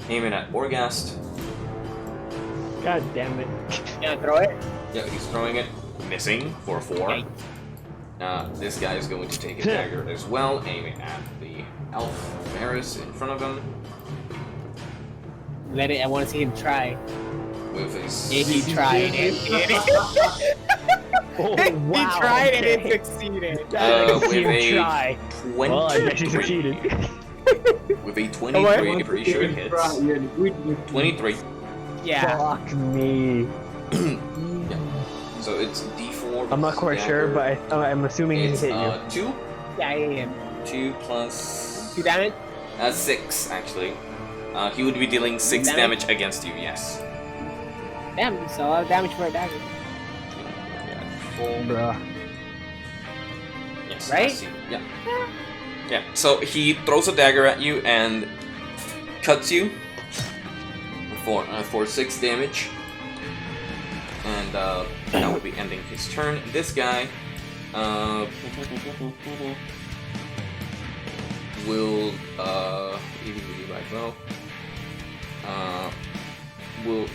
aim it at Orgast. God damn it. You gonna throw it? Yeah, he's throwing it, missing for a 4. Okay. This guy is going to take a dagger as well, aiming at the elf Varys in front of him. Let it. I want to see him try. with his. Yeah, he tried it. Oh, He wow. tried and okay. it succeeded. With See him a try. 23. Well, I guess he succeeded. With a 23, pretty sure it hits. 23. Yeah. Fuck me. So it's D4. I'm not quite sure, but I'm assuming he It's hit you. 2. Yeah, I am. 2 plus 2 damage? 6 actually. He would be dealing 6 damage against you. Yes. Damn, so a lot of damage for a dagger. Yeah. 4. Bruh. Yes. Right? I see. Yeah. Yeah. So he throws a dagger at you and cuts you for 6 damage. And that would be ending his turn. This guy will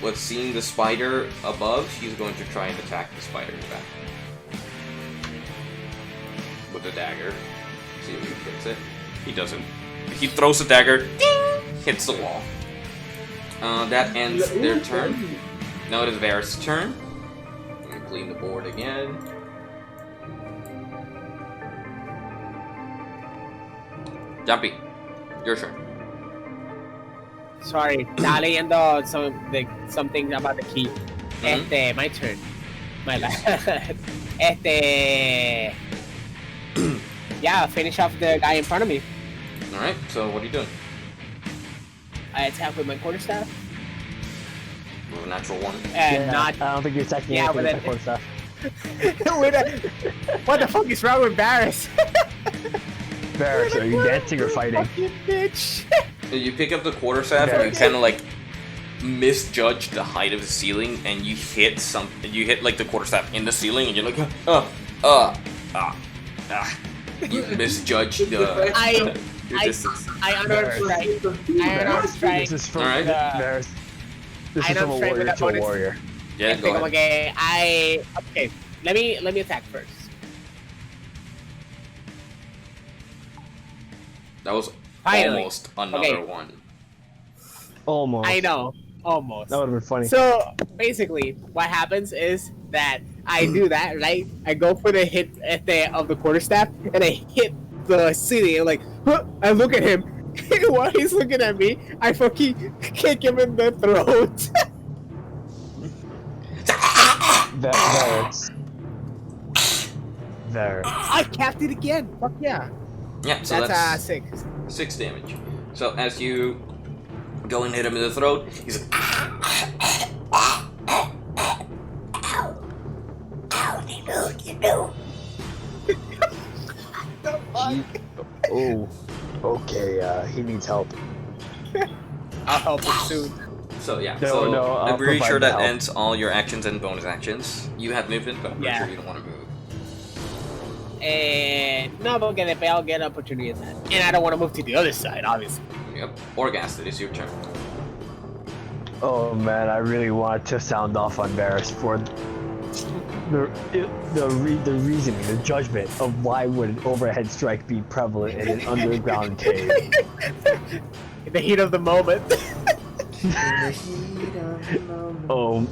what's seeing the spider above, he's going to try and attack the spider back with a dagger. See if he hits it. He doesn't. He throws a dagger, ding, hits the wall. That ends their turn. Now it is Varys' turn. Let me clean the board again. Jumpy, your turn. Sorry, estaba leyendo something about the key. My turn. My bad. Yeah, finish off the guy in front of me. Alright, so what are you doing? I attack with my quarterstaff. With a natural 1. And Yeah, not. I don't think you're attacking Yeah, anything but with that stuff. What the fuck is wrong with Barris? Varys, are you dancing or fighting? Fucking bitch. You pick up the quarterstaff and you kind of like misjudge the height of the ceiling, and you hit like the quarterstaff in the ceiling, and you're like, You misjudge the distance. I unarmed strike. This is from Alright. Varys. This is from a warrior to a warrior. Yeah, go ahead. Okay, let me attack first. That was Finally. almost another one. Almost. I know, almost. That would have been funny. So basically, what happens is that I do that, right? I go for the hit of the quarterstaff, and I hit the ceiling. And like, huh, I look at him. While he's looking at me, I fucking kick him in the throat. Varys. I capped it again. Fuck yeah. Yeah, so That's that's 6. 6 damage. So as you go and hit him in the throat, he's like, Oh, okay. He needs help. I'll help him soon. so yeah. No, so no, I'll I'm pretty provide sure the that help. ends all your actions and bonus actions. You have movement, but I'm pretty Yeah. sure you don't want to move. No, porque después I'll get an opportunity at that. And I don't want to move to the other side, obviously. Yep. Orgast, it is your turn. Oh man, I really want to sound off on Varys for the reasoning, the judgment of why would an overhead strike be prevalent in an underground cave. In the heat of the moment. Oh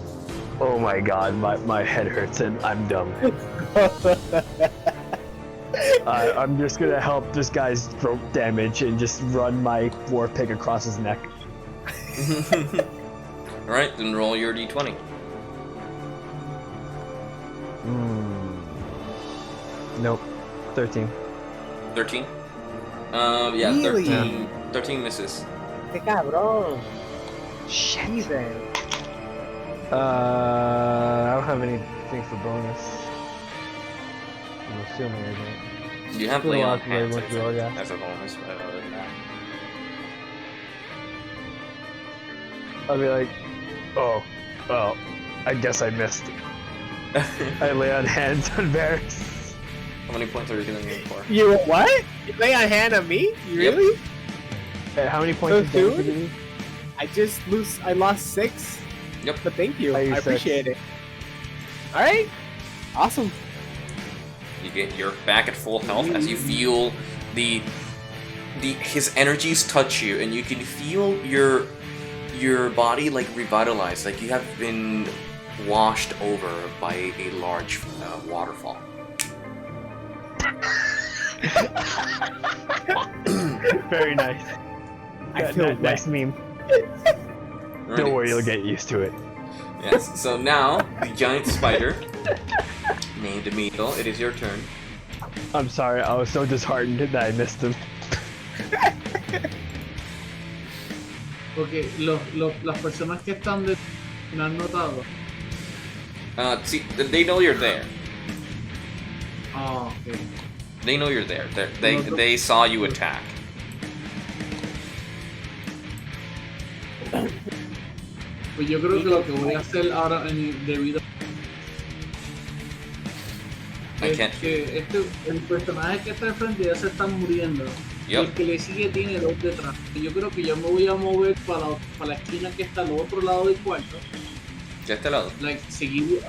my god, my head hurts and I'm dumb. I'm just gonna help this guy's throat damage and just run my war pick across his neck. Alright, then roll your d20. Nope. 13. 13? Yeah, Really? 13 misses. Que cabrón. Shit. Jesus. I don't have anything for bonus. I'm assuming I don't. You have Still lay on lots of labels hands to roll, yeah. as a bonus, but other than that. I'll be like, oh, well, I guess I missed. I lay on hands on Varys. How many points are you doing it for? You what? You lay a hand on me? You Yep. really? How many points of damage did you need? I lost 6. Yep. But thank you. I I used 6. appreciate it. Alright. Awesome. You're back at full health as you feel his energies touch you, and you can feel your body like revitalized, like you have been washed over by a large waterfall. Very nice. I feel nice meme. Alrighty. Don't worry, you'll get used to it. Yes. So now the giant spider named Emil. It is your turn. I'm sorry, I was so disheartened that I missed him. Porque las personas que están de no han notado. See, they know you're there. Ah, ok. They know you're there. They saw you attack. Pues yo creo que lo que voy a hacer ahora debido es que el personaje que está enfrente ya se está muriendo. Y el que le sigue tiene dos detrás. Y yo creo que yo me voy a mover para la esquina que está al otro lado del cuarto. ¿Ya este lado? Seguir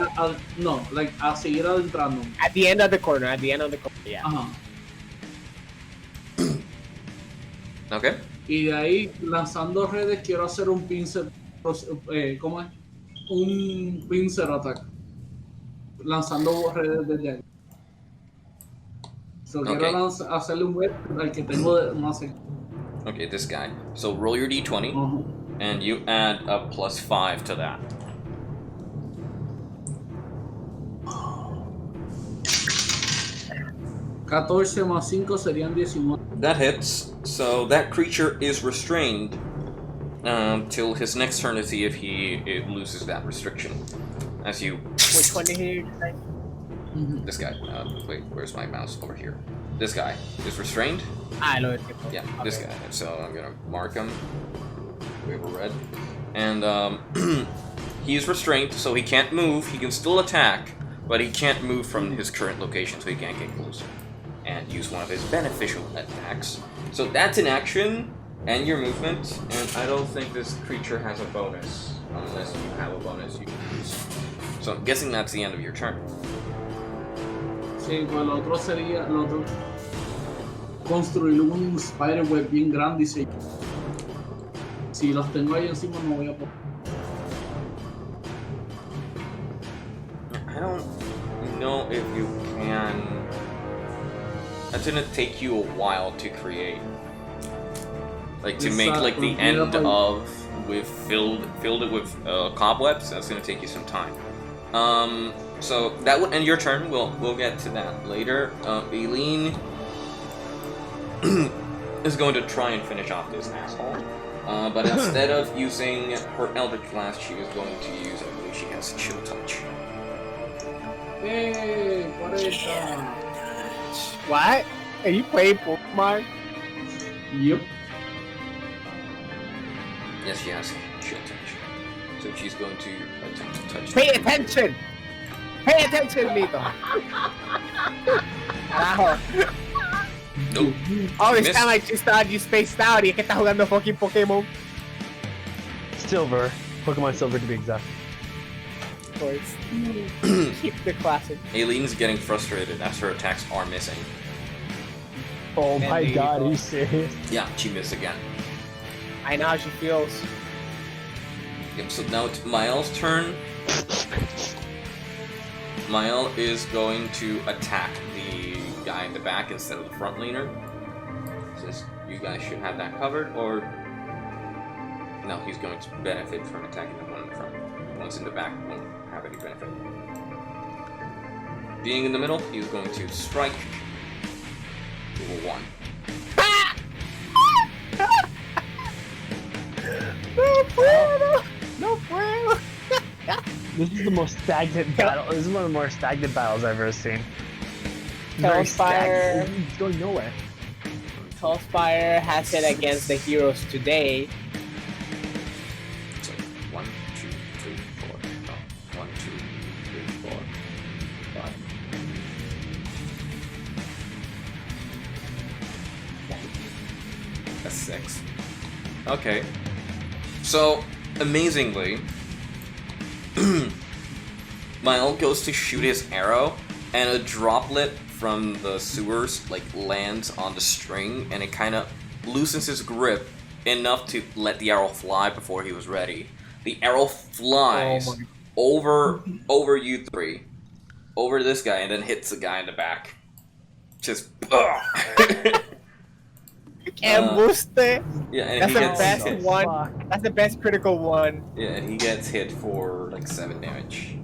a seguir adentrando. At the end of the corner, yeah. Ajá. Okay. Y de ahí, lanzando redes, quiero hacer un pincer. ¿Cómo es? Un pincer attack. Lanzando redes desde ahí. So quiero hacerle un web al que tengo más. Okay, this guy. So roll your d20, and you add a +5 to that. $14 más 5 serían 19. That hits. So that creature is restrained till his next turn to see if it loses that restriction. As you. Which one did he say? This guy. Wait, where's my mouse? Over here. This guy is restrained. I know it. Yeah, this guy. So I'm gonna mark him. We have a red. And he is restrained, so he can't move. He can still attack, but he can't move from his current location, so he can't get closer. And use one of his beneficial attacks. So that's an action and your movement. And I don't think this creature has a bonus unless you have a bonus you can use. So I'm guessing that's the end of your turn. Sí, pues lo otro sería construir un spiderweb bien grande y si los tengo ahí encima no voy a poder. I don't know if you can. That's gonna take you a while to create. Like to make like the end of with filled it with cobwebs. That's gonna take you some time. So that would end your turn. We'll get to that later. Eileen is going to try and finish off this asshole. But instead of using her Eldritch Blast, she is going to use, I believe she has Chill Touch. Hey, what is that? What? Are you playing Pokemon? Yep. Yes, she has Chill Touch. So she's going to attempt to touch. Pay attention! Pay attention, Mito! Carajo. Nope. All this Miss. time I just thought you spaced out y es que estás jugando fucking Pokémon. Silver. Pokemon Silver to be exact. Of course. Keep the classic. Aileen's getting frustrated as her attacks are missing. Oh And my there you god, go. are you serious? Yeah, she missed again. I know how she feels. Yep, so now it's Miles' turn. Miles is going to attack the guy in the back instead of the front leaner. Says you guys should have that covered, or no, he's going to benefit from attacking the one in the front. The ones in the back won't have any benefit. Being in the middle, he's going to strike. Level 1. No puedo! No puedo! This is the most stagnant battle. This is one of the more stagnant battles I've ever seen. Very TaleSpire. stagnant. It's going nowhere. TaleSpire has it against the heroes today. So 1, 2, 3, 4. No, 1, 2, 3, 4, 5. That's 6. Okay. So, amazingly, Mile goes to shoot his arrow, and a droplet from the sewers like lands on the string, and it kind of loosens his grip enough to let the arrow fly before he was ready. The arrow flies Oh my- over you three, over this guy, and then hits the guy in the back. Just Embuste. yeah, and That's he the gets best hit. one. Fuck. That's the best critical one. Yeah, and he gets hit for like 7 damage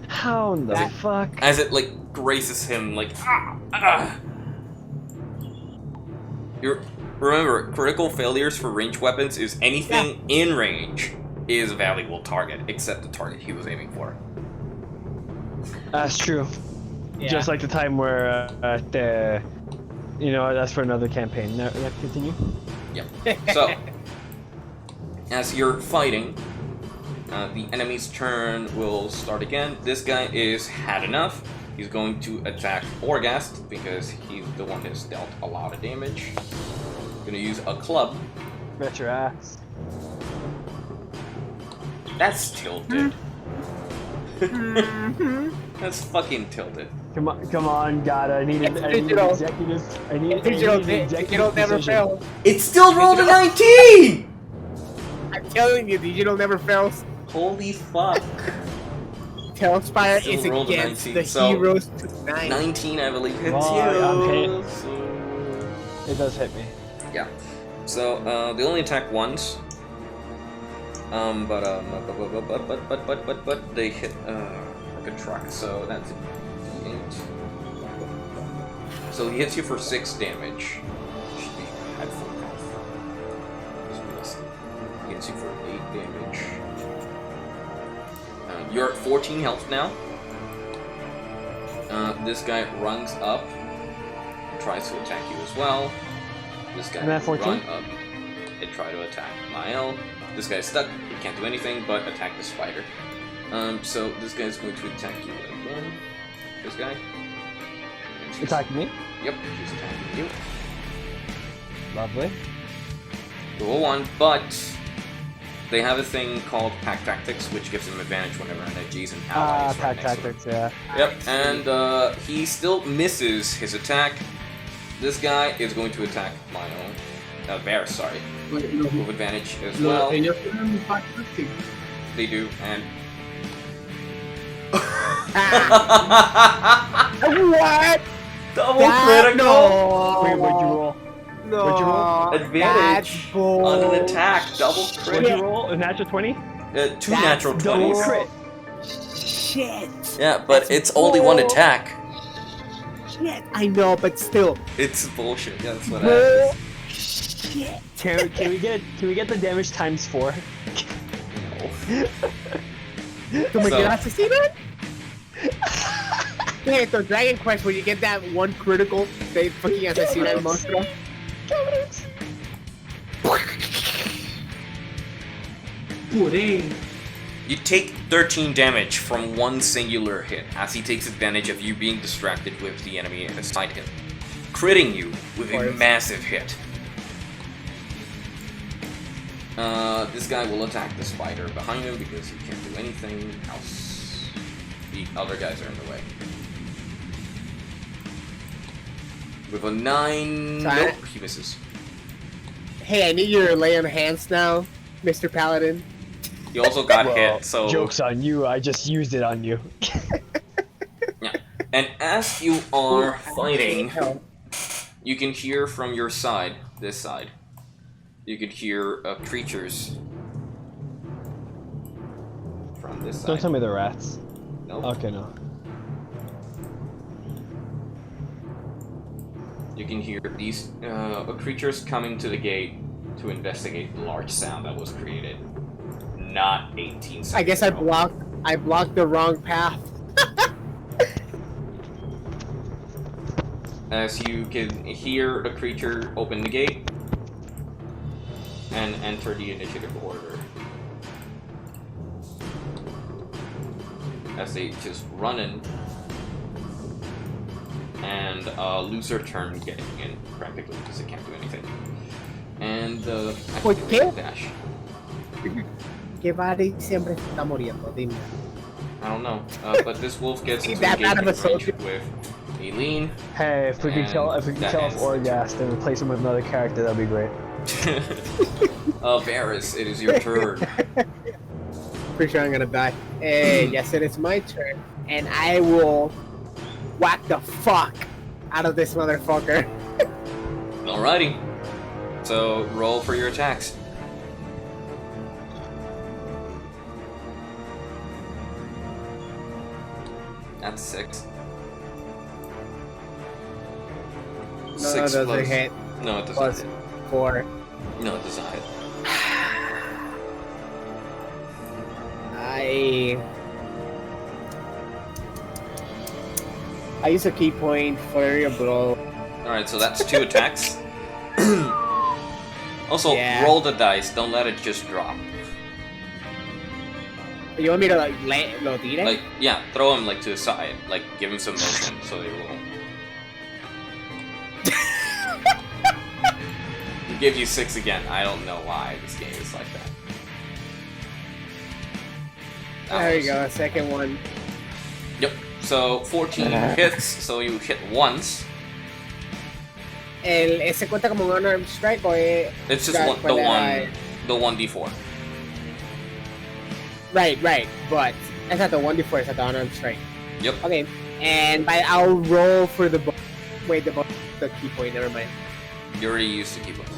How the That- fuck? as it like grazes him like. Remember, critical failures for ranged weapons is anything in range is a valuable target, except the target he was aiming for. That's true. Yeah. Just like the time where that's for another campaign. Now, yeah, continue. Yep. So, as you're fighting, the enemy's turn will start again. This guy is had enough. He's going to attack Orgast because he's the one that's dealt a lot of damage. Gonna use a club. Bet your ass. That's tilted. That's fucking tilted. Come on, God! I need an digital. executive. I need Digital, an executive digital never decision. fails. It still rolled a 19! I'm telling you, digital never fails. Holy fuck. TaleSpire Still is rolled a against 19, the so- heroes tonight. 19, I believe, hits Oh, you. I'm hit. So- It does hit me. Yeah. So they only attack once. But they hit like a truck. So that's 8. So he hits you for 6 damage. Should be at full health. He hits you for 8 damage. You're at 14 health now. This guy runs up, tries to attack you as well. This guy I'm at 14? run up and try to attack Mael. This guy's stuck. He can't do anything but attack the spider. So this guy's going to attack you again. This guy. And she's- Attack me. Yep, she's attacking you. Lovely. Roll 1, but they have a thing called Pack Tactics, which gives him advantage whenever an adjacent ally is right Pack next to him. tactics. Yeah. Yep, and he still misses his attack. This guy is going to attack my own bear, sorry, Wait, with advantage as well. ellos tienen pack tactic. They do, and What? double That- critical No. Wait, what'd you roll? No. What'd you roll? advantage That's bull. on an attack. Double What'd crit. you roll? A natural 20? 2 That's natural Double 20s. crit. Shit. Yeah, but it's only one attack. Shit. I know, but still. It's bullshit. Yeah, that's what Bull. happens. Shit. Can we get the damage times 4? ¿Tú me So- quieres asesinar? Okay, so Dragon Quest, when you get that one critical, they fucking asesina el monstruo. Puré. You take 13 damage from one singular hit, as he takes advantage of you being distracted with the enemy beside him, critting you with a course. massive hit. This guy will attack the spider behind him because he can't do anything else. The other guys are in the way. With a 9, Sorry. nope, he misses. Hey, I need your lay on hands now, Mr. Paladin. He also got Well, hit, so... Joke's on you, I just used it on you. Yeah. And as you are fighting, you can hear from your side, this side, you can hear creatures from this Don't side. tell me the rats. Nope. Okay, no. You can hear these creatures coming to the gate to investigate the large sound that was created. Not 18 seconds I guess I ago. blocked the wrong path. As you can hear the creature open the gate and enter the initiative order. As they just run in and lose their turn getting in practically because they can't do anything. And ¿Por qué? dash. Que Barry siempre está muriendo, dime. I don't know, but this wolf gets See, into that bad of a engagement range soldier. with Aileen. Hey, if we could And kill off that ends the Orgast and replace him with another character, that'd be great. Varys, it is your turn. Pretty sure I'm gonna die. Hey, yes, it is my turn, and I will whack the fuck out of this motherfucker. Alrighty. So roll for your attacks. That's 6. No, 6 it doesn't plus- hit. No, it doesn't Plus hit. 4. No, it does not hit. I use a key point for your blow. Alright, so that's 2 attacks. Also, Yeah. roll the dice, don't let it just drop. You want me to like lo tire? Like, yeah, throw him like to the side, like give him some motion so they roll. He give you 6 again. I don't know why this game is like that. There you go, second one. Yep. So 14 hits, so you hit once. ¿Ese cuenta como un unarmed strike o es... It's just the 1d4. Right, but it's not the 1d4, it's not the unarmed strike. Yep. Okay, and I'll roll for the wait, the key point, never mind. You already used the key point.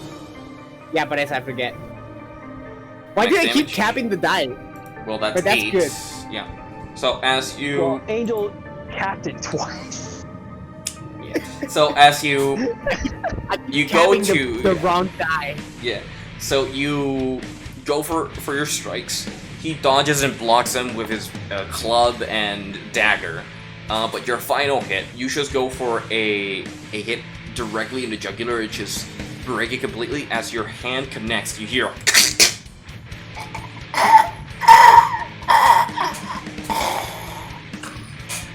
Yeah, but I forget. Why Max did I keep damage? capping the die? Well, that's, But that's 8. good. Yeah. So as you... Well, Angel capped it twice. So as you... I keep You go capping to- the wrong die. Yeah. So you go for your strikes. He dodges and blocks them with his club and dagger. But your final hit, you just go for a hit directly in the jugular. It just break it completely. As your hand connects, you hear...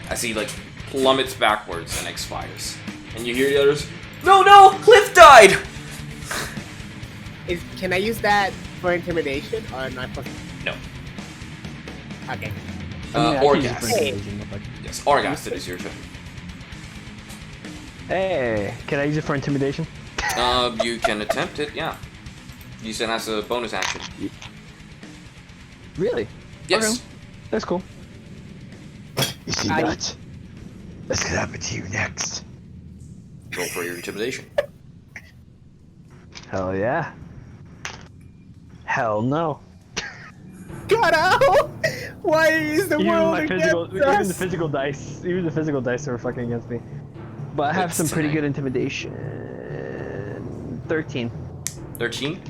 As he like plummets backwards and expires. And you hear the others, No, Cliff died! Can I use that for intimidation or not? No. Okay. I can use it for Orgast. intimidation, but- Yes, Orgast, it is your turn. Hey, can I use it for intimidation? You can attempt it, yeah. Use it as a bonus action. Really? Yes. Okay. That's cool. You see I- that? That's gonna happen to you next. Roll for your intimidation. Hell yeah. Hell no. Got out! Why is the world against even the us? physical dice, are fucking against me. But I have It's some pretty tonight. good intimidation. 13. 13.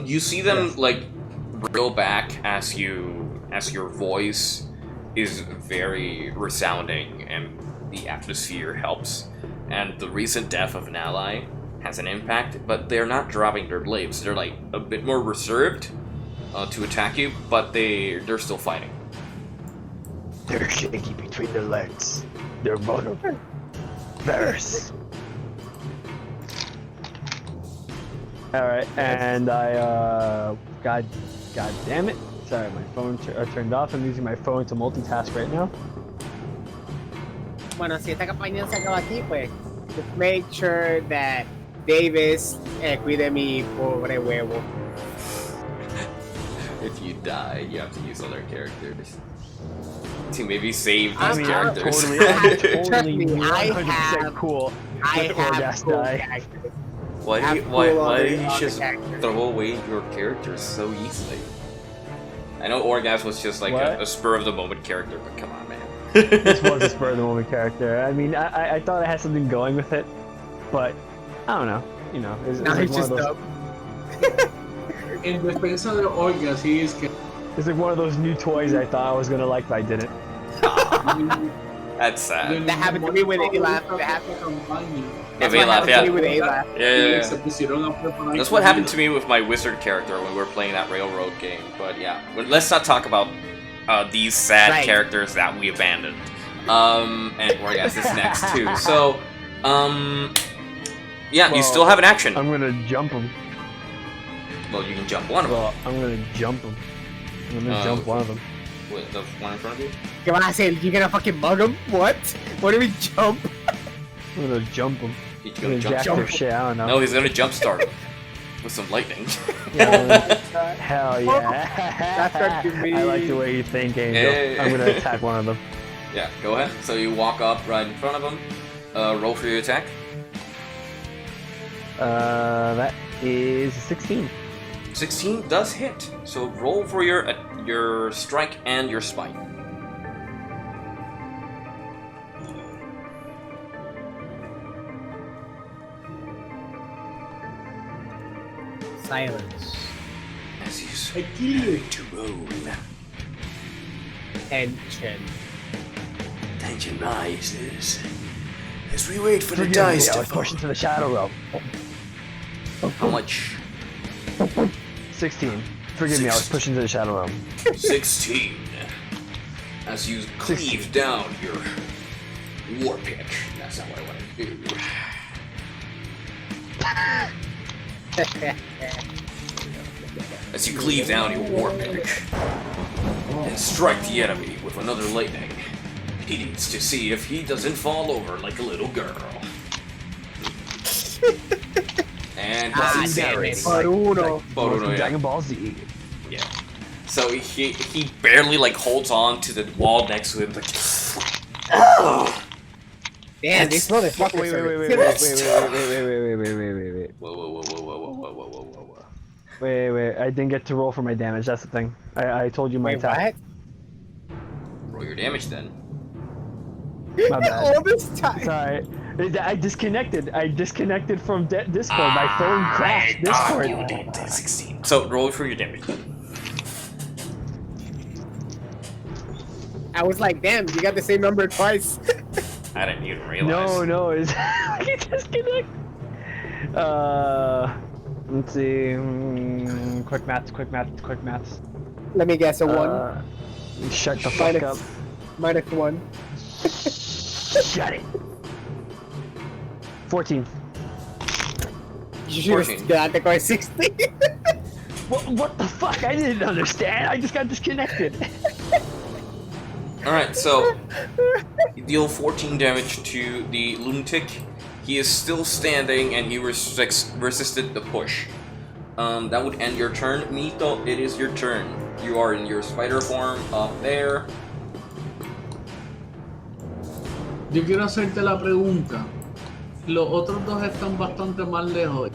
You see them Yes. like reel back as your voice is very resounding and the atmosphere helps. And the recent death of an ally has an impact, but they're not dropping their blades. They're like a bit more reserved to attack you, but they're still fighting. They're shaky between their legs. They're vulnerable. Varys. Alright, and I, God damn it. Sorry, my phone turned off. I'm using my phone to multitask right now. Bueno, si esta campaña se acaba aquí, pues, just make sure that Davis cuide mi pobre huevo. If you die, you have to use other characters to maybe save these I mean, I'm characters. Trust me, I 100% have- cool. I With have Orgast cool die. characters. Why do you, Have why cool do you other just characters. throw away your characters so easily? I know Orgast was just like What? a spur of the moment character, but come on, man. This was a spur of the moment character. I mean, I thought I had something going with it, but I don't know. You know, it's Now like he's one of just those. dumb. En defensa de Orgas, he is que It's like one of those new toys I thought I was gonna like, but I didn't. That's sad. That happened to me with Elaf. That happened. That's With what Elaf, happened yeah. to me with Elaf. Yeah. Se pusieron a preparar. That's what happened to me with my wizard character when we were playing that railroad game. But yeah, but let's not talk about these sad Right. characters that we abandoned. And Orgast is next too. So, yeah, you Well, still have an action. I'm gonna jump him. Well, you can jump one of them. Well, I'm gonna jump him. I'm gonna jump one of them. Wait, the one in front of you? ¿Qué vas a hacer? You gonna fucking mug him? What? What do we jump? I'm gonna jump him. He's I'm gonna gonna jack jump their start. shit. I don't know. No, he's gonna jump start. with some lightning. Hell yeah. That's what you mean. I like the way you think, Angel. Hey. I'm gonna attack one of them. Yeah, go ahead. So you walk up right in front of him. Roll for your attack. That is 16. 16 does hit. So roll for your strike and your spite. Silence. As you I kill you. to roll. Tension. Tension rises as we wait for the Forgive me, dice I to was fall. pushed into the shadow realm. How much? 16. Forgive me, I was pushed into the shadow realm. 16. As you cleave down your war pick. That's not what I want to do. As you cleave down your war pick and strike the enemy with another lightning, he needs to see if he doesn't fall over like a little girl. And Ah, damn it. Por uno. Por uno, yeah. Dragon Ball Z. Yeah. So he barely like holds on to the wall next to him, like. Oh! Damn, these motherfuckers Wait, are wait. Whoa. Wait, I didn't get to roll for my damage, that's the thing. I told you my Wait, attack. Roll your damage then. My bad. All this time. Sorry. I disconnected from Discord. My phone crashed Discord. You did 16. So roll for your damage then. I was like, damn, you got the same number twice. I didn't even realize. No, it's you disconnect. Let's see. Quick maths. Let me guess, a 1. Shut the fuck up. Minus 1. Shut it. 14. You should have got the guy 60. What the fuck? I didn't understand. I just got disconnected. Alright, so you deal 14 damage to the lunatic. He is still standing and he resisted the push. That would end your turn. Mito, it is your turn. You are in your spider form up there. Yo quiero hacerte la pregunta. Los otros dos están bastante más lejos.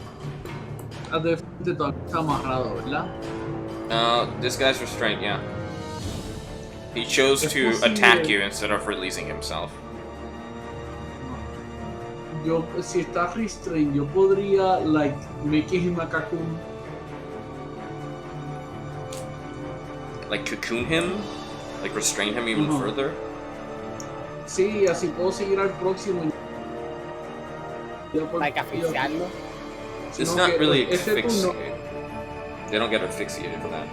El de frente todavía está amarrado, ¿verdad? This guy's restrained, yeah. He chose to attack you instead of releasing himself. Yo, si está restrained, yo podría, like, make him a cocoon. Like cocoon him? Like restrain him even further? Sí, así puedo seguir al próximo. Like asfixiarlo. It's not really asphyxiated. They don't get asphyxiated for that.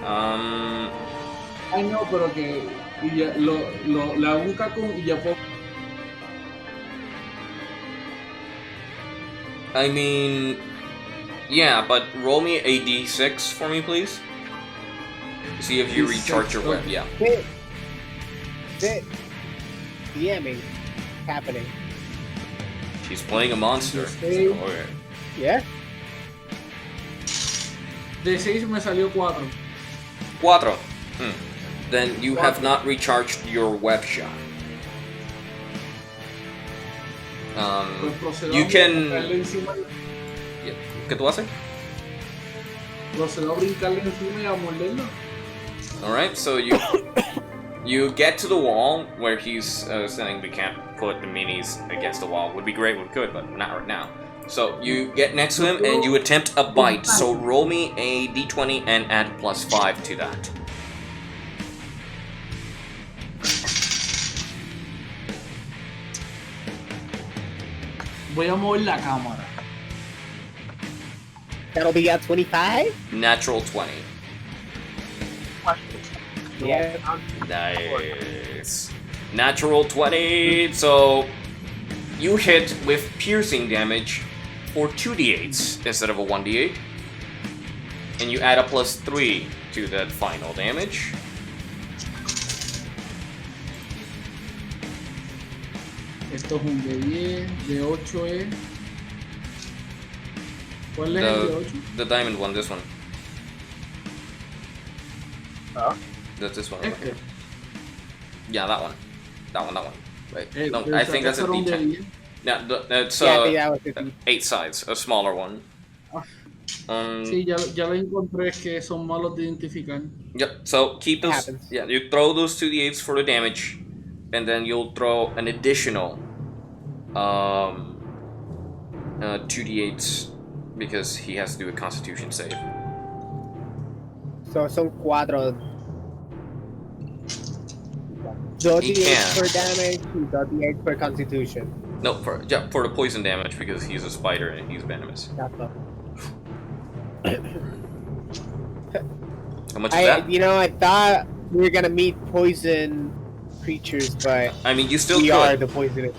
Ay, no, pero que y ya, le hago un cocoon y ya puedo. I mean, yeah, but roll me a d6 for me, See if you recharge your web, yeah. Sit. DMing. Happening. She's playing a monster. Sí. So, okay. Yeah? De 6 me salió 4. 4. Then you have not recharged your web shot. Pues procedo You a can... brincarle encima. Yeah. ¿Qué tú haces? Procedo a brincarle encima y a morderlo. Alright, so you get to the wall where he's saying we can't put the minis against the wall. Would be great if we could, but not right now. So you get next to him and you attempt a bite. So roll me a d20 and add +5 to that. Voy a mover la cámara. That'll be at 25? Natural 20. Yeah. Nice. Natural 20. So you hit with piercing damage for 2d8s instead of a 1d8. And you add a +3 to that final damage. Esto es un de 10, de 8 es ¿Cuál es el de 8? The diamond one, this one. Oh. That's this one. Este. Yeah, that one. That one. Wait, no, Pero I think that's a sacaron de D10. 10. Yeah, that's Yeah, I think that was the D. 8 sides, a smaller one. Sí, ya lo encontré, que son malos de identificar. Yep. So keep those. Happens. Yeah, you throw those 2d8s for the damage, and then you'll throw an additional 2d8s because he has to do a Constitution save. So son 4. 2d8 He can. for damage, 2d8 for constitution. No, for the poison damage because he's a spider and he's venomous. That's all. How much is that? I thought we were gonna meet poison creatures, but I mean, you still we are could. the poisonous.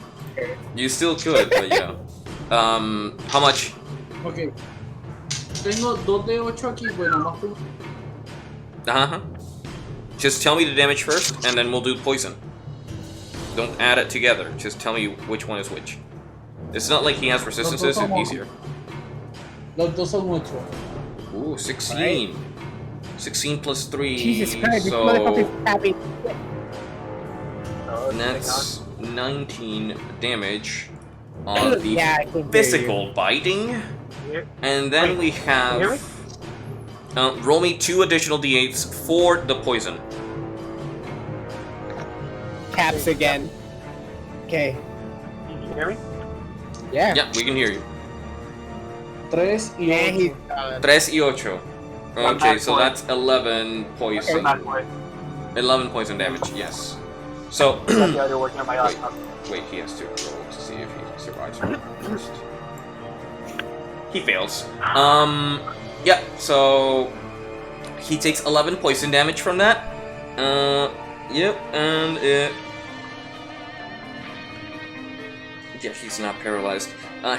You still could, but yeah. How much? Ok. Tengo 2 de 8 aquí, bueno, más que Uh-huh. Just tell me the damage first, and then we'll do poison. Don't add it together. Just tell me which one is which. It's not like he has resistances, it's easier. los dos son 8. Ooh, 16. 16 plus 3, Jesus Christ, this so motherfucker's tapping. that's 19 damage on the Yeah, I can hear physical biting. And then we have... roll me 2 additional d8s for the poison. Caps again. Okay. Can you hear me? Yeah. Yeah, we can hear you. 3 y And 8. he's done. 3 y 8. Okay, so that's 11 poison. Bad boy. 11 poison damage, yes. So, That's the other working on my laptop. wait, he has to roll to see if he survives first. He fails. Yeah, so he takes 11 poison damage from that. Yep, and yeah, he's not paralyzed.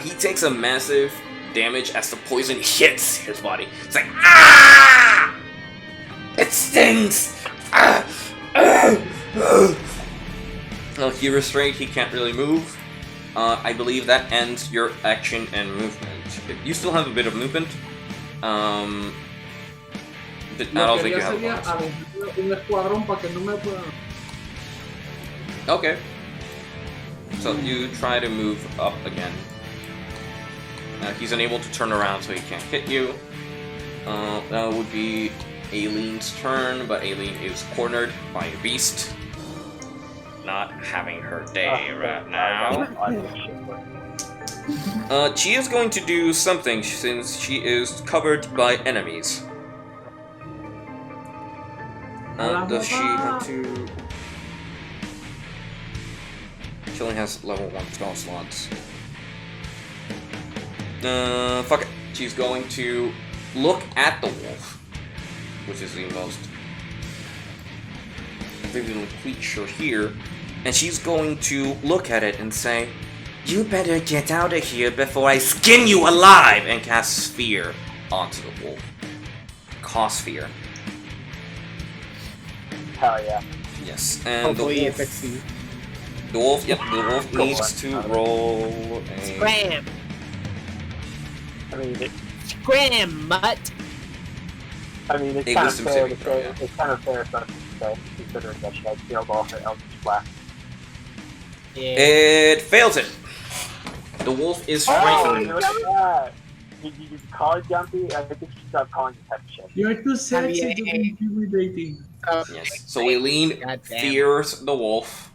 He takes a massive damage as the poison hits his body. It's like, ah! It stings! Ah! Well, he restrained, he can't really move. I believe that ends your action and movement. You still have a bit of movement. But I Lo don't que think you haría have sería bonus. aventar un escuadrón para que no me puedan. Okay. So you try to move up again. He's unable to turn around, so he can't hit you. That would be Aileen's turn, but Aileen is cornered by a beast. Not having her day right now. She is going to do something since she is covered by enemies. Does she have to... She only has level 1 spell slots. Fuck it. She's going to look at the wolf, which is the most vivid creature here, and she's going to look at it and say, "You better get out of here before I skin you alive!" and cast Sphere onto the wolf. Cause Fear. Hell yeah. Yes, and Hopefully it the wolf, succeeds. the wolf, yep, the wolf needs to roll a... Scram! I mean, Scram, mutt! it's A kind of wisdom fair saving to throw, say. yeah. It's kind of fair for us to say, considering that she had failed all her Eldritch Blast. Yeah. It fails it. The wolf is Oh, frightened. look at that! You call it jumpy? I think you stop calling it type of shit. You're too sexy to Yeah. be intimidating. Yes. So Eileen God damn. fears the wolf,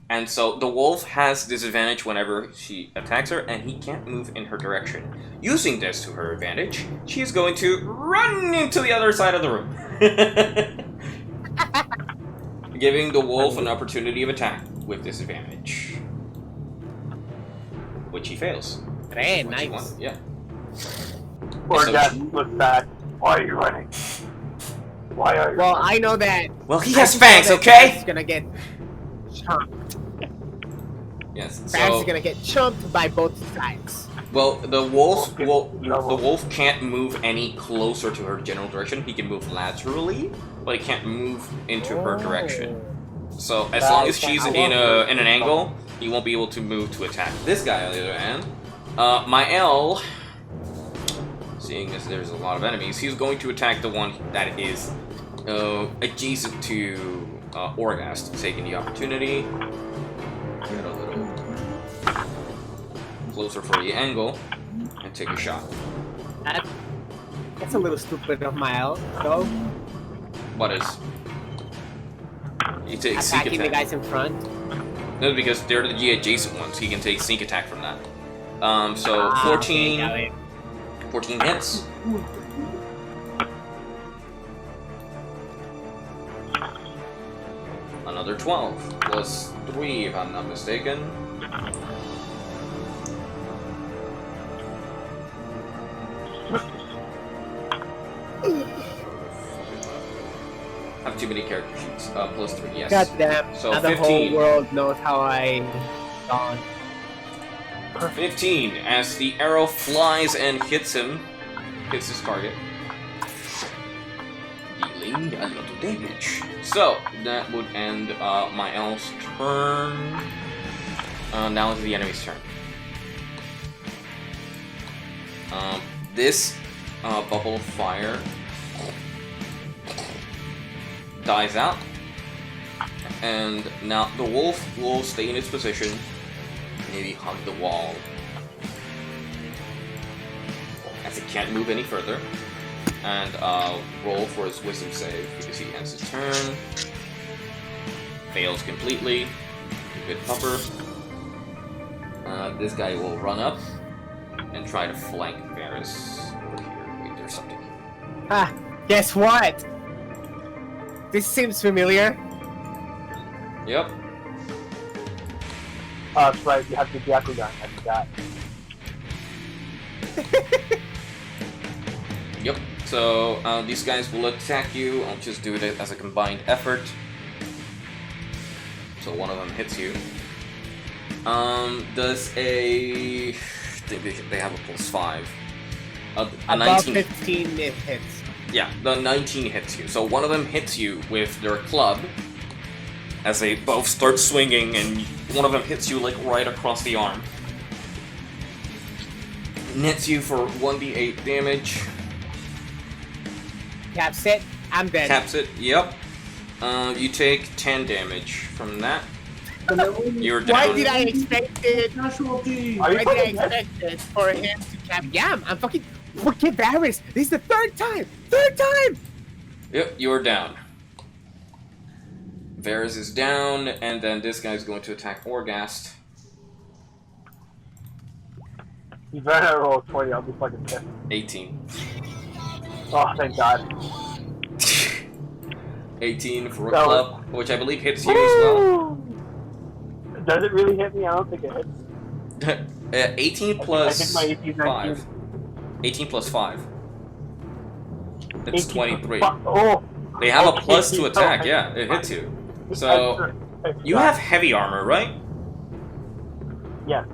and so the wolf has disadvantage whenever she attacks her, and he can't move in her direction. Using this to her advantage, she's going to run into the other side of the room, giving the wolf an opportunity of attack with disadvantage, which he fails. Hey, Which he nice. won, yeah. Or So that she- was bad. Why are you running? Why are you Well, running? I know that. Well, he has fangs, okay? He's gonna get chumped. Yes. Fangs So is gonna get chumped by both sides. well, the wolf the wolf can't move any closer to her general direction. He can move laterally, but he can't move into her direction. So as long as she's in an angle, he won't be able to move to attack this guy. On the other hand, my L. seeing as there's a lot of enemies, he's going to attack the one that is adjacent to Orgast, taking the opportunity. Get a little closer for the angle and take a shot. That's a little stupid of my own, though. What is? You take sneak Attacking the attack. guys in front. No, because they're the adjacent ones. He can take sneak attack from that. So 14, okay, 14 hits. Another 12 plus 3, if I'm not mistaken. Have too many character sheets. Plus 3, yes. God damn. So now the 15. whole world knows how I gone. 15 as the arrow flies and hits him. Hits his target. Dealing a little damage. So, that would end my elf's turn. Now it's the enemy's turn. This bubble of fire dies out. And now the wolf will stay in its position. Maybe hug the wall. As it can't move any further. And roll for his wisdom save because he ends his turn. Fails completely. Good pupper. This guy will run up and try to flank Varys over here. Wait, there's something. Ah, guess what? This seems familiar. Yep. Oh, that's right, you have the Jackal gun, I forgot. Yep. So these guys will attack you. I'll just do it as a combined effort. So one of them hits you. Does a... I think they have a +5. A Above 19. 15 it hits. Yeah, the 19 hits you. So one of them hits you with their club as they both start swinging, and one of them hits you like right across the arm. Nets you for 1d8 damage. Caps it. I'm dead. Caps it. Yep. You take 10 damage from that. You're down. Why did I expect it? Casualty! Are you Why did I fucking dead? expect it for him to cap? Yeah, I'm fucking. Forget Varys. This is the third time. Third time. Yep, you're down. Varys is down, and then this guy's going to attack Orgast. You better not roll 20, I'll be fucking pissed. 18. Oh, thank God. 18 for a That was- club, which I believe hits you as well. Does it really hit me? I don't think it hits. 18 I think plus my AC is 19. 5. 18 plus 5. It's 23. Oh! They have a Okay, plus to so attack, I- yeah, it hits you. So, you have heavy armor, right? Yeah.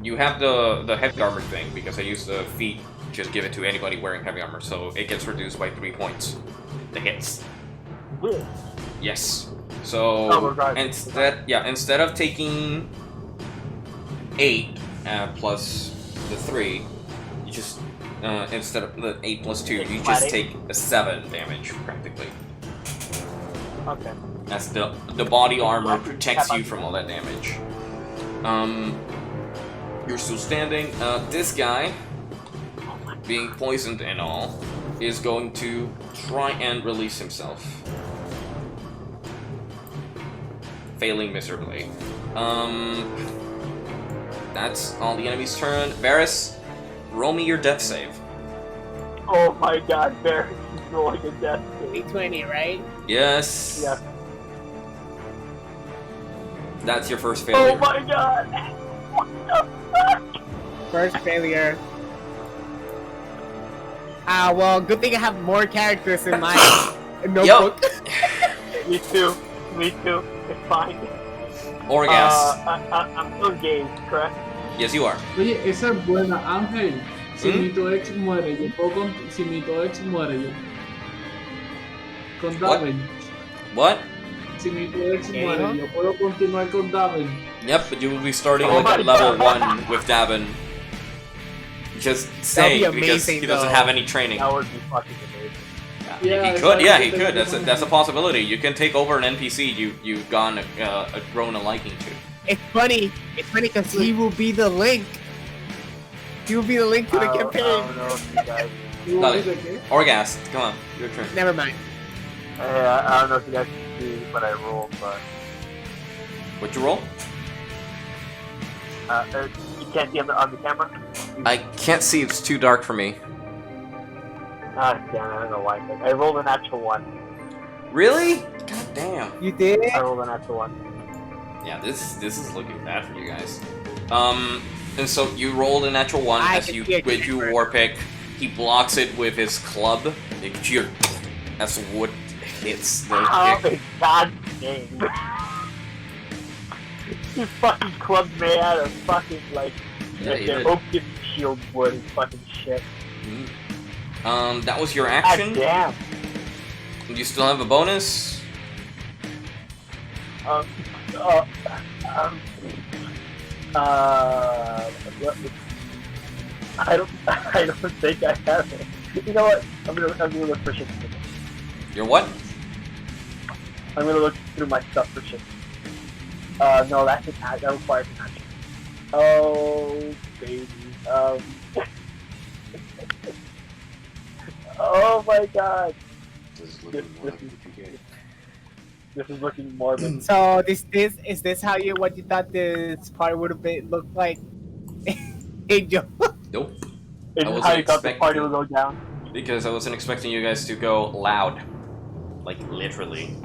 You have the heavy armor thing, because I use the feat, just give it to anybody wearing heavy armor, so it gets reduced by 3 points. The hits. Really? Yes. Oh, So, regardless. instead of taking 8 plus the 3, you just, instead of the 8 plus 2, you just take a 7 damage, practically. Okay. As the body armor protects you from all that damage. You're still standing. This guy, being poisoned and all, is going to try and release himself. Failing miserably. That's all the enemy's turn. Varys, roll me your death save. Oh my God, Barry, he's rolling a death save. D20, right? Yes. Yeah. That's your first failure. Oh my God! What the fuck? First failure. Ah, well, good thing I have more characters in my notebook. Me too. Me too. It's fine. Orgast. I'm still engaged, correct? Yes, you are. Oye, esa es buena, Ángel. Si ¿Mm? mi tu ex muere, yo puedo si mi tu ex muere, yo con What? damage. What? Si mi tu ex ¿Qué muere, dijo? yo puedo continuar con damage. Yep, but you will be starting Oh like at my level God. 1 with Davin. Just That'd be saying, because amazing, he doesn't though. have any training. That would be fucking amazing. Yeah, He could, yeah, he exactly. could. That's a possibility. You can take over an NPC you've grown a liking to. It's funny because he will be the link. He will be the link to the I campaign. don't know if you guys. You Got want it. me to get? Orgast, come on, your turn. Never mind. I don't know if you guys can see what I rolled, but What'd you roll? you can't see on the camera. I can't see. It's too dark for me. Ah, damn, I don't know why. I rolled an actual one. Really? God damn. You did? I rolled an actual one. Yeah, this is looking bad for you guys. And so you rolled a natural one I as can you see it with your different. war pick. He blocks it with his club. As wood hits the Oh kick. my god dang. You fucking clubbed me out of fucking, like, Yeah, you the did. oak shield wood and fucking shit. That was your God action. damn. You still have a bonus. What- I don't think I have it. You know what? I'm gonna look for shit. Your what? I'm gonna look through my stuff for shit. No, that requires an action. Oh, baby. Oh my god. This is looking morbid. So is this how what you thought this part would have been looked like? Angel. Nope. Is I this wasn't how you thought the expecting party it. would go down? Because I wasn't expecting you guys to go loud. Like, literally.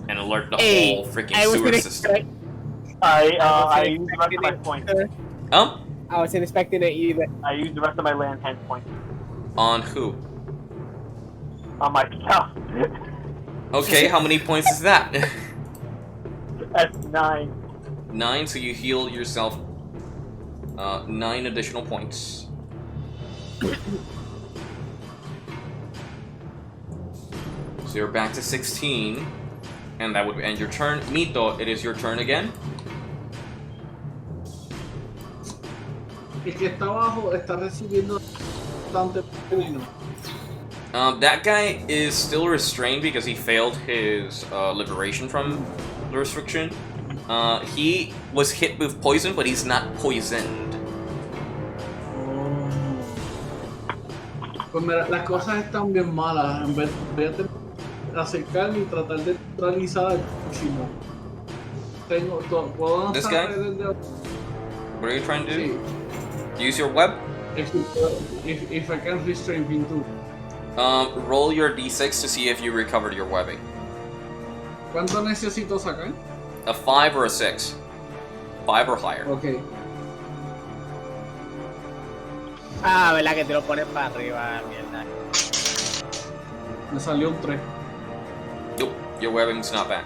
And alert the Hey, whole freaking I sewer wasn't system. I wasn't used the rest of my expecting points. it. I wasn't expecting it either. I used the rest of my land hand points On who? on myself. Okay, how many points is that? That's 9. 9, so you heal yourself 9 additional points. So you're back to 16, and that would end your turn. Mito, it is your turn again. El que está abajo está recibiendo bastante veneno. That guy is still restrained because he failed his liberation from the restriction. He was hit with poison, but he's not poisoned. Pues mira, las cosas están bien malas. En vez de acercarme y tratar de neutralizar al próximo. ¿Puedo This lanzar guy? desde What are you trying to do? Sí. Use your web? If I can restrain him too. Roll your d6 to see if you recovered your webbing. ¿Cuánto necesito sacar? A 5 or a 6. 5 or higher. Ok. Ah, verdad que te lo pones para arriba, mierda. Me salió un 3. Nope, your webbing's not back.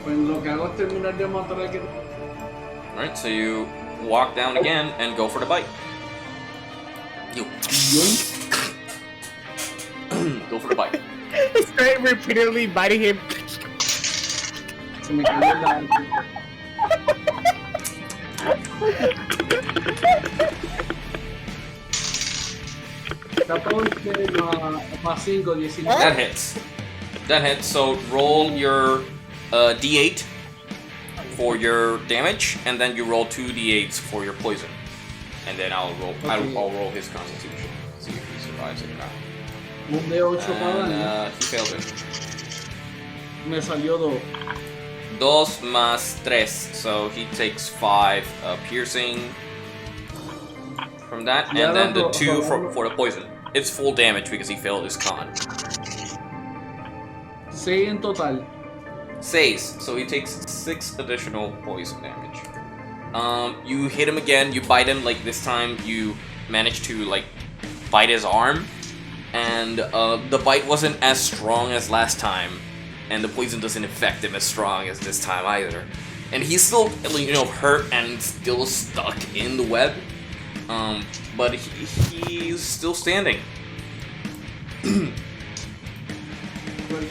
Pues lo que hago es terminar de matar al que... Alright, so you walk down again and go for the bite. You go for the bite. Straight repeatedly biting him. Se me cayó la... más 5, 19. That hits. That hits, so roll your d8 for your damage, and then you roll 2 d8s for your poison. And then I'll roll I'll roll his constitution. See if he survives it or not. Un de 8 cada And daño. he failed it. Me salió 2. 2 más 3, so he takes 5 piercing from that, and then the 2 for the poison. It's full damage because he failed his con. 6 en total. 6, so he takes 6 additional poison damage. You hit him again, you bite him, like this time you manage to like bite his arm, and the bite wasn't as strong as last time, and the poison doesn't affect him as strong as this time either. And he's still, you know, hurt and still stuck in the web, but he's still standing.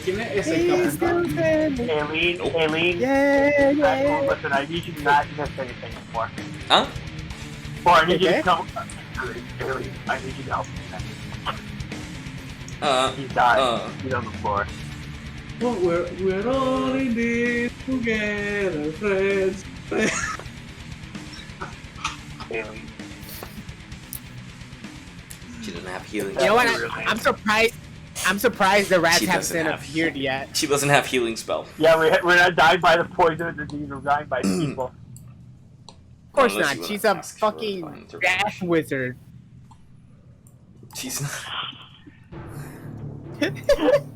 ¿Quién es ese capitán? Aileen, Nope. Aileen. Yeah, yeah. Listen, I need you to not miss anything anymore. Huh? Or I need you Okay. to come. Really, I need you to help me. He's died. He's on the floor. But we're all in this together, friends. Bailey. She doesn't have healing. You know what? spells. I'm surprised. I'm surprised the rats She doesn't haven't have- appeared yet. She doesn't have healing spell. Yeah, we're not dying by the poison of the disease. We're dying by people. Of course Unless you not. wanna She's a ask for fucking intervention. dash wizard. She's not.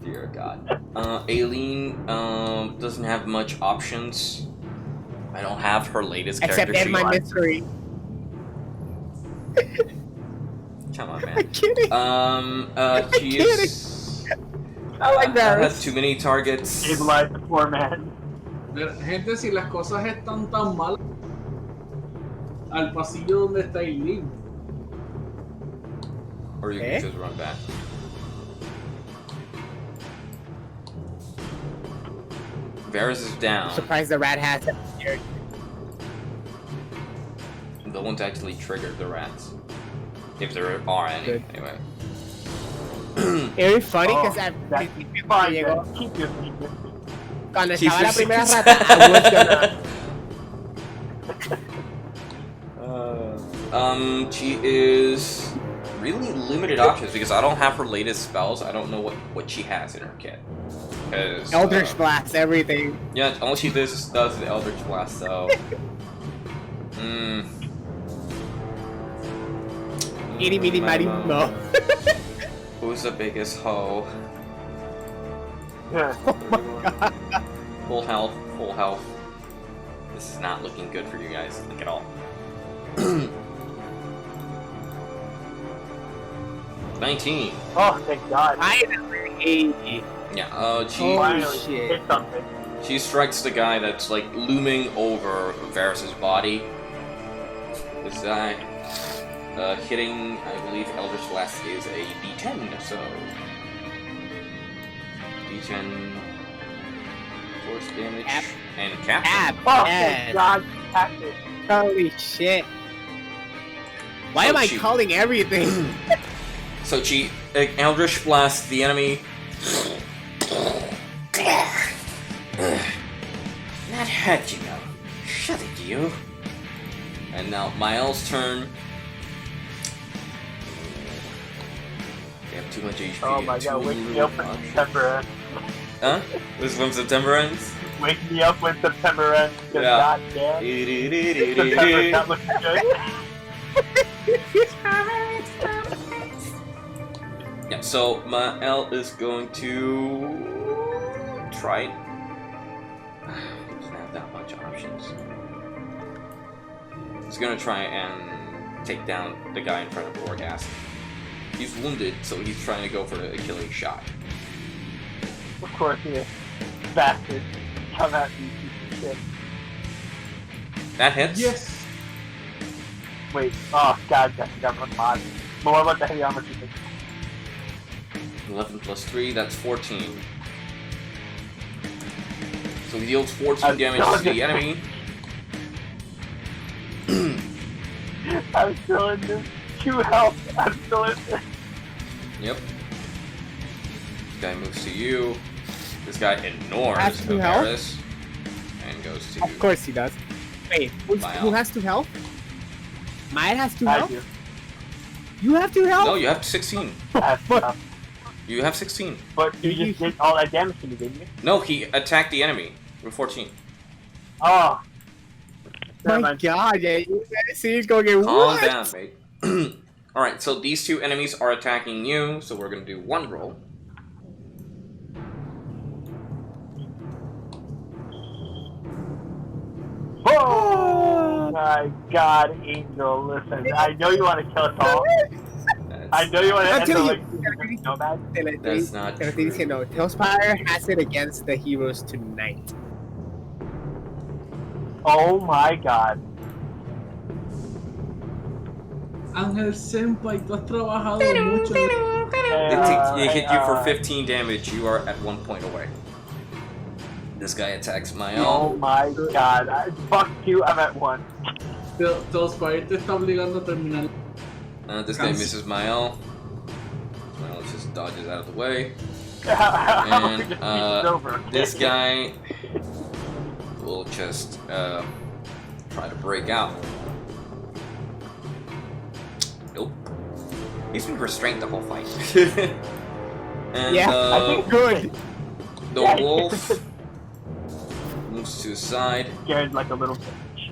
Dear God. Aileen doesn't have much options. I don't have her latest Except character in my sheet. mystery. Come on, I'm man. kidding. She is. I like that. Has too many targets. Stabilize the poor man. Gente, si las cosas están tan mal, al pasillo donde está Eileen. Or you Okay. can just run back. Varus is down. Surprised the rat hasn't appeared. The one's actually triggered the rats. If there are any, Good. anyway. Very funny Oh, because that's fine, then. Keep your secret. cuando Keep estaba your la primera secrets. rata, I was gonna. She is really limited options because I don't have her latest spells. I don't know what she has in her kit. 'Cause, Eldritch Blast, everything. Yeah, all she does the Eldritch Blast, so. Itty bitty mighty mo. Who's the biggest hoe? Yeah. Oh my god. Full health, full health. This is not looking good for you guys, like at all. 19. Oh, thank God. Finally. Yeah, she Oh, Finally, shit. hit something. she strikes the guy that's like looming over Varus's body. This guy hitting, I believe Eldritch Blast is a D10, so D10 force damage Cap. and cap. Ab. Oh, Yes. thank God. Tactic. Holy shit. Why Oh, am I shoot. calling everything? So she Eldritch Blast the enemy. That hurt, you know. Shut it, you. And now Miles' turn. They have too much HP. Oh my too God, wake me up when much. September ends. Huh? This is when September ends? Wake me up when September ends. Cause Yeah. God damn, September's not looking good. Yeah, so Mael is going to try. He doesn't have that much options. He's gonna try and take down the guy in front of Orgast. He's wounded, so he's trying to go for the killing shot. Of course, you bastard. Come at me, piece of shit. That hits. Yes. Wait, oh God, that's got my mod. But what about the heavy armor people? 11 plus 3, that's 14. So he deals 14 I'm damage to the enemy. I'm still in this. 2 health. I'm still in this. Yep. This guy moves to you. This guy ignores Has two health? Varus and goes to Of course he does. Wait, who Miles. has 2 health? Mine has 2 I health? do. You have 2 health? No, you have 16. That's enough. You have 16. But you just did all that damage to me, didn't you? No, he attacked the enemy with 14. Oh. Never My mind. god, yeah, you guys see he's going to get Calm what? down, mate. Alright, so these two enemies are attacking you, so we're gonna do one roll. Oh my God, Angel! Listen, I know you want to kill us all. I know you want to I'm end the telling like you. nomad. That's not Te lo estoy diciendo. TaleSpire has it against the heroes tonight. Oh my God. Ángel Senpai, tú has trabajado mucho. They hit you for 15 damage, you are at 1 point away. This guy attacks Oh Mael. my God. Fuck you, I'm at 1. TaleSpire te está obligando a terminar. This guy misses my L. Well, it just dodges out of the way. And And this guy will just try to break out. Nope. He's been restrained the whole fight. And Yeah, I think good. the wolf moves to his side, Scared like a little bitch.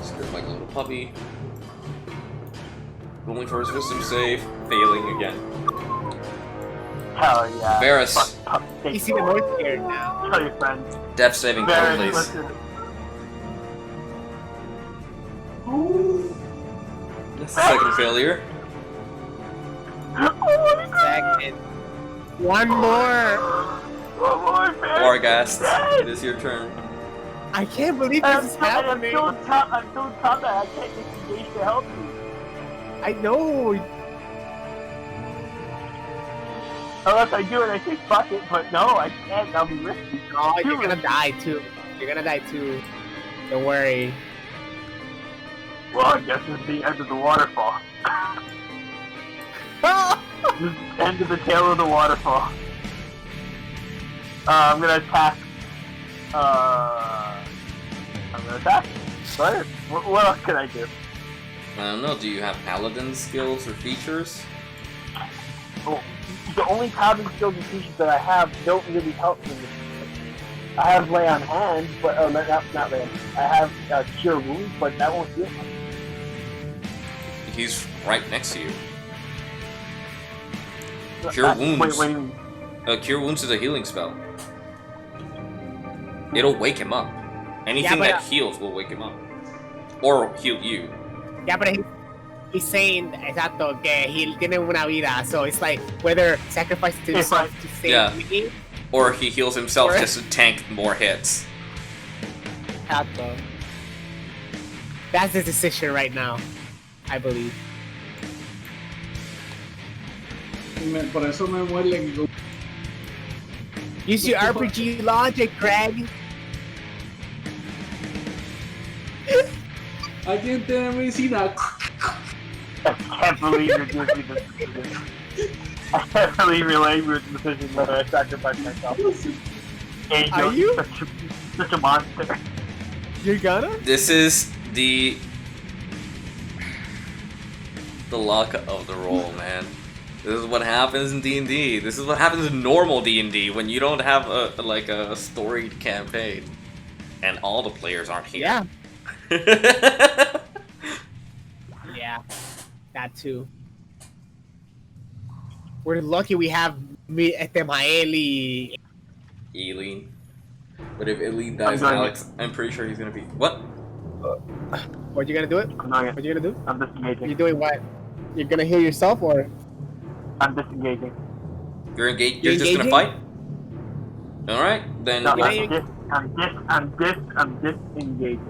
scared like a little puppy. Rolling for his wisdom save, failing again. Hell yeah. Varus. Fuck, He's even more scared now. Tell your friends. Death saving throw, Varus, please. listen. Second failure. Oh my Second. One more. One more, man. Wargast, it is your turn. I can't believe I'm this is so happening. top that I can't disengage to help you. I know. Unless I do it, I think fuck it, but no, I can't, that'll be risky. Oh, you're gonna die too. You're gonna die too. Don't worry. Well, I guess it's the end of the waterfall. This is the end of the tail of the waterfall. I'm gonna attack. I'm gonna attack. Right? What else can I do? I don't know, do you have paladin skills or features? Oh, the only paladin skills and features that I have don't really help me. I have lay on hands, but not lay on. I have cure wounds, but that won't do it. He's right next to you. Cure wounds. Wait. Cure wounds is a healing spell. It'll wake him up. Anything but, that heals will wake him up. Or heal you. Yeah, but he's saying exacto que he tiene una vida, so it's like whether sacrifice to himself to save Yeah. me. Or he heals himself Or- just to tank more hits. Exacto. That's the decision right now, I believe. Por eso me muerde. Use your RPG logic, Greg. ¿Alguien tiene medicina? I can't believe you're giving me this decision. I can't believe you're laying me with the decision whether I sacrifice myself. Hey, Are you're you? such a monster. You're gonna? This is the luck of the roll, man. This is what happens in D&D. This is what happens in normal D&D when you don't have a storied campaign, and all the players aren't here. Yeah. Yeah. That too. We're lucky we have Maeli. Eileen. But if Eileen dies, I'm going Alex, I'm pretty sure he's gonna be what? What, you gonna do it? I'm not What you gonna do? I'm disengaging. You doing what? You're gonna heal yourself or? I'm disengaging. You're engaged. You're You're just gonna fight. engaging? All right, then. No, Yeah, I'm disengaging.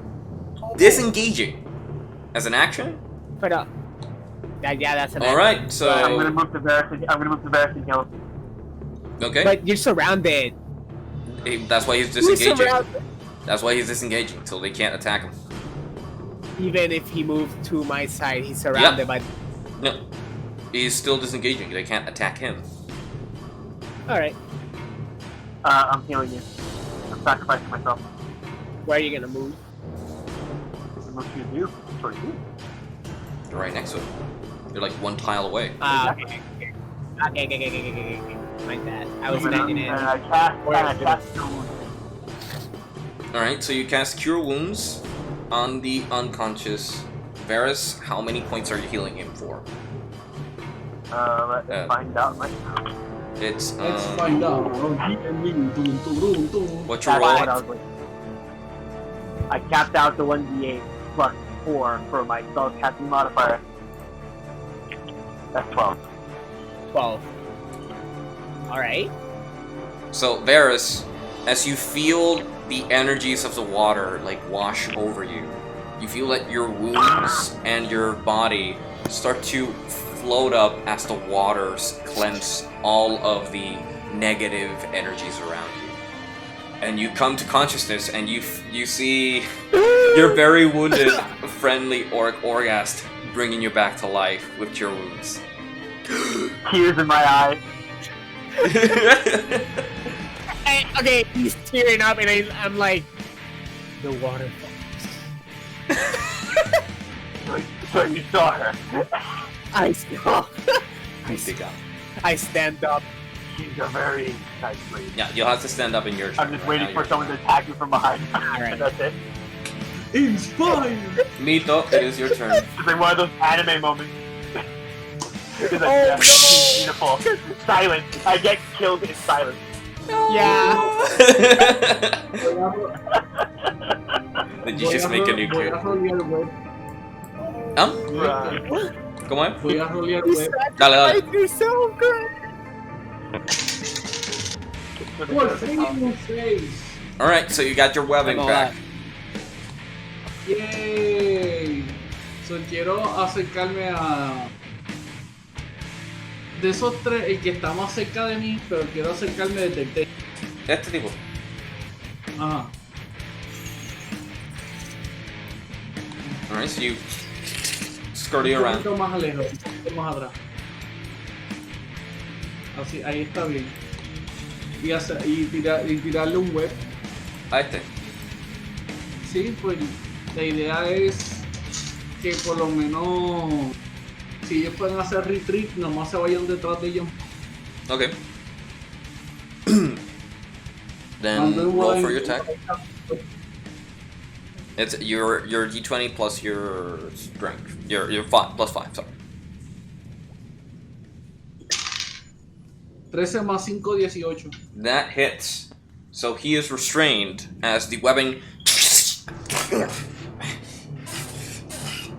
Disengaging as an action. Put up. Yeah, that's an All right, so I'm gonna move to Varus and heal him. okay. But you're surrounded. That's why he's You're disengaging. surrounded. That's why he's disengaging, so they can't attack him. Even if he moved to my side, he's surrounded by. No, he's still disengaging. They can't attack him. All right. I'm healing you. I'm sacrificing myself. Where are you gonna move? Move to you. Towards you. You're right next to him. You're like one tile away. Okay. Okay. Like that. I was imagining it. And I cast Cure Wounds. All right, so you cast Cure Wounds on the unconscious Varus. How many points are you healing him for? Let's find out right now. It's Let's find out. what's your That's roll? what I was like. I capped out the 1d8 plus 4 for my spell casting modifier. That's 12. 12. All right. So Varus, as you feel the energies of the water like wash over you, you feel that your wounds and your body start to float up as the waters cleanse all of the negative energies around you. And you come to consciousness and you see Your very wounded, friendly Orgast bringing you back to life with cure wounds. Tears in my eyes. Okay, he's tearing up, and I'm like, the waterfalls. So you saw her. I saw. I stand up. She's a very nice lady. Yeah, you'll have to stand up in your turn. I'm just right waiting now. for someone to attack me from behind. Alright. That's it. Inspire! Mito, it is your turn. It's like one of those anime moments. It's like, Oh, beautiful. Silence. I get killed in silence. Yeah. Did you just make a new Voy a crit? rolear web. Come on. Voy a rolear You web. Dale, dale. sacrificed yourself, girl. Por fin un 6. Alright, so you got your webbing Tengo back. Yay. So quiero acercarme a... De esos tres, el que está más cerca de mí, pero quiero acercarme desde el techo. Este tipo. Ajá. Alright, so you scurry Un around. poquito más lejos, un poquito más atrás. Así, ahí está bien. Y tirarle un web. A este. Sí, pues la idea es que por lo menos si ellos pueden hacer retreat, nomás se vayan detrás de ellos. Okay. Then roll for your attack. It's your d20 plus your strength. Your 5 plus 5, sorry. 13 más 5, 18. That hits. So he is restrained as the webbing.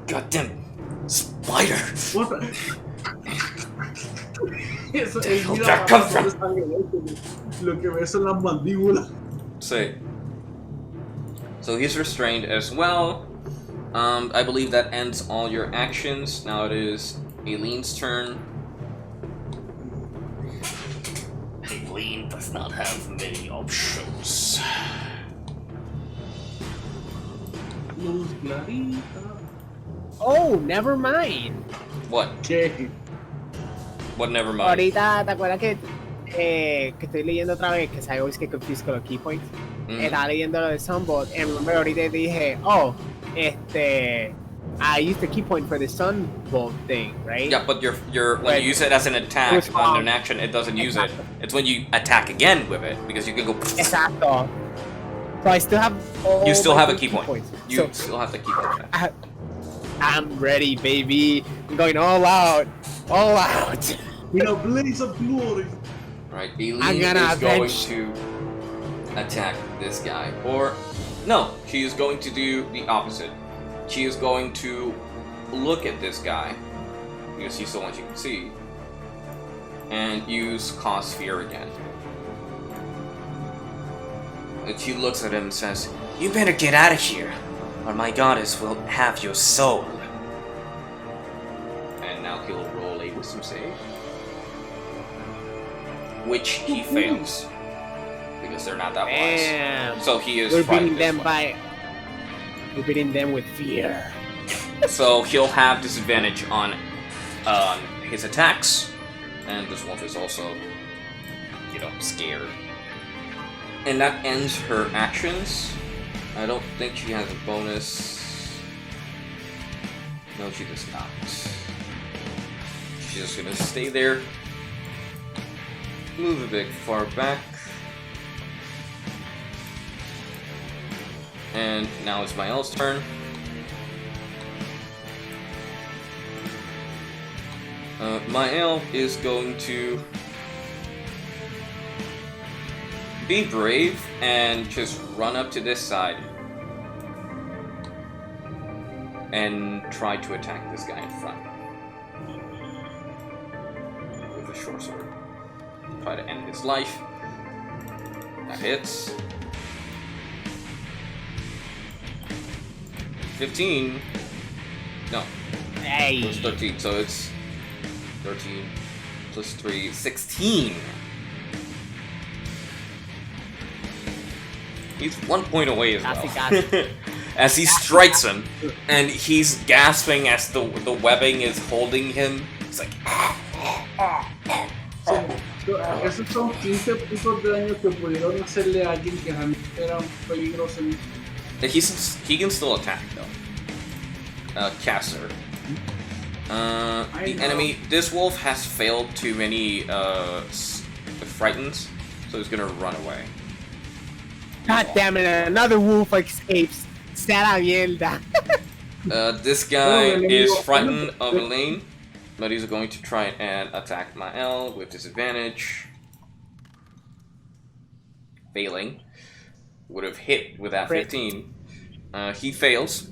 Goddamn spider! What the? Eso es hell that come from? Lo que ves son las mandíbulas. See. So he's restrained as well. I believe that ends all your actions. Now it is Aileen's turn. Aileen does not have many options. Luz clarita. Oh, never mind. What? ¿Qué? What? Never mind. Ahorita, ¿te acuerdas que estoy leyendo otra vez? Que I always get confused con los key points. Estaba leyendo lo de Sunbolt, and remember ahorita dije, I used the key point for the Sunbolt thing, right? Yeah, but when But you use it as an attack it was on wrong. an action, it doesn't use it. Exacto. It's when you attack again with it because you can go. Exacto. So I still have all You still my have a good key point. points. You So still have the key point. I'm ready, baby. I'm going all out. All out. With a blaze of glory. Right, Aileen I'm gonna is going avenge- to attack this guy. Or, no, she is going to do the opposite. She is going to look at this guy, because he's the one she can see, and use Cause Fear again. And she looks at him and says, "You better get out of here, or my goddess will have your soul." And now he'll roll a wisdom save. Which he fails. Because they're not that wise. Damn. So he is We're fighting beating this them one. We're beating them with fear. So he'll have disadvantage on his attacks. And this wolf is also, scared. And that ends her actions. I don't think she has a bonus. No, she does not. She's just gonna stay there. Move a bit far back. And now it's Mael's turn. Mael is going to be brave and just run up to this side and try to attack this guy in front with a short sword. Try to end his life. That hits. 15. No, Hey. it was 13, so it's 13 plus 3, 16. He's 1 point away as well. Got it. as he strikes him, and he's gasping as the webbing is holding him. It's like, Esos son 15 puntos de daño que pudieron hacerle a alguien que realmente era peligroso. he can still attack though. Caster. The enemy, this wolf has failed too many frightens, so he's gonna run away. God damn it! Another wolf escapes. Está la mierda. This guy is frightened of Elaine, but he's going to try and attack Mael with disadvantage. Failing. Would have hit with that 15. He fails.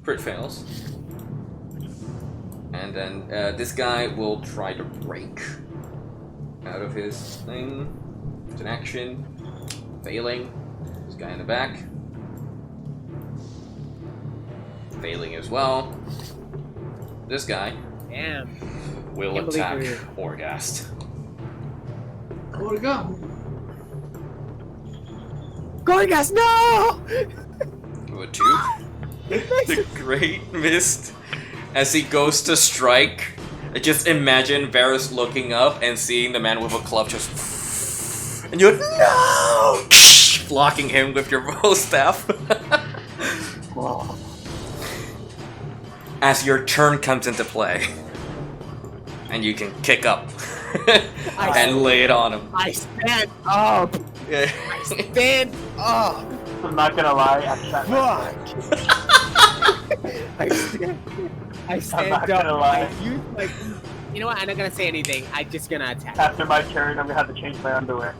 Crit fails. And then this guy will try to break out of his thing. It's an action. Failing. This guy in the back. Failing as well. This guy will attack Orgast. Gorgas, no! With 2. The great mist. As he goes to strike, I just imagine Varys looking up and seeing the man with a club just... And you're like, no! Blocking him with your bow staff. As your turn comes into play. And you can kick up. And lay it on him. I stand up! Yeah. I stand up! I'm not gonna lie, I shot I stand not up. gonna lie. I use my... You know what? I'm not gonna say anything. I'm just gonna attack. After my turn, I'm gonna have to change my underwear.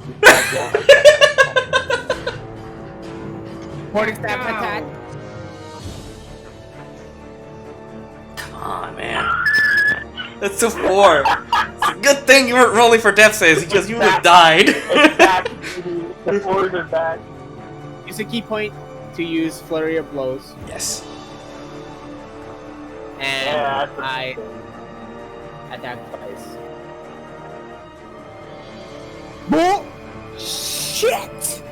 Quarter staff attack. Come on, man. That's a 4. It's a good thing you weren't rolling for death saves, because you would have died. The fours are back. Use a key point to use Flurry of Blows. Yes. And Yeah, I attack twice. Bull! Shit!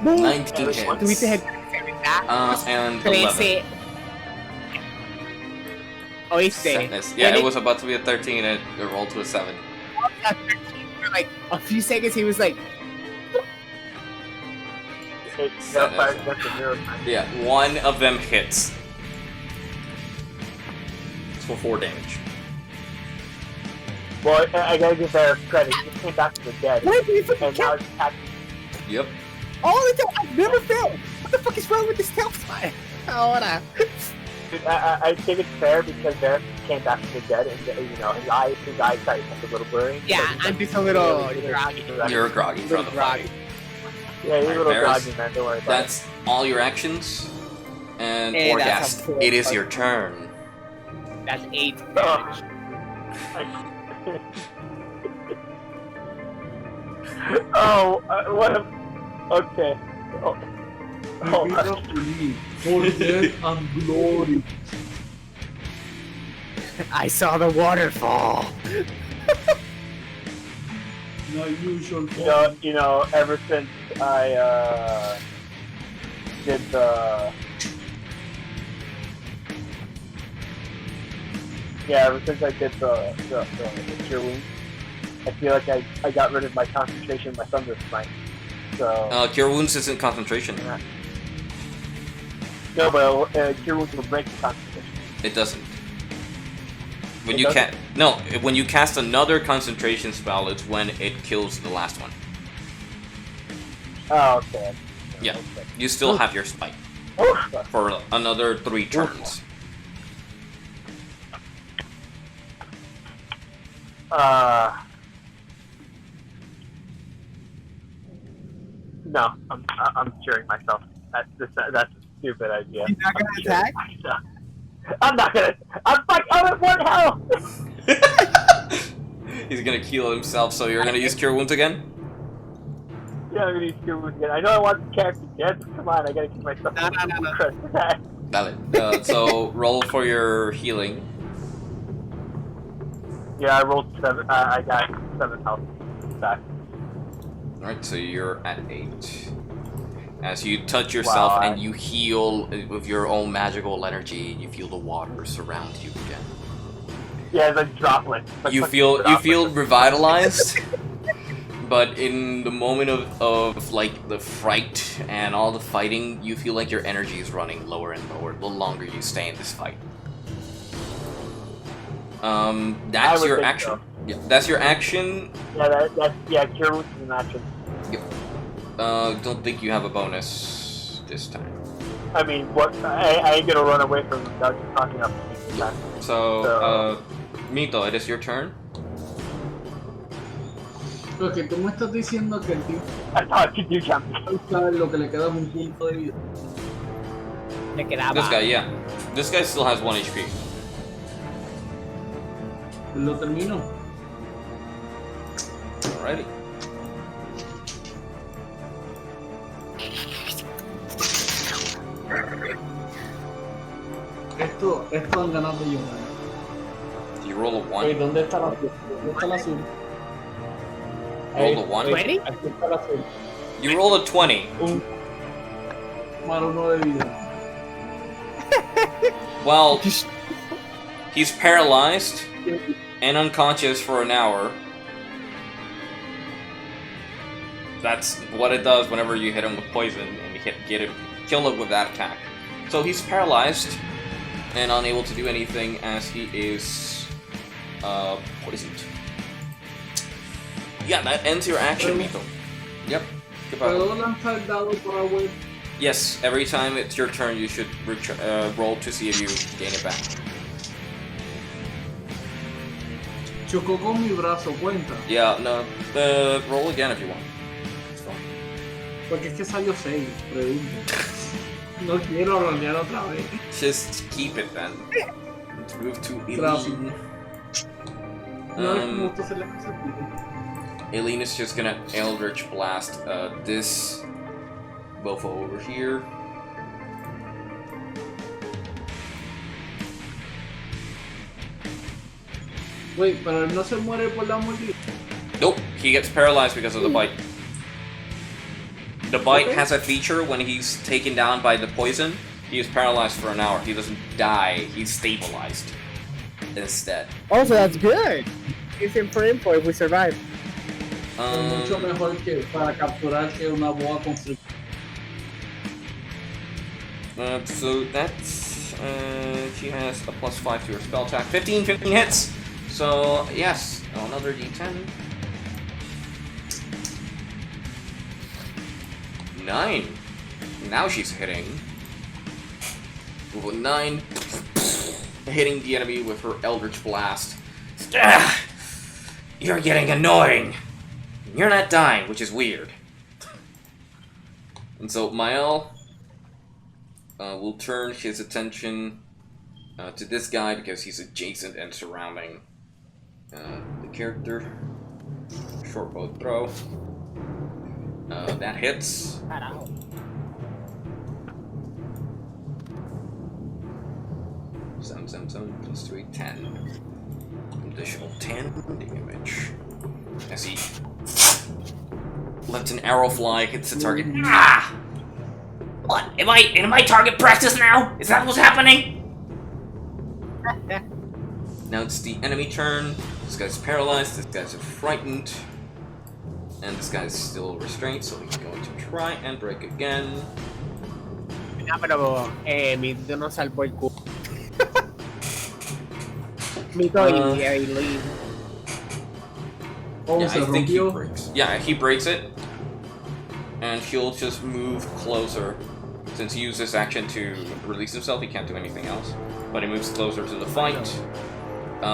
Bull! 19 hits. Tuviste el And 11. Oíste. Sadness. Yeah, it was about to be a 13 and it rolled to a 7. For like a few seconds, he was like, Yeah, one of them hits. For 4 damage. Well, I gotta give Varys credit. He came back to the dead. "Why do you fucking And now count it's attacking. Yep. all the time? I've never failed. What the fuck is wrong with this TaleSpire? Ahora. I think it's fair because Varys came back to the dead, and you know his eyesight is a little blurry. Yeah, I'm just a little groggy. You're groggy from the fight. Yeah, he's a little Varys, groggy, man. Don't worry about it. That's all your actions. And Hey, that's Orgast, a 4. it is your turn. That's 8 damage. Oh, what a... Okay. Oh. Oh, Give it up to me for death and glory. I saw the waterfall. Now you shall fall. you know, ever since I did the ever since I did the cure wound, I feel like I got rid of my concentration, my thunder smite. So Cure Wounds isn't concentration. no, but cure wounds will break the concentration. It doesn't. When It you doesn't? when you cast another concentration spell, it's when it kills the last one. Oh, okay. Yeah. Okay. You still have your spike Oh, for another 3 turns. No, I'm curing myself. That's a stupid idea. He's not gonna attack? I'm not gonna. I'm like, I'm at 1 health. He's gonna heal himself, so you're gonna use Cure Wounds again? Yeah, I'm gonna use cure wounds again. I know I want the character dead, but come on, I gotta keep myself. No. Valid. So roll for your healing. Yeah, I rolled 7. I got 7 health back. Alright, so you're at 8. As you touch yourself Wow. and you heal with your own magical energy, you feel the water surround you again. Yeah, it's like droplets. Like You fucking feel droplets. revitalized, but in the moment of like the fright and all the fighting, you feel like your energy is running lower and lower the longer you stay in this fight. I That's would your think action. so. Yeah, that's your action. Yeah, Cure Wounds is an action. Don't think you have a bonus this time. I mean, what? I ain't gonna run away from them without just talking up to me this time. So, Mito, it is your turn. Lo que tú me estás diciendo que el tipo I thought you do, champion. sabe lo que le queda es un punto de vida. Le quedaba. This guy, yeah. This guy still has 1 HP. Lo termino. Alrighty. Esto han ganado yo. Do you roll a 1? Oye, ¿dónde está el azul? ¿Dónde está el azul? Roll a 1? 20? Aquí está el azul. You roll a 20. Un más 1 de vida. Well, he's paralyzed and unconscious for an hour. That's what it does whenever you hit him with poison and you kill him with that attack. So he's paralyzed and unable to do anything as he is poisoned. Yeah, that ends your action, Mito. Yep. Goodbye. ¿Puedo lanzar el dado para web? Yes, every time it's your turn, you should roll to see if you gain it back. Chocó con mi brazo, cuenta. Yeah, no, roll again if you want. It's fine. Porque es que salió 6, pregunto. No quiero rolear otra vez. Just keep it then. Let's move to Gracias. Eileen. No es como esto se le hace sentido. Eileen is just gonna Eldritch Blast this mofo over here. Wait, pero él no se muere por la mordida. Nope, he gets paralyzed because of the bite. The bite Okay. has a feature when he's taken down by the poison, he is paralyzed for an hour. He doesn't die, he's stabilized instead. Also, that's good. It's in for info if we survive. Es mucho mejor que para capturar que una boa constrictor. So that's she has a +5 to her spell attack. 15 hits. So yes, another D10. 9. Now she's hitting. With a 9, hitting the enemy with her Eldritch Blast. Ah, you're getting annoying. You're not dying, which is weird. And so Mael will turn his attention to this guy because he's adjacent and surrounding the character. Short bow throw. That hits. Carajo. Some, +3, 10. Additional 10 damage. As he lets an arrow fly, hits the target. Ah! What? Am I target practice now? Is that what's happening? Now it's the enemy turn. This guy's paralyzed, this guy's frightened. And this guy's still restrained, so he's going to try and break again. No, pero Mito no salvó el culo. Mito y Eileen. Oh, Yeah, se I think he rompió. breaks. Yeah, he breaks it. And he'll just move closer. Since he used this action to release himself, he can't do anything else. But he moves closer to the fight.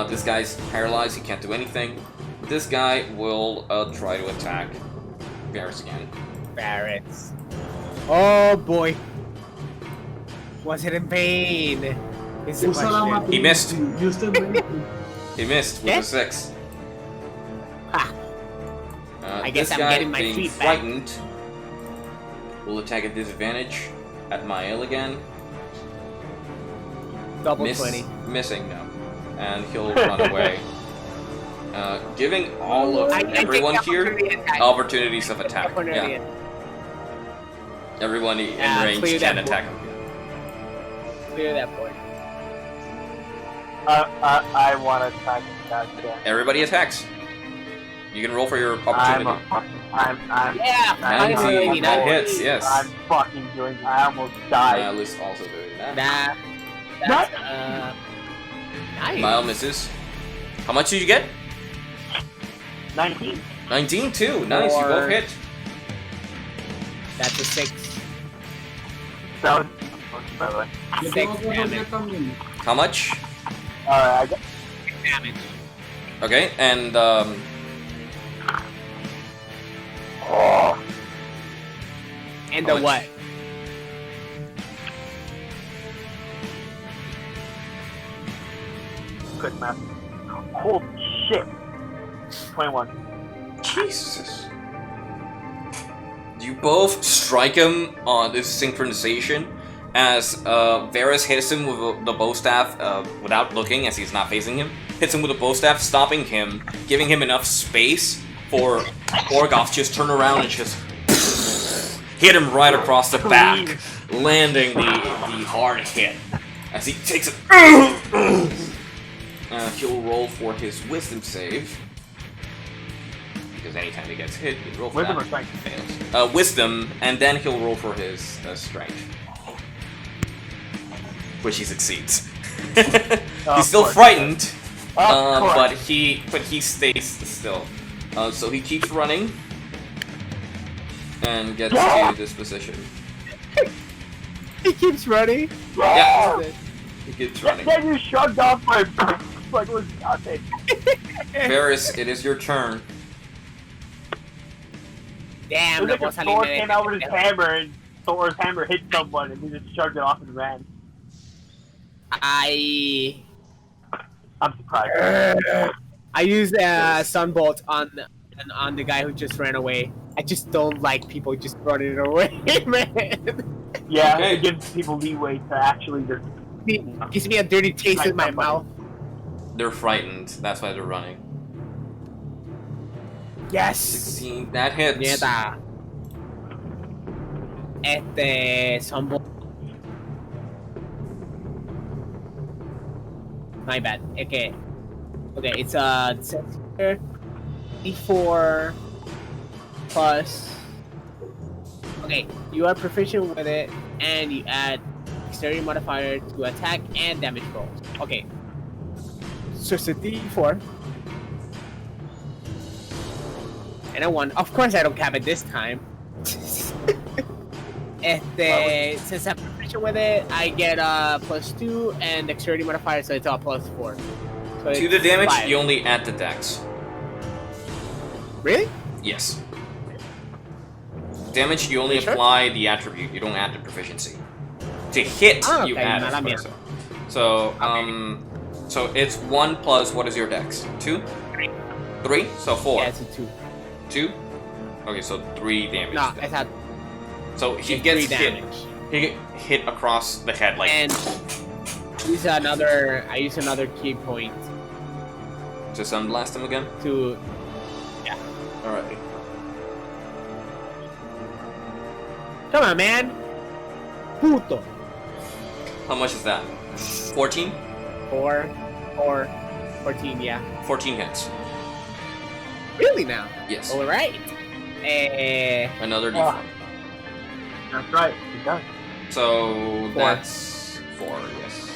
This guy's paralyzed, he can't do anything. This guy will try to attack Varys again. Barretts. Oh boy. Was it in pain? Is the Usa la question. matriz. He missed. Y usted me... He missed with Yeah? a 6. Ha. I guess this I'm guy, getting my being feet back. frightened, will attack at disadvantage at Mael again. Double 20. Missing, no. And he'll run away. Giving all of I take everyone the here opportunity attack. opportunities of attack. Opportunity Yeah. Everyone in range clear can that attack him. Clear that board. I want to attack that again. Everybody attacks. You can roll for your opportunity. Yeah, 19, that hits, yes. I'm fucking doing it. I almost died. Mile is also doing that. That's, nice. Mile misses. How much did you get? 19. 19 too. Nice, you both hit. That's a 6. That was, by the way. Yo 6 tengo que damage. joder también. How much? I got Damage. Okay, and And How the much? what? quick math. Holy shit. 21. Jesus. You both strike him on this synchronization as Varus hits him with the bow staff without looking, as he's not facing him. Hits him with the bow staff, stopping him, giving him enough space for Orgoth just turn around and just hit him right across the back, landing the hard hit as he takes it. He'll roll for his wisdom save. Because anytime he gets hit, he'll roll for Wisdom that. or strength? Fails. Wisdom, and then he'll roll for his strength. Which he succeeds. He's still course. frightened, Of but course. he stays still. So he keeps running and gets to this position. He keeps running. Yeah, he keeps running. Then you shrugged off my like it was nothing. Varus, it is your turn. Damn, It no was puedo like a Thor salirme de came out with his hammer and Thor's hammer hit someone and he just shrugged it off and ran. I I'm surprised. use Sunbolt on the guy who just ran away. I just don't like people just running away, man. Yeah, Okay. it gives people leeway to actually just. It gives me a dirty taste in my mouth. They're frightened, that's why they're running. Yes. 16, that hits. Nieta. Sunbolt. My bad. Okay. Okay, it's it says here D4 plus. Okay, you are proficient with it, and you add dexterity modifier to attack and damage rolls. Okay. So it's a D4. And a 1. Of course I don't cap it this time. Since I'm proficient with it, I get +2 and dexterity modifier, so it's all +4. So To the it's damage, 5. you only add the dex. Really? Yes. Damage, you only You sure? apply the attribute, you don't add the proficiency. To hit, Ah, you okay, add mala it. mía. So it's 1 plus, what is your dex? 2? 3? So 4. Yeah, it's a 2. 2? Okay, so 3 damage. No, then. it's not So he 3 gets hit. damage. He get hit across the head, like, And I use another key point to sunblast him again? to Alright. come on, man. Puto. How much is that? 14? 14, yeah. 14 hits. Really now? Yes. Alright. Another Ah. d4. That's right, he does. So 4. that's 4, yes.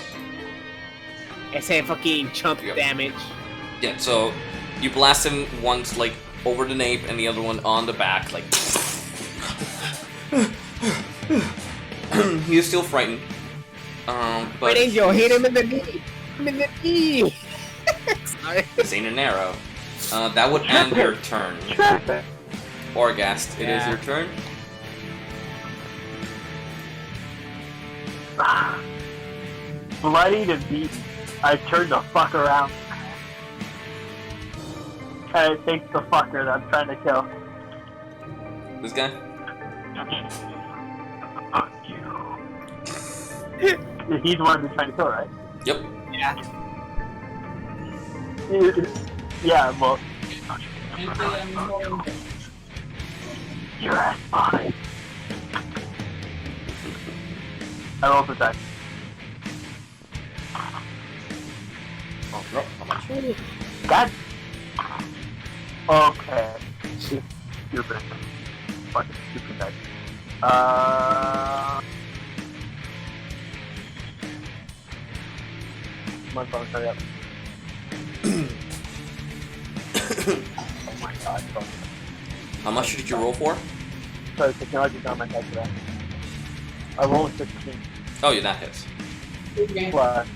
Ese fucking chump Yep. damage. Yeah, so you blast him once, like, over the nape, and the other one on the back, like. He is still frightened. But Red Angel, hit him in the knee. Hit him in the knee. Sorry. this ain't an arrow. That would end your turn. Orgast, it is Yeah. your turn. Bloodied and beaten, I turn the fuck around. And it takes the fucker that I'm trying to kill. This guy? Fuck you. He's the one I'm trying to kill, right? Yep. Yeah. Yeah, well, Gente, a mí no- you're at fine. I roll protect. Oh, no, how much? God. Okay. Stupid. Fucking stupid dice. Come on, phone, hurry up. Oh my god, phone. How much did you roll for? Sorry, technology's not my side today. I rolled 16. Oh, yeah, that hits. Plus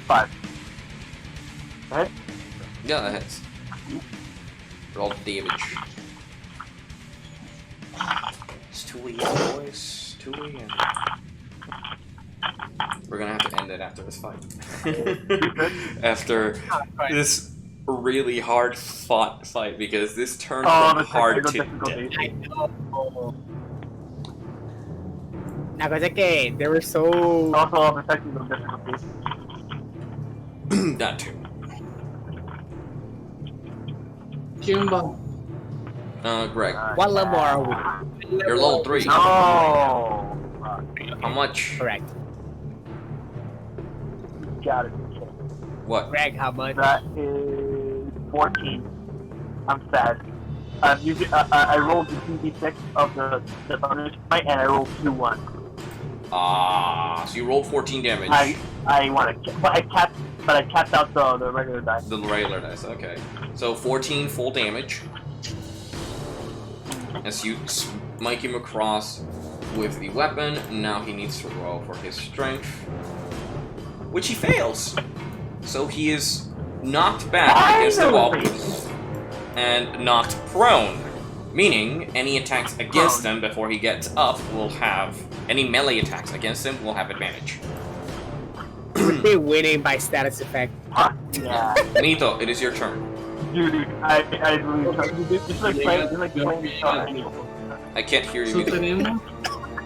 5. Right? Yeah, that hits. Roll the damage. It's 2 a.m., boys. 2 a.m. We're gonna have to end it after this fight. After this really hard fought fight, because this turned from hard to death. I know. Nakazake, they were so... Also, all the technical difficulties. That too. ¿Quién va? Greg. What level are we? You're level 3. No! How much? Correct. Got it. What? Greg, how much? That is 14. I'm sad. I rolled the 2d6 of the bonus fight, and I rolled 2-1. So you rolled 14 damage. I want to, but I capped out the regular dice. The regular dice, okay. So 14 full damage. As you smite him across with the weapon, now he needs to roll for his strength. Which he fails. So he is knocked back against the wall and knocked prone. Meaning, any attacks against him before he gets up will have... Any melee attacks against him will have advantage. We're winning by status effect. Yeah. Nito, it is your turn. Dude, I believe it's like playing I can't hear you So, either.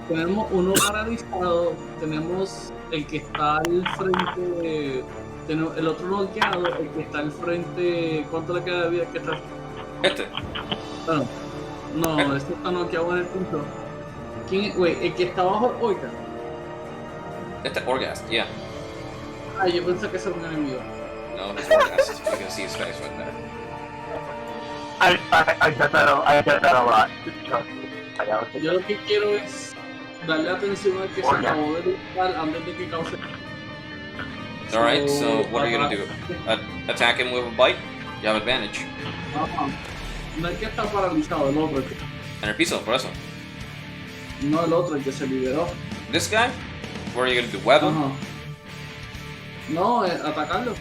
tenemos uno paralizado, tenemos el que está al frente, tenemos el otro noqueado, el que está al frente, ¿cuánto le queda de vida que está? Este. Bueno, no, este está noqueado en el punto. ¿Quién es? Güey, el que está abajo, oiga. Este Orgast, yeah. Ah, yo pensé que ese era un enemigo. No, he's Orgast. You can see his face right there. I get that a lot. Trust me. Yo lo que quiero es darle atención al que se acabó de luchar antes de que cause. Alright, so what are you gonna do? Attack him with a bite? You have advantage. Ajá. No el que está paralizado, el otro. En el piso, por eso. No el otro, el que se liberó. This guy? What are you gonna do? Web him? Ajá. No, atacarlo.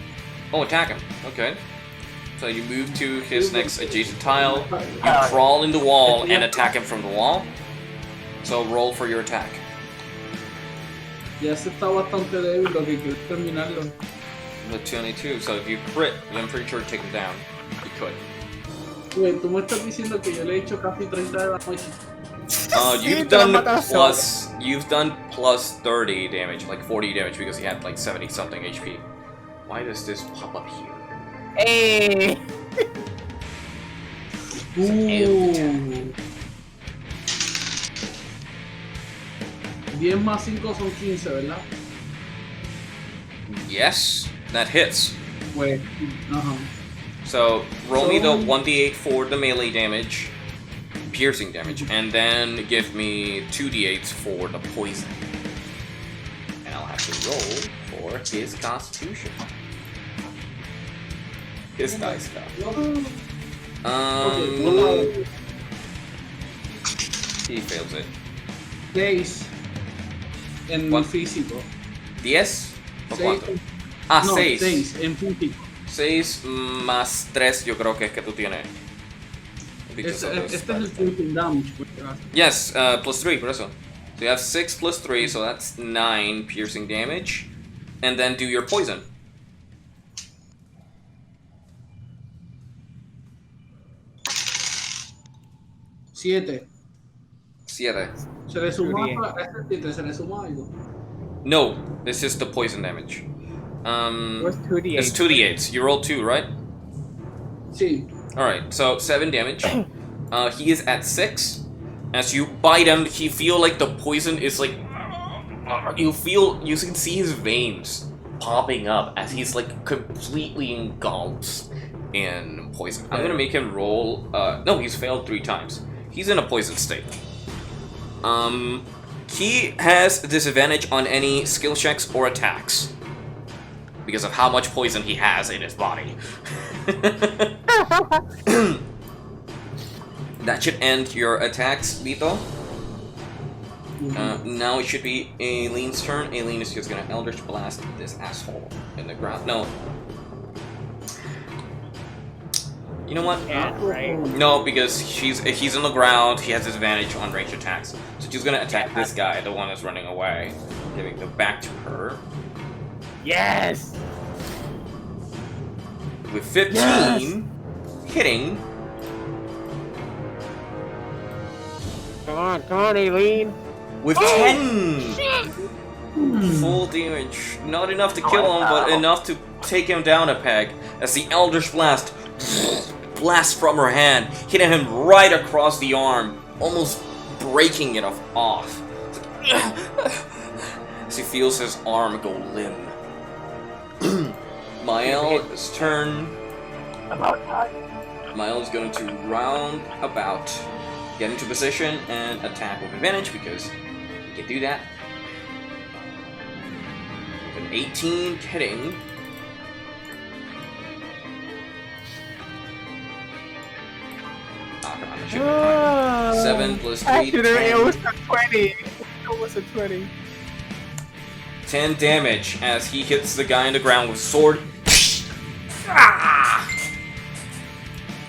Oh, attack him. Okay. So you move to his next adjacent tile, you crawl in the wall and attack him from the wall. So roll for your attack. Ya se está bastante débil, lo que quiero es terminarlo. The 22, so if you crit, I'm pretty sure to take him down. You could. Güey, tú me estás diciendo que yo le he hecho casi 30 de damage. You've done plus 30 damage, like 40 damage because he had like 70 something HP. Why does this pop up here? Hey! 10 más 5 son 15, ¿verdad? Yes, that hits. Güey, ajá. So roll me the 1d8 for the melee damage, piercing damage, and then give me 2d8s for the poison. And I'll have to roll for his constitution. His dice stuff. He fails it. 6 en What? físico. 10? ¿O 6. cuánto? Ah, No, 6. 6 en físico. 6 más 3 yo creo que es que tú tienes. Because of those Este es el stats. piercing damage. Yes, plus 3, por eso. So you have 6 plus 3, so that's 9 piercing damage. And then do your poison. Siete. 7. Se le suma a este 7, se le suma algo. No, this is the poison damage. What's 2d8? It's 2d8s. You rolled 2, right? Sí. Alright, so 7 damage. He is at 6. As you bite him, he feel like the poison is like You can see his veins popping up as he's like completely engulfed in poison. I'm gonna make him roll. No, he's failed 3 times. He's in a poison state. He has disadvantage on any skill checks or attacks because of how much poison he has in his body. That should end your attacks, Vito. Now it should be Aileen's turn. Aileen is just gonna Eldritch Blast this asshole in the ground. No. You know what? Yeah, right. No, because he's on the ground. He has disadvantage on range attacks, so she's gonna attack this guy, the one that's running away, giving them back to her. Yes! With 15, hitting. Come on, Aileen. With 10! Full damage. Not enough to kill him, but enough to take him down a peg as the Eldritch Blast blasts from her hand, hitting him right across the arm, almost breaking it off. As he feels his arm go limp. Mael's turn. About time. Mael is going to round about, get into position, and attack with advantage because he can do that. With an 18 hitting. Oh, come on, that should be fine. 7 plus 3, Actually, 10. it was a 20. It was a 20. 10 damage as he hits the guy on the ground with sword. Ah!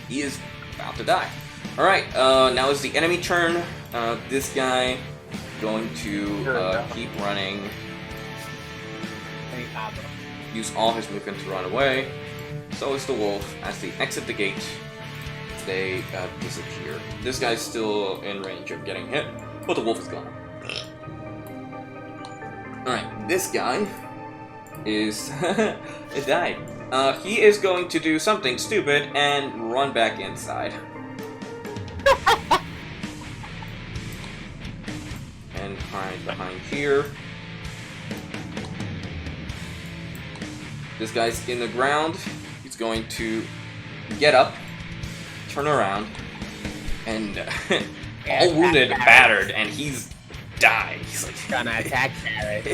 He is about to die. Alright, now is the enemy turn. This guy going to keep running. Use all his movement to run away. So is the wolf. As they exit the gate, they disappear. This guy's still in range of getting hit, but the wolf is gone. Alright, this guy is... it died. He is going to do something stupid and run back inside. And hide behind here. This guy's in the ground. He's going to get up, turn around, and all wounded, battered, and he's died. He's like Gonna attack Barrett.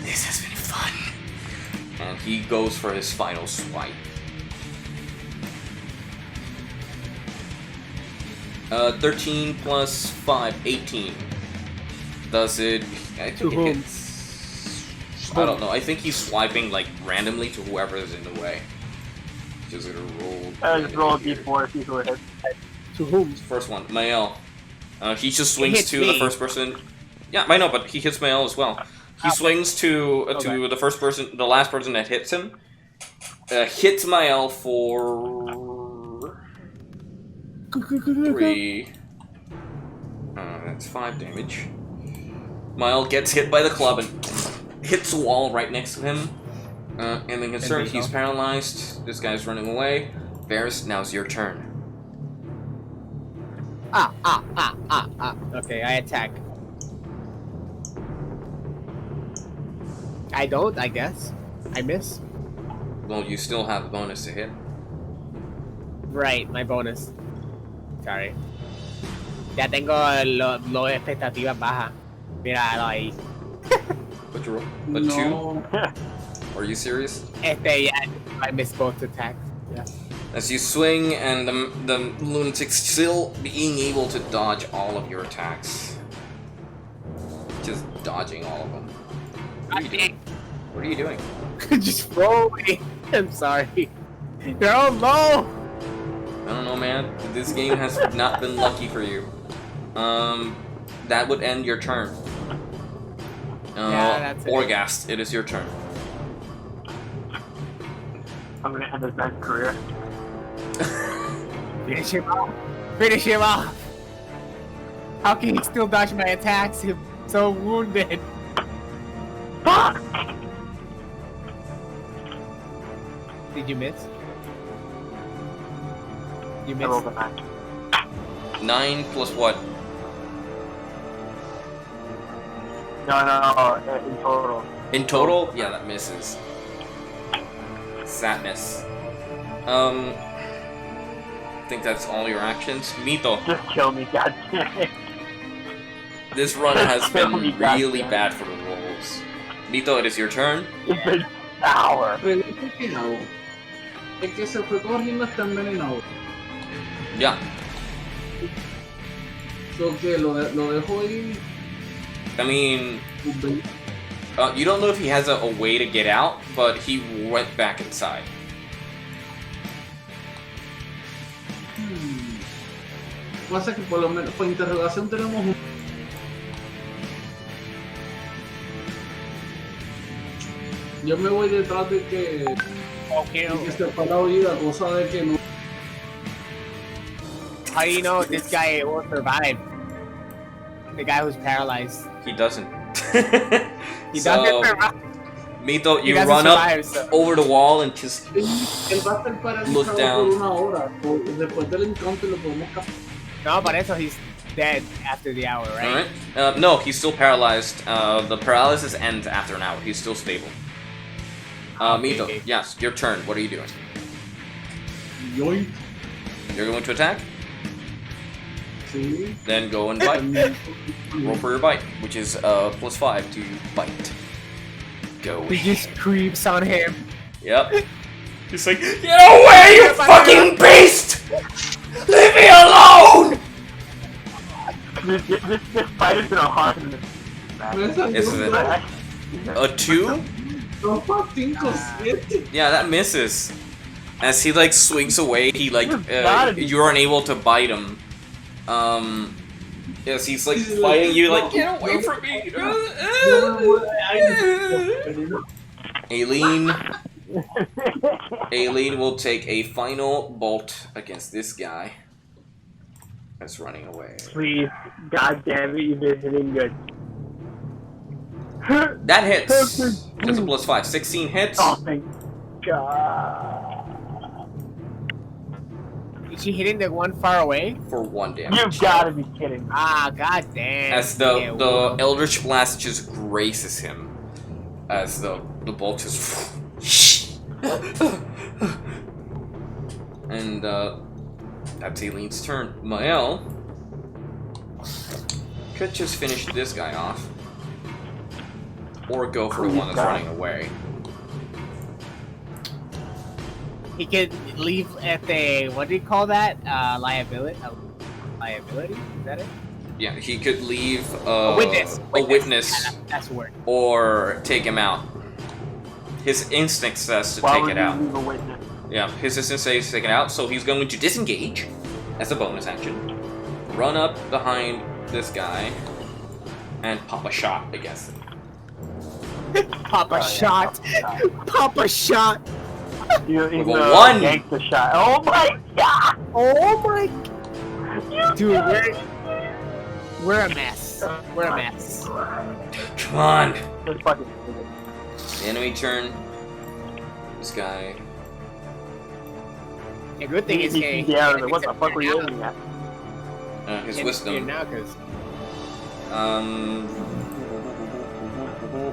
This has been fun. And he goes for his final swipe. 13 plus 5, 18. Does it... I think it hits... I don't know. I think he's swiping like randomly to whoever is in the way. Just gonna roll... Just roll a d4, see who it hits. To whom? First one, Mael. He just swings to the first person. Yeah, I know, but he hits Mael as well. He swings to the first person, the last person that hits him. Hits Mael for 3. That's 5 damage. Mael gets hit by the club and hits the wall right next to him. And then concerned, he's paralyzed. This guy's running away. Varys, now's your turn. Okay, I attack. I don't, I guess. I miss. Well, you still have a bonus to hit. Right, my bonus. Sorry. Ya tengo lo expectativas bajas. Míralo ahí. What'd you roll? A 2? Are you serious? Yeah, I missed both attacks. Yeah. As you swing, and the lunatic's still being able to dodge all of your attacks. Just dodging all of them. What are you doing? Just roll me. I'm sorry. They're all low. I don't know, man. This game has not been lucky for you. That would end your turn. Yeah, that's it. Orgast, it is your turn. I'm gonna end his man's career. Finish him off. Finish him off. How can he still dodge my attacks? He's so wounded. Did you miss? You I rolled missed. a 9. 9 plus what? No, in total. In total, yeah, that misses. Sadness. I think that's all your actions. Mito, Just kill me, goddammit. this run has been Kill me, really goddammit. bad for the wolves. Mito, it is your turn. It's been sour. Pregunta que hago. Es que se fue corriendo está envenenado. Yeah. So que lo dejo ahí. I mean, Pues, you don't know if he has a way to get out, but he went back inside. Pasa que por lo menos para interrogación tenemos un... Yo me voy detrás de que esté parado oída, cosa de que no... How do you know this guy will survive? The guy who's paralyzed. He doesn't. He So, doesn't survive. Mito, He you doesn't run up survive, so. over the wall and just Él va a estar Look paralizado down. por una hora. Después del encounter lo podemos capturar. No, but eso he's dead after the hour, right? Alright. No, he's still paralyzed. The paralysis ends after an hour. He's still stable. Mito, okay. yes, your turn. What are you doing? Yoink. You're going to attack? Sí. Then go and bite. Roll for your bite, which is +5 to bite. Go. He just creeps on him. Yep. He's like, get away, you fucking beast! Leave me alone! This fight is gonna harm me. Is it a 2? No, 5, 7. Yeah, that misses. As he like swings away, he like you're unable to bite him. Yes, he's like fighting you, like get away from me. Aileen will take a final bolt against this guy that's running away. Please, god damn it, you've been hitting good. That hits. That's a +5. 16 hits. Oh, thank God. Is she hitting the one far away? For 1 damage. You gotta be kidding me. Ah, god damn. As the Eldritch Blast just grazes him. As the bolt just... And that's Aileen's turn. Mael could just finish this guy off. Or go for the one that's running away. He could leave at the, what do you call that? Liability? Liability? Is that it? Yeah, he could leave A witness. a witness That's the word. or take him out. His instinct says to Why take would it you out. leave a witness? Yeah, his instinct says to take it out, so he's going to disengage as a bonus action. Run up behind this guy and pop a shot against him. Pop a shot. Pop a shot. He's With a gonna 1. yank the shot. Oh my god! Oh my. Dude, we're a mess. We're a mess. Come on. Just fucking Enemy turn. This guy. The good thing is, hey, yeah, what the fuck were you aiming at? His Here wisdom. now, cause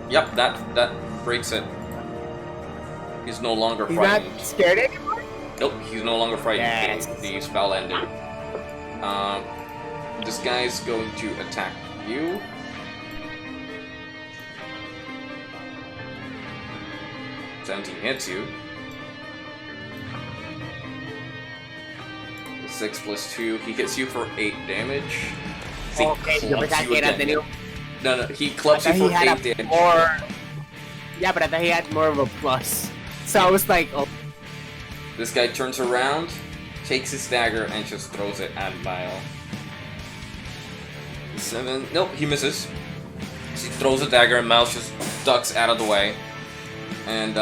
Yep, that breaks it. He's no longer he's frightened. not scared anymore. Nope, he's no longer frightened. Yes. The spell ended. This guy's going to attack you. $17 hits you. 6 + 2. He hits you for 8 damage. He Okay, yo clubs pensaba you que era again. tenido. No, he I clubs thought you he for 8 had a damage. more. Yeah, but I thought he had more of a plus. So I was like, oh, This guy turns around, takes his dagger, and just throws it at Mael. 7. Nope, he misses. He throws a dagger, and Mael just ducks out of the way. And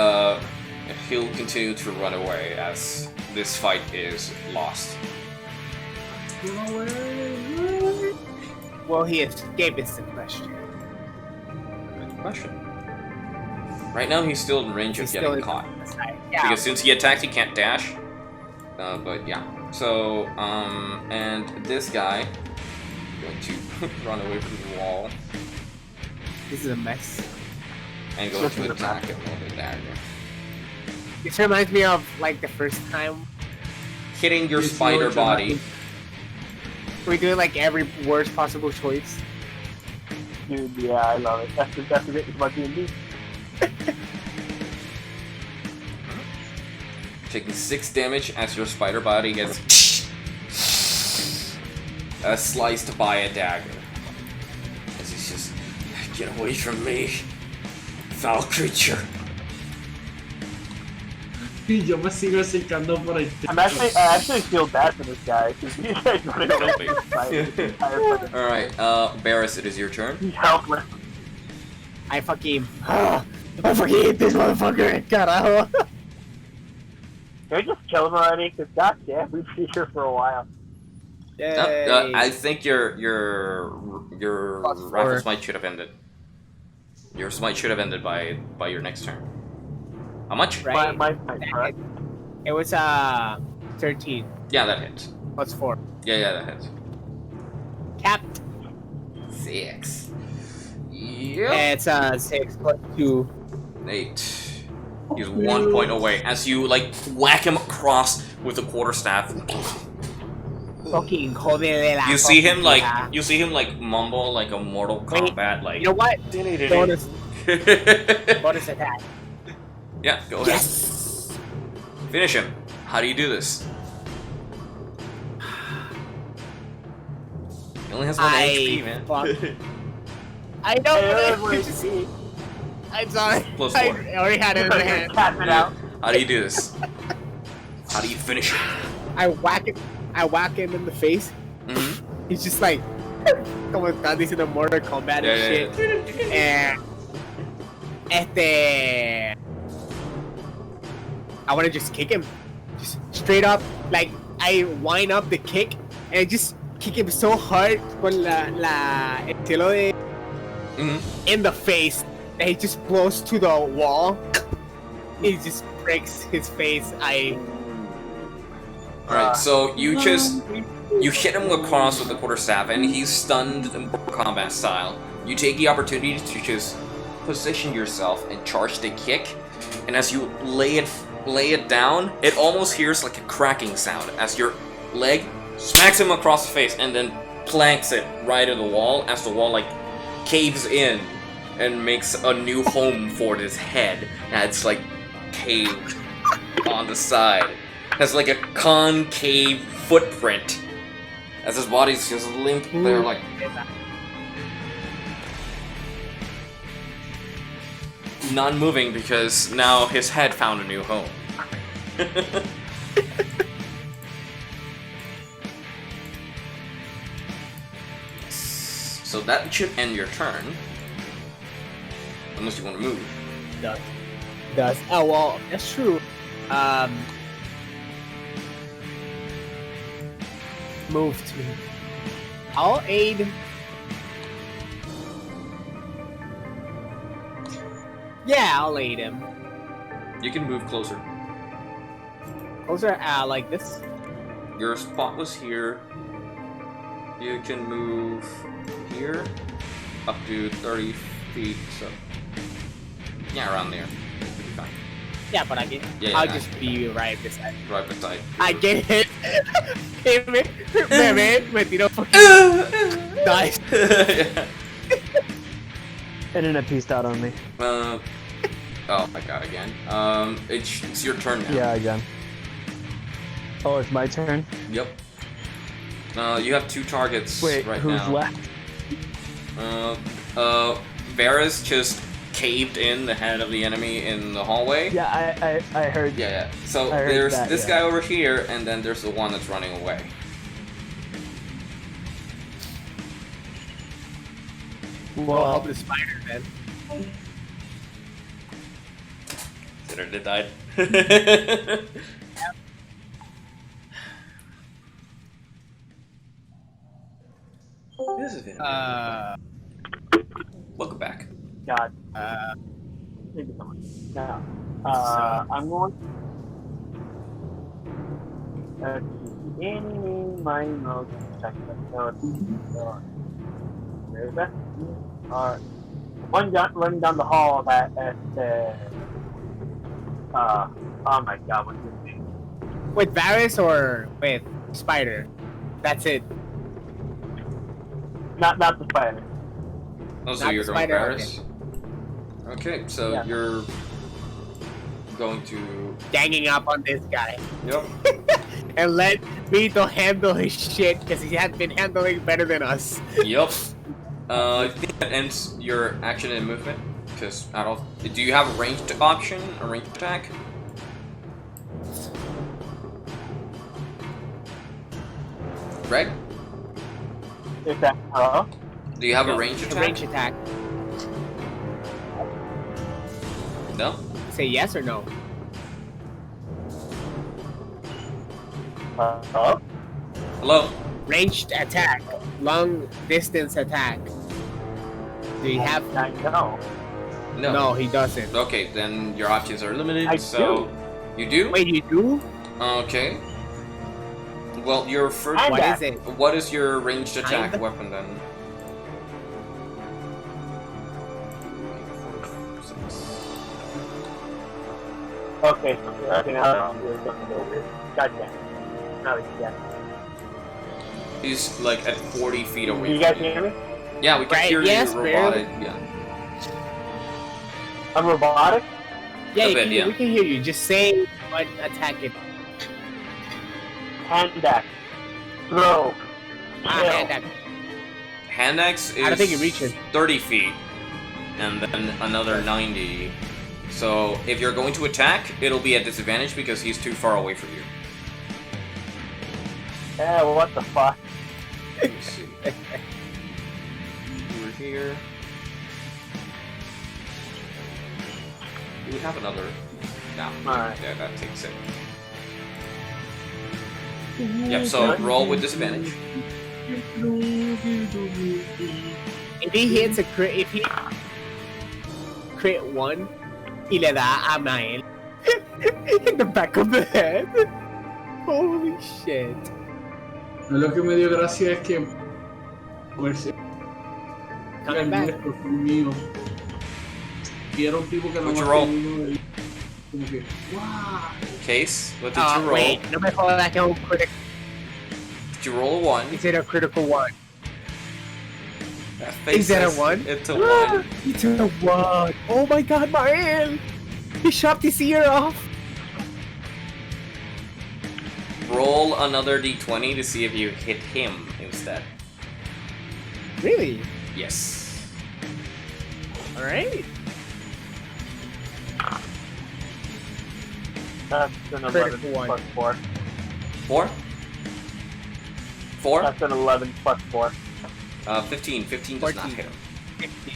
he'll continue to run away as this fight is lost. well, he escaped is the question. Good question. Right now, he's still in range of He's getting still caught. Yeah. Because since he attacked, he can't dash. But yeah. So, and this guy going to run away from the wall. This is a mess. And go to attack it with a dagger. This reminds me of like the first time Hitting your It's spider your body. we do like every worst possible choice. Dude, yeah, I love it. That's the great thing about D&D. Taking 6 damage as your spider body gets sliced by a dagger. As he's just, get away from me, foul creature. Y yo me sigo acercando por el I actually feel bad for this guy because he's like running away from the entire fucking- Alright, Barris, it is your turn. He's helpless. I fucking hate this motherfucker. Carajo. Can we just kill him already? Because goddamn, we've been here for a while. Yay. I think your Plus raffle 4. smite should have ended. Your smite should have ended by your next turn. How much? Right. My correct? It was 13 Yeah, that hits. plus 4. Yeah, that hits. Capped. 6. Yep. It's 6 plus 2. 8. He's 1 point away as you like whack him across with the quarterstaff. Fucking joder de la You see him fucking like vida. you see him like mumble like a Mortal Kombat like. You know what? Bonus attack. Yeah, go ahead. Yes. Finish him. How do you do this? He only has 1 HP, man. I know, Hey, but wait, it's just, I'm sorry. Plus I 4. already had it in my hand. Cap it out. How do you do this? How do you finish him? I whack him in the face. Mm-hmm. He's just like, como estás diciendo Mortal Kombat and shit. And I want to just kick him, just straight up. Like I wind up the kick and I just kick him so hard con el cielo de in the face that he just blows to the wall. He just breaks his face. Alright, so you hit him across with the quarterstaff and he's stunned in combat style. You take the opportunity to just position yourself and charge the kick, and as you lay it down, it almost hears like a cracking sound as your leg smacks him across the face and then planks it right in the wall as the wall like caves in and makes a new home for this head that's like caved on the side. Has like a concave footprint as his body's just linked there like. Non-moving because now his head found a new home. So that should end your turn. Unless you want to move. Does. Oh well, that's true. Move to. I'll aid. Yeah, I'll aid him. You can move closer. Closer, like this. Your spot was here. You can move here up to 30 feet, so yeah, around there. Should be fine. Yeah, but I get. Yeah, I'll yeah. just be right beside. Right beside. I get hit. me tiró fucking. Nice. Yeah. And then it pieced out on me. Oh my god, again. It's your turn now. Yeah, again. Oh, it's my turn? Yep. You have 2 targets Wait, right who's now. left? Varus just caved in the head of the enemy in the hallway. Yeah, I heard. Yeah. So I heard there's that, this yeah. guy over here, and then there's the one that's running away. Well, help the spider then. Consider it died. This has been welcome back. God. Thank you so much. Now, I'm going. In my notes section. Where is that? running down the hall at oh my god, what's his name? With Varys or with Spider? That's it. Not the spider. Oh, so Not you're the going spider, Paris? Okay, so Yeah. you're going to... Ganging up on this guy. Yep. And let Vito handle his shit because he has been handling better than us. Yep. I think that ends your action and movement. Because I don't... Do you have a ranged option? A ranged attack? Greg? Is that Do you have a ranged A attack? range attack. No? Say yes or no. Hello? Ranged attack. Long distance attack. Do you have? I know. No. No, he doesn't. Okay, then your options are limited, I so... You do? Wait, you do? Okay. Well, your first... And What that. is it? What is your ranged attack Kinda. weapon then? Okay, okay, now gotcha. Now it's yeah. He's like at 40 feet away. You from guys you. hear me? Yeah, we can Right, hear yes, you robotic. Yeah. I'm robotic. Yeah, A bit, yeah. we can hear you. Just say what attack it. Hand back. Throw. Kill. Hand attack. Hand axe is I don't think it reaches. 30 feet, and then another 90. So if you're going to attack, it'll be at disadvantage because he's too far away from you. Yeah, well, what the fuck? Let me see. We're here. We have another. No, Alright. yeah, that takes it. Yep. So roll with disadvantage. If he hits a crit, if he crit 1, y le da a Mael in the back of the head. Holy shit. Lo que me dio gracia es que pues, Coming back. esto fue mío. Y era un tipo que no What'd you más roll? que uno de- como que wow. Case. What did you roll? Wait, no me jodas que es un critical. Did you roll a 1? Is it a critical 1? That face Is that a says 1? It's a 1. It's a 1. Oh my god, Mael! He chopped his ear off. Roll another d20 to see if you hit him instead. Really? Yes. Alright. That's an 11 Critical one. plus 4. 4? 4? That's an 11 plus 4. 15. 15 does not 14. hit him. 15.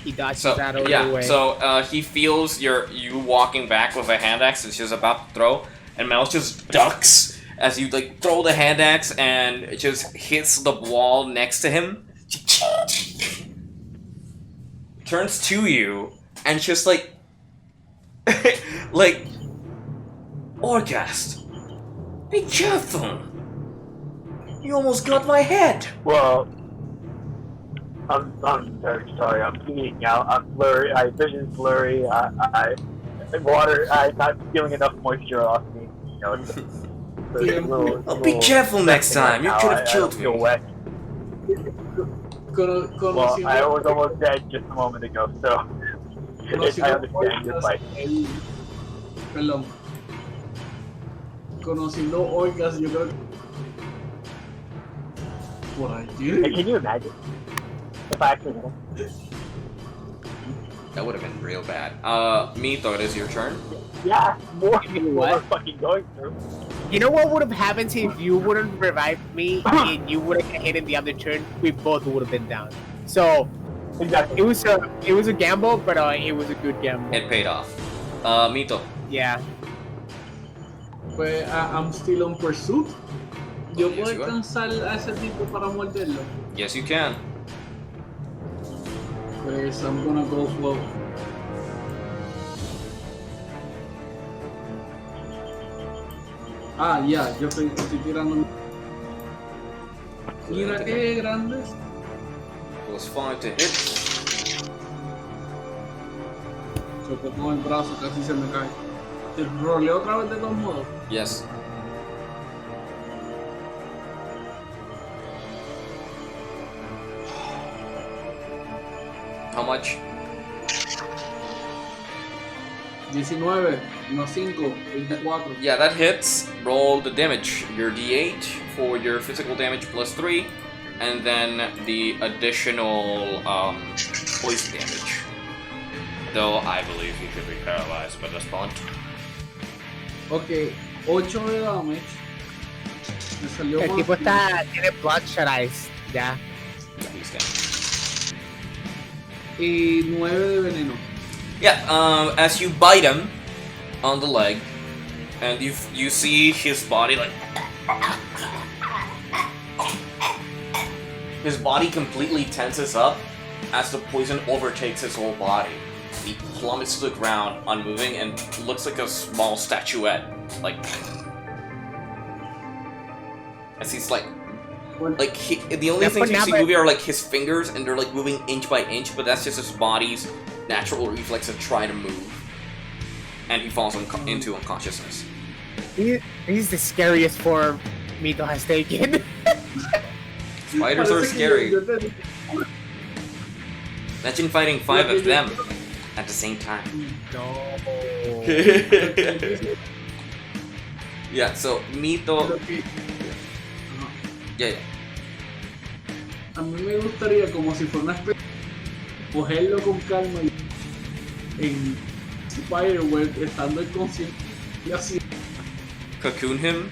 He dodges So out of the yeah, way. so he feels you walking back with a hand axe and she's about to throw, and Mouse just ducks as you like throw the hand axe and it just hits the wall next to him. Turns to you and just like like Orgast, be careful! You almost got my head! Well, I'm very sorry. I'm bleeding out. I'm blurry. My vision's blurry. I'm not feeling enough moisture off me. You know, it's a little, Oh, be careful next time. You right could now. have I killed don't feel me. wet. Well, Conociendo, I was almost dead just a moment ago, so I understand your fight. Perdón. Conociendo Orcas, yo creo que por Hey, allí. can you imagine if I actually won? That would have been real bad. Mito, it is your turn. Yeah, more You know people what? are fucking going through. You know what would have happened if you wouldn't revive me and you would have hit in the other turn? We both would have been down. So Exactly. it was a gamble, but it was a good gamble. It paid off. Mito. Yeah. Pues I'm still on pursuit. Yo Yes, puedo you are. alcanzar a ese tipo para morderlo. Yes, you can. Pues I'm gonna go for. Ya, yo estoy tirando. Mira qué grandes. +5 to hit. Chocó con el brazo, casi se me cae. ¿Te roleo otra vez de todos modos? Yes. How much? 19, no 5, 24. Yeah, that hits. Roll the damage. Your D8 for your physical damage +3, and then the additional poison damage. Though I believe he could be paralyzed by this point. Ok, 8 de damage. Me salió El más tipo tiene bloodshot eyes, ya. Yeah, he's dead. y 9 de veneno. Yeah, as you bite him on the leg, and you see his body like his body completely tenses up as the poison overtakes his whole body. He plummets to the ground, unmoving, and looks like a small statuette. Like as he's like the only things you see moving are like his fingers, and they're like moving inch by inch, but that's just his body's natural reflex to try to move. And he falls into unconsciousness. He's the scariest form Mito has taken. Spiders are scary. Imagine fighting 5 of them at the same time. No. Yeah, so Mito. Yeah. A mí me gustaría, como si fuera una especie, cogerlo con calma y en Spireweb, estando inconsciente y así. Cocoon him?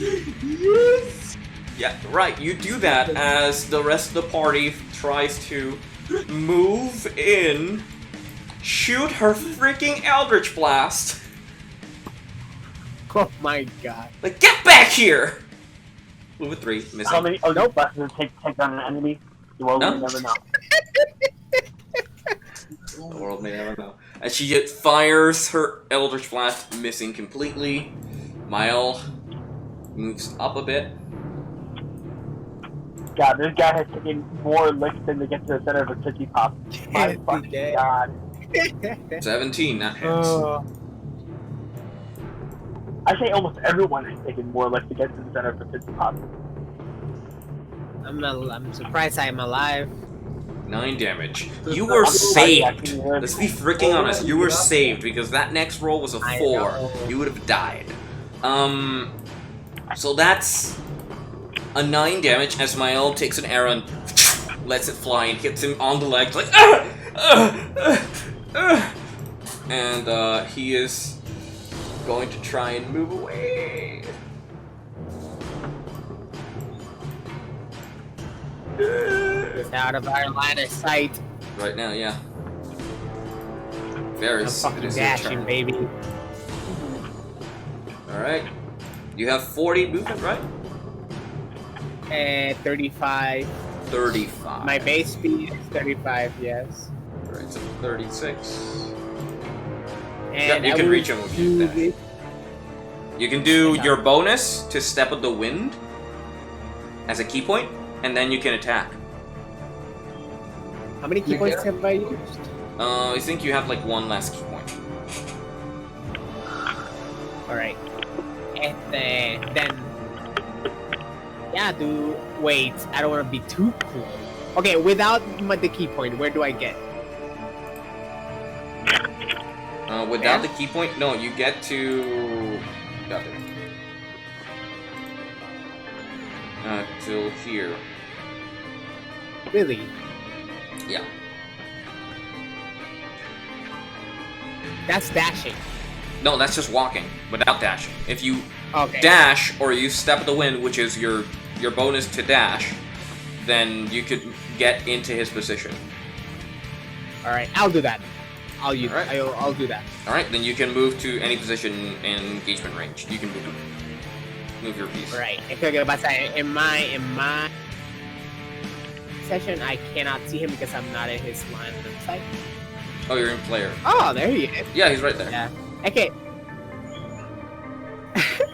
Yes! Yeah, right, you do that as the rest of the party tries to move in, shoot her freaking Eldritch Blast. Oh my god. Like, get back here! Move a 3, missing. How many Eldritch Blasts does it take down an enemy? The world will never know. The world may never know. As she just fires her Eldritch Blast, missing completely. Mile moves up a bit. God, this guy has taken more licks than to get to the center of a Tootsie Pop. My fucking god. 17, that hits. Oh. I say almost everyone has taken more licks to get to the center of a Tootsie Pop. I'm surprised I'm alive. 9 damage. You were saved. Let's be freaking honest. You were saved because that next roll was a 4. You would have died. So that's a 9 damage as Mael takes an arrow and lets it fly and hits him on the leg like and he is going to try and move away. It's out of our line of sight. Right now, yeah. Varys, I'm it fucking is your dashing, turn. baby. Alright. You have 40 movement, right? 35. 35. My base speed is 35, yes. Alright, so 36. And Yeah, you can reach him with your dash. You can do your bonus to Step of the Wind as a key point, and then you can attack. How many key points have I used? I think you have like one last key point. Alright. And then... Yeah, wait, I don't want to be too cool. Okay, without the key point, where do I get? Without the key point, no, you get to... Got it. Till here. Really? Yeah. That's dashing. No, that's just walking, without dashing. If you Okay. dash, or you Step of the Wind, which is your bonus to dash, then you could get into his position. Alright, I'll do that. I'll do that. Alright, then you can move to any position in engagement range. You can move your piece. Right. In my session, I cannot see him because I'm not in his line of sight. Oh, you're in player. Oh, there he is. Yeah, he's right there. Yeah. Okay.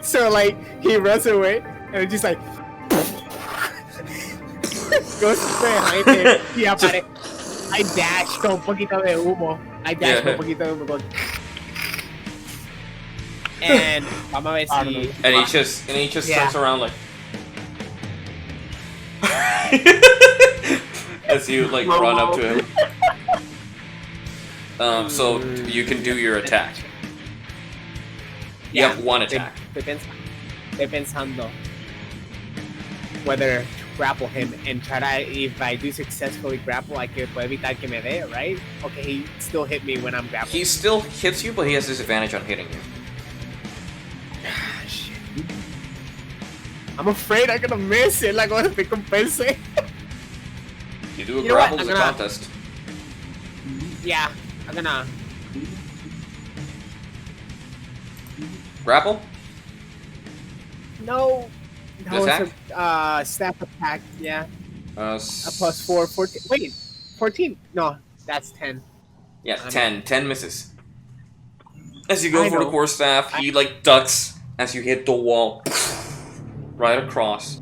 So like he runs away and it's just like Yo estoy behind him y apare. I dash con un poquito de humo. I dash con un poquito de humo. Con... And vamos a ver si. And he just turns around like. As you like run up to him. So you can do your attack. You have one attack. Estoy pensando whether to grapple him and try to, if I do successfully grapple, I could evitar que me dé, right? Okay, he still hit me when I'm grappling. He still hits you, but he has disadvantage on hitting you. Shit. I'm afraid I'm gonna miss it, like what if it compensates? You do a You know what? grapple as a I'm gonna- contest. Yeah, I'm gonna. Grapple? No, Attack? it's a staff attack, yeah. A plus 4, 14. Wait, 14? No, that's 10. Yeah, 10. 10 misses. As you go I for the know. quarterstaff, he like ducks as you hit the wall. Right across.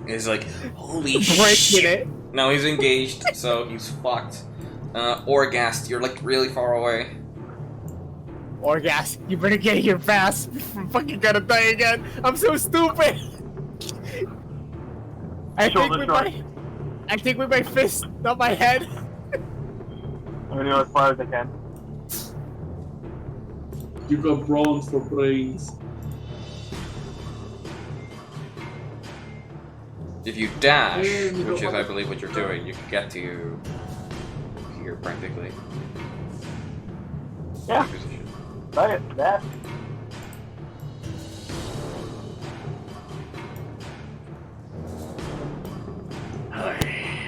He's like, holy Breaking shit. it. Now he's engaged, so he's fucked. Orgast, you're like really far away. Orgas, you better get here fast. I'm fucking gonna die again. I'm so stupid. I think with my fist, not my head. I'm gonna go as far as I can. You got bronze for brains. If you dash, which is I believe what you're doing, you can get to here practically. Yeah. Fuck it, that.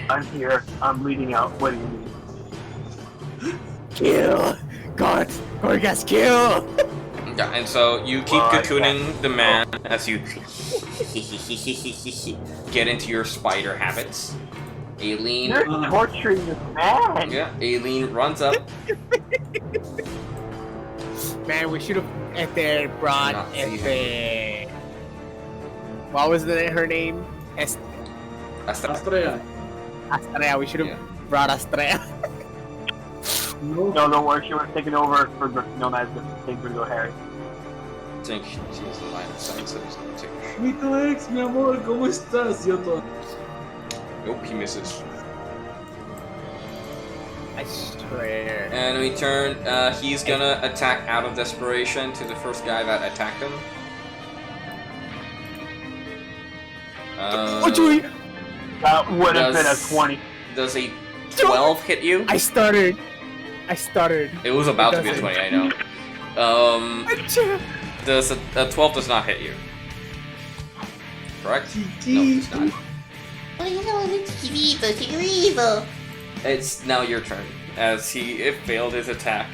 I'm here. I'm leading out. What do you need? Kill! God! Orgas, kill! Yeah, and so you keep cocooning the man as you get into your spider habits. Aileen. You're torturing this man! Yeah, Aileen runs up. Man, we should have brought Not see what was her name? Astrea. Astrea. We should have brought Astrea. No. No, don't worry. She was taking over for Griffic Nomads if things would go hairy. I think she's in line of sight, so he's gonna take a shot. Mito ex, mi amor, ¿cómo estás? Yo todo. Nope, he misses. I swear. And we turn, he's gonna attack out of desperation to the first guy that attacked him. That would have been a 20. Does a 12 hit you? I stuttered. It was about to be a doesn't. 20, I know. Does a 12 does not hit you. Correct? No, it's not. It's now your turn, as he failed his attack.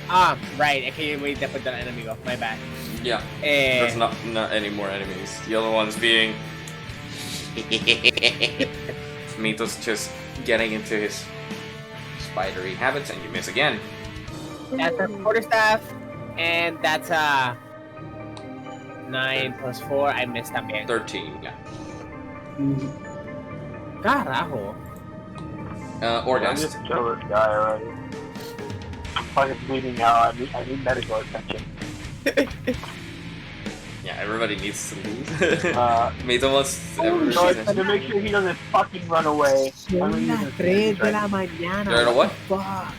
Ah, right. I can't wait to put the enemy go. My bad. Yeah, there's not any more enemies. The other one's being... Mito's just getting into his spidery habits, and you miss again. That's a quarterstaff, and that's a 9 plus 4. I missed también. 13, yeah. Carajo. I'm Orgast. just kill this guy already. I'm fucking bleeding out. I need medical attention. Yeah, everybody needs to leave. Mito wants No, everybody it's to make sure he doesn't fucking run away. I'm gonna use a snare strike. mañana. You're at a what? Fuck.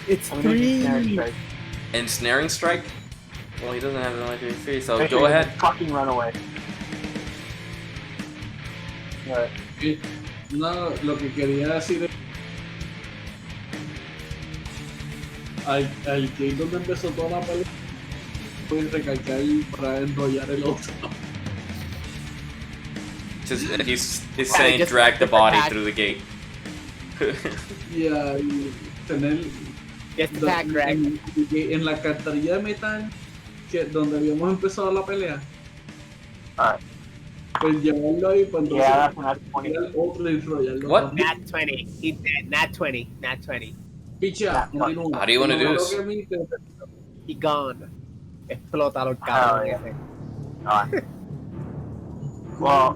It's I'm gonna use a snare 3. strike. Ensnaring strike? Well, he doesn't have an electric face, so Make go sure he ahead. doesn't fucking run away. Alright. No, lo que quería decir es... Al que donde empezó toda la pelea, puedes recalcar para enrollar el otro. Just, he's saying just drag the body attack. through the gate. Y tener... Just attack, Greg. En la carterilla de metal, que donde habíamos empezado la pelea, Alright. pues llevarlo ahí para entonces Yeah, that's not 20. el otro y enrollarlo. What? Nat 20. He's dead. Nat 20. Nat 20. Picha, continúa. How do you wanna do this? Lo que a mí te- He gone. Explótalo, Oh, cabrón. yeah. ese. Alright. Well,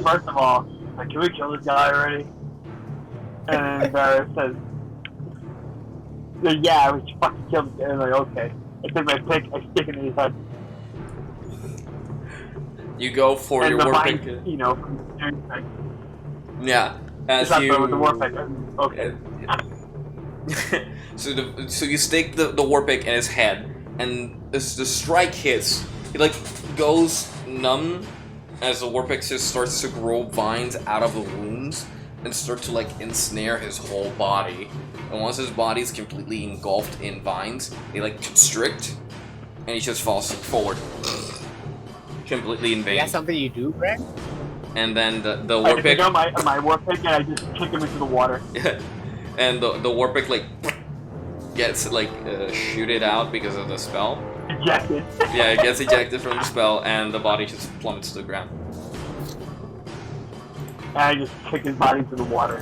first of all, like, can we kill this guy already? And then Barrett says, yeah, we should fucking kill this guy. And I'm like, okay. I take my pick, I stick it in his head. You go for And your the war vine, pick. you know, from the steering thing. Yeah, as It's not you. with the war pick. Okay. So you stick the war pick in his head, and as the strike hits, he like goes numb as the war pick just starts to grow vines out of the wounds and start to like ensnare his whole body. And once his body is completely engulfed in vines, they like constrict, and he just falls forward, completely in vain. That's something you do, Greg? And then the I war just pick. go my war pick and I just kick him into the water. And the war pick like gets like shooted out because of the spell. Ejected. Yeah, it gets ejected from the spell, and the body just plummets to the ground. And I just kick his body into the water.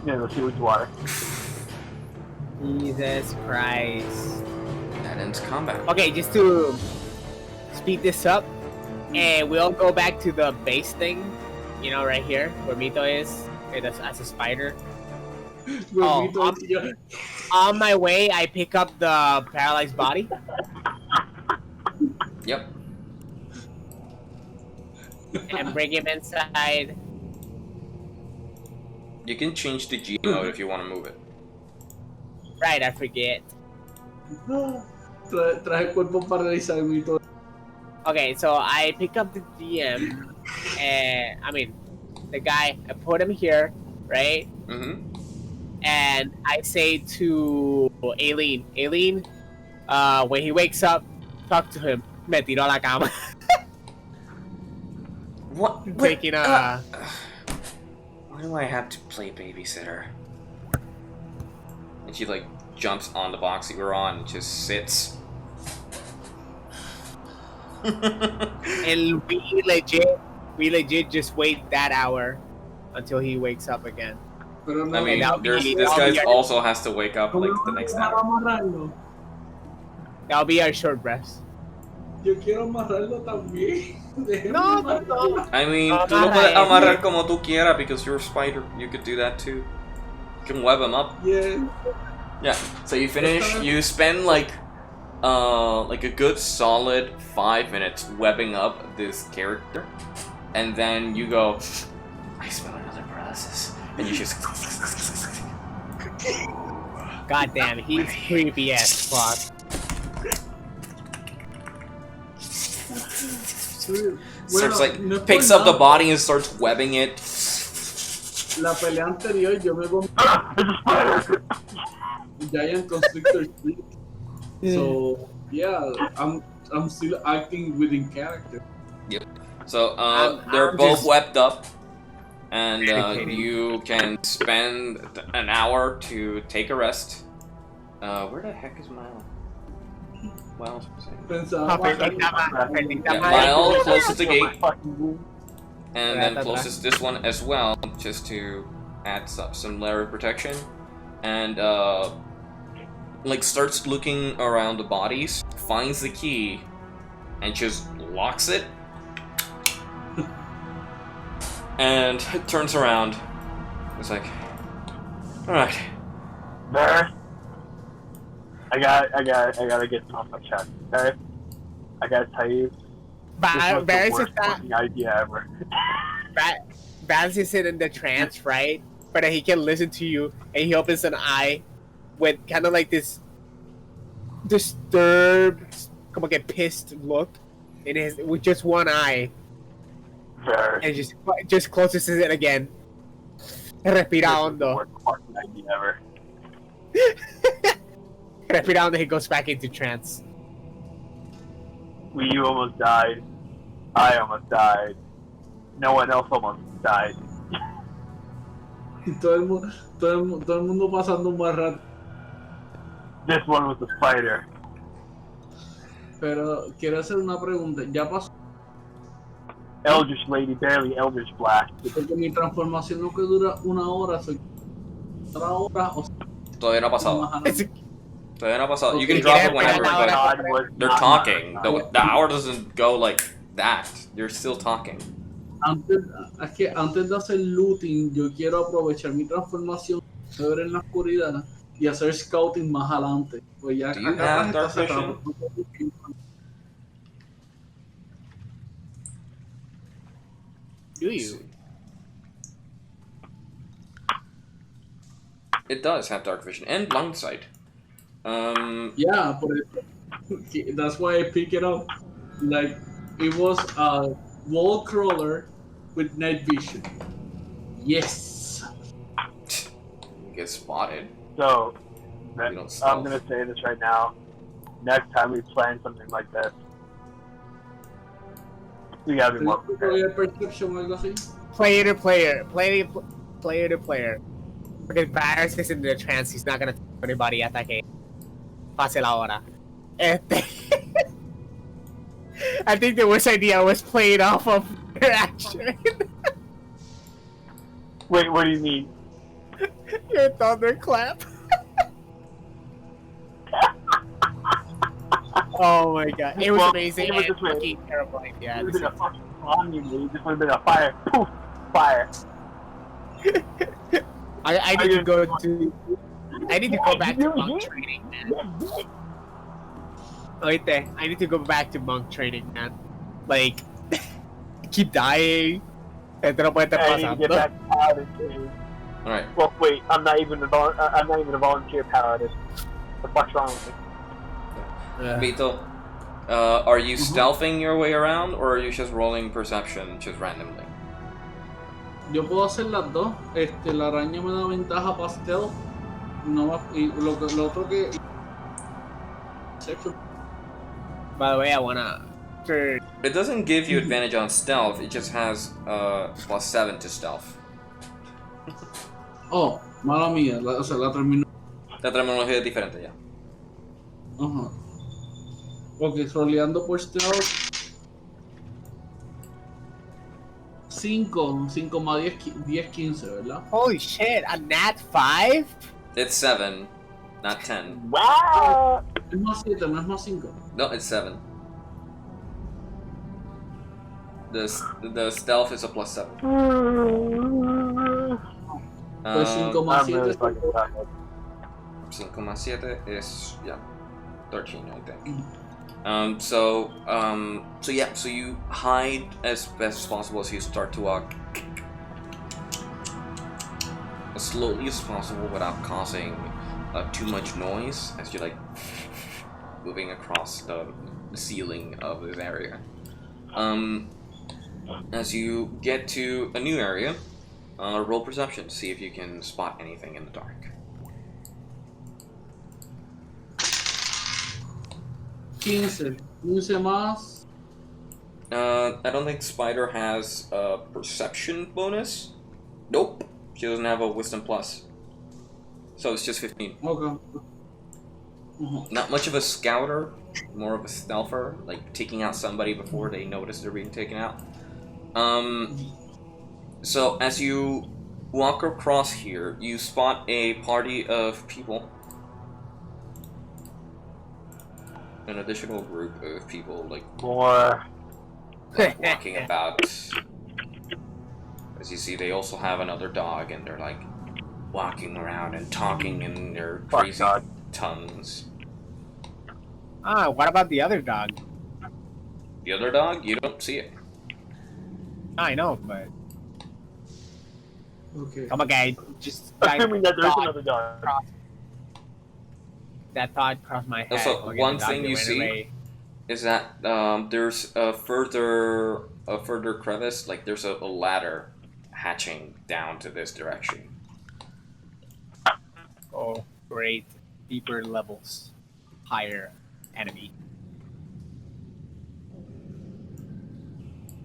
You know, the sewage water. Jesus Christ. That ends combat. Okay, just to speed this up, and we'll go back to the base thing, you know, right here, where Mito is, as a spider. Oh, on my way, I pick up the paralyzed body. Yep. And bring him inside. You can change to G mode if you want to move it. Right, I forget. Traje cuerpo paralizado y todo. Okay, so I pick up the DM, and I mean, the guy, I put him here, right? Mm-hmm. And I say to Aileen, when he wakes up, talk to him. Me tiró a la cama. What? Taking a... Why do I have to play babysitter? And she like jumps on the box you were on and just sits. And we legit just wait that hour until he wakes up again. Pero no, I mean, that'll be- this that'll guy be- also has to wake up like the next hour. amarrarlo. That'll be our short rest. Yo quiero amarrarlo también. No, no, no. I mean, tú lo puedes amarrar como tú quieras because you're a spider. You could do that too. You can web him up. Yeah. Yeah. So you finish. You spend like a good solid 5 minutes webbing up this character, and then you go, I smell another paralysis, and you just. God damn, he's creepy as fuck. Starts like no es por picks up the nada. body and starts webbing it. La pelea anterior yo me comí Giant Constrictor Streak. So yeah, I'm still acting within character. So I'm they're both just- webbed up, and Dedicated. you can spend an hour to take a rest. Where the heck is Mile? Miles. Pensaba Yeah, Mile closes the gate, Fucking and then closes this one as well, just to add some layer of protection, and like starts looking around the bodies, finds the key, and just locks it, and turns around. It's like, all right. Barrett, I gotta get this off my chest. Okay? I gotta tell you, this was the Barris is worst fucking idea ever. is in the trance, right? But he can listen to you, and he opens an eye with kind of like this disturbed, como que pissed look in his, with just one eye, Barrett, and just closes it again. Respira this was the hondo. worst fucking idea ever. Respira hondo. He goes back into trance. You almost died. I almost died. No one else almost died. todo el mundo pasando más rato. This one was a spider. Pero quiero hacer una pregunta. Ya pasó Eldritch Lady, barely Eldritch Blast. porque mi transformación no que dura una hora, soy una hora o Todavía no ha pasado. más adelante. Todavía no ha pasado. You Okay, can drop yeah, it whenever, but but God was they're not talking. mine. The hour doesn't go like that. You're still talking. Es que antes de hacer looting, yo quiero aprovechar mi transformación, ver en la oscuridad y hacer scouting más adelante. Pues ya Do you acá have atrás está dark cerrado. vision? Do Let's you? see. It does have dark vision and blind sight. Yeah, por eso. That's why I pick it up. Like, it was a wall crawler with night vision. Yes. You get spotted. So, You don't I'm stealth. gonna say this right now. Next time we plan something like this, we gotta be more prepared. Royal Perception o algo así. Player to player. Player to player. Because Varys is in the trance, he's not gonna tell anybody at that game. Pase la hora. I think the worst idea was playing off of your action. Wait, what do you mean? Your thunderclap. Oh my god. It was Well, amazing it was and this way. fucking terrible idea. It would have been a fucking bomb, you know. This would have been a fire. Poof! Fire. I need to go to... I need to go back to You monk did? training, man. Oite, I need to go back to monk training, man. Like, keep dying. Esto no puede estar I need to get pasando. back to paladin. Alright. Well, wait, I'm not even a volunteer paladin. What the fuck's wrong with me? Vito, are you stealthing your way around, or are you just rolling perception just randomly? Yo puedo hacer las dos. La araña me da ventaja para stealth. No, y lo otro que... By the way, I wanna... For... It doesn't give you advantage on stealth, it just has +7 to stealth. Oh, mala mía. O sea, la terminé. La terminología es diferente ya. Ajá. Ok, roleando por stealth. 5 más 10, 15, ¿verdad? Holy shit, a nat 5? It's 7, not 10. Wow! Es más 7, no es más 5. No, it's 7. The stealth is a +7. Pues 5 más I'm 7 really es fucking tired. 5 más 7 is, yeah, 13, I think. So you hide as best as possible as you start to walk as slowly as possible without causing too much noise as you're like moving across the ceiling of this area. As you get to a new area, roll perception to see if you can spot anything in the dark. 15 más. I don't think Spider has a perception bonus. Nope, she doesn't have a wisdom plus. So it's just 15. Ok. Not much of a scouter, more of a stealther, like taking out somebody before they notice they're being taken out. So as you walk across here, you spot a party of people. An additional group of people, like More. walking about. As you see, they also have another dog, and they're like walking around and talking in their Fuck crazy dog. tongues. Ah, what about the other dog? The other dog, you don't see it. I know, but... Ok. Come on, guy. Just... Assuming that there's thought- another dog. That thought crossed my head. Also, Look at one the dog thing that you went see- away. Is that there's a further crevice, like there's a ladder hatching down to this direction. Oh, great. Deeper levels. Higher enemy.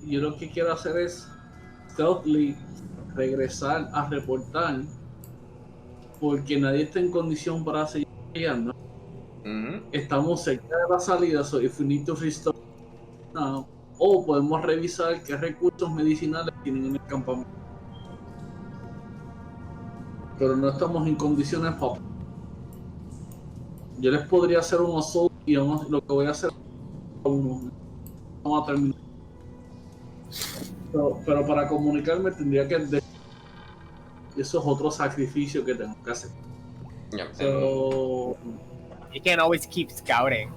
Yo lo que quiero hacer es stealthily regresar a reportar porque nadie está en condición para seguir peleando. Estamos cerca de la salida, so if we need to restore now, o podemos revisar qué recursos medicinales tienen en el campamento. Pero no estamos en condiciones para... Yo les podría hacer un assault y lo que voy a hacer es vamos a terminar. pero para comunicarme tendría que... Y eso es otro sacrificio que tengo que hacer. Yeah. So, You can't always keep scouting.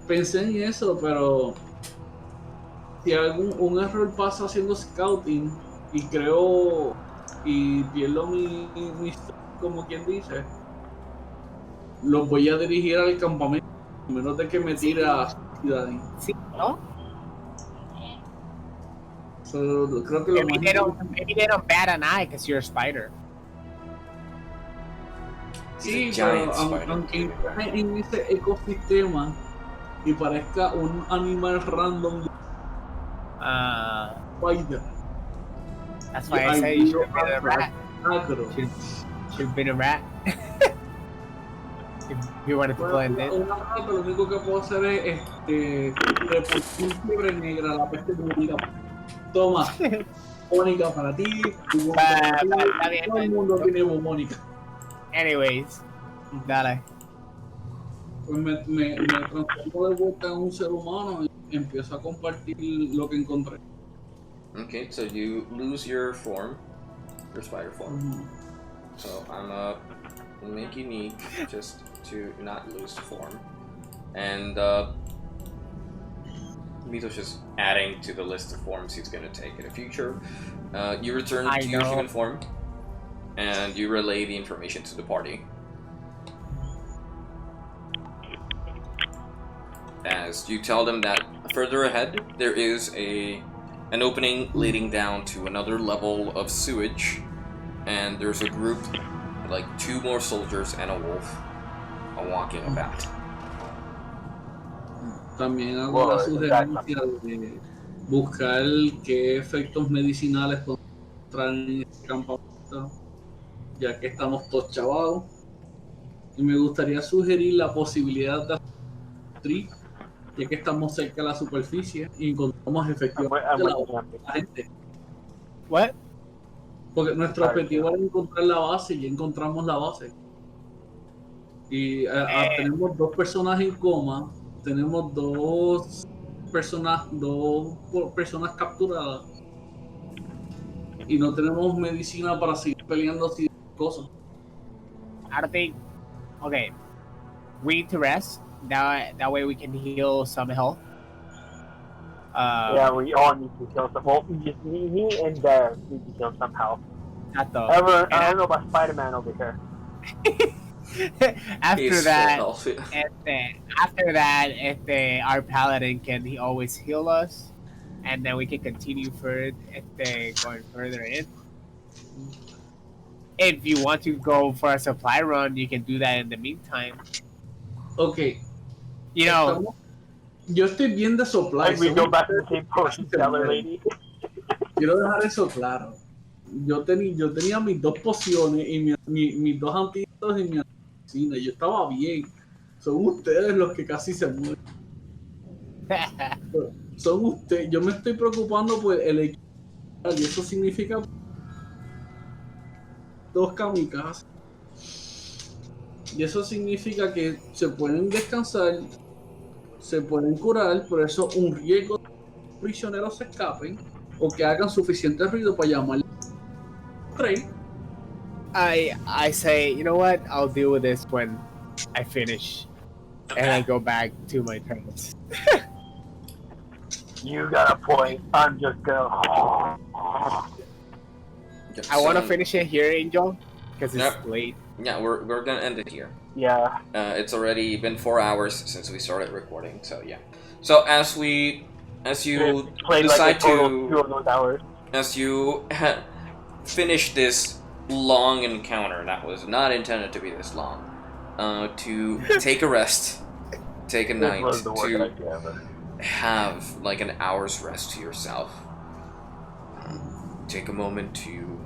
pensé en eso, pero si un error pasa haciendo scouting y creo y pierdo mi como quien dice, los voy a dirigir al campamento, a menos de que me tire a ciudad. See, no? So, creo que lo Maybe más maybe they don't bat an eye because you're a spider. sí, He's a pero giant spider. aunque encaje en ese ecosistema y parezca un animal random de spider, That's why I say you should have been a rat. agro. Should have been a rat. If you wanted to blend in. Una rata, lo único que puedo hacer es reportar fiebre negra, la peste bubónica. Toma, bubónica para ti, bubónica para ti. Está bien, Todo el mundo tiene bubónica. Anyways, dale. Pues me transformo de vuelta en un ser humano y empiezo a compartir lo que encontré. Okay, so you lose your form, your spider form. So I'm make unique just to not lose the form, and Mito's just adding to the list of forms he's gonna take in the future. You return to your human form, and you relay the information to the party. As you tell them that further ahead there is an opening leading down to another level of sewage, and there's a group, like 2 more soldiers and a wolf, walking about. También hago la sugerencia de buscar qué efectos medicinales podemos encontrar en este campamento, ya que estamos todos chavados. Y me gustaría sugerir la posibilidad de hacer un trip, ya que estamos cerca de la superficie y encontramos efectivamente la gente. What? Porque nuestro objetivo era encontrar la base y ya encontramos la base. Y tenemos 2 personas en coma, tenemos 2 personas capturadas y no tenemos medicina para seguir peleando así cosas. I don't think. Okay, we need to rest. That way we can heal some health. Yeah, we all need to kill some. Well, just me and Bear need to kill somehow. Not though. I don't know about Spider-Man over here. After that, our paladin can always heal us, and then we can continue going further in. If you want to go for a supply run, you can do that in the meantime. Okay. You know, yo estoy bien de supply. Like we go back to the same potion seller lady. Quiero dejar eso claro. Yo tenía mis 2 pociones y mis 2 antídotos y mi medicina. Yo estaba bien. Son ustedes los que casi se mueren. Son ustedes. Yo me estoy preocupando por el equipo. Y eso significa 2 kamikazes. Y eso significa que se pueden descansar, se pueden curar, por eso un riesgo de que los prisioneros se escapen o que hagan suficiente ruido para llamar al rey. I say, you know what? I'll deal with this when I finish and I go back to my turns. You got a point. I'm just gonna. I want to finish it here, Angel, because it's late. Yeah, we're gonna end it here. Yeah. It's already been 4 hours since we started recording, so yeah. So as you decide as you finish this long encounter that was not intended to be this long, to take a rest, take a night, to have like an hour's rest to yourself. Take a moment to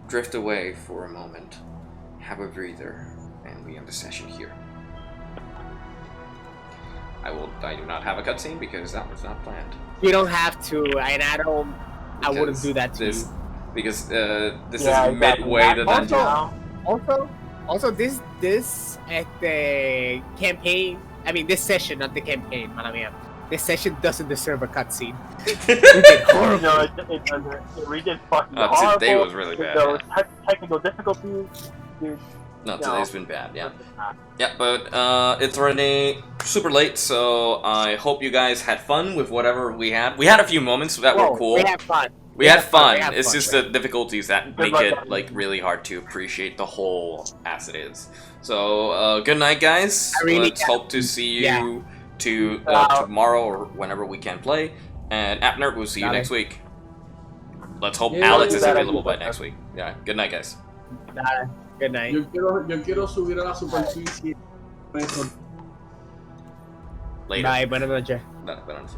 drift away for a moment, have a breather, and we end the session here. I do not have a cutscene because that was not planned. You don't have to, and I wouldn't do that to you. Because this is midway the dungeon. Also, this at the campaign. I mean, this session, not the campaign, mala mía. This session doesn't deserve a cutscene. We did horrible. No, it doesn't. We did fucking Oh, horrible. today was really bad, There was technical difficulties. Dude, No, no. today's been bad, yeah. Yeah, but it's already super late, so I hope you guys had fun with whatever we had. We had a few moments that were cool. We had fun. We had fun. We had It's fun, just right? the difficulties that make it like really hard to appreciate the whole as it is. So good night, guys. I really Let's hope to see you yeah. tomorrow or whenever we can play. And Abner, we'll see you Got next it. week. Let's hope Yeah, Alex is that available by idea. next week. Yeah. Good night, guys. Good night. Yo quiero subir a la superficie. Later. Bye, buenas noches. Buenas noches.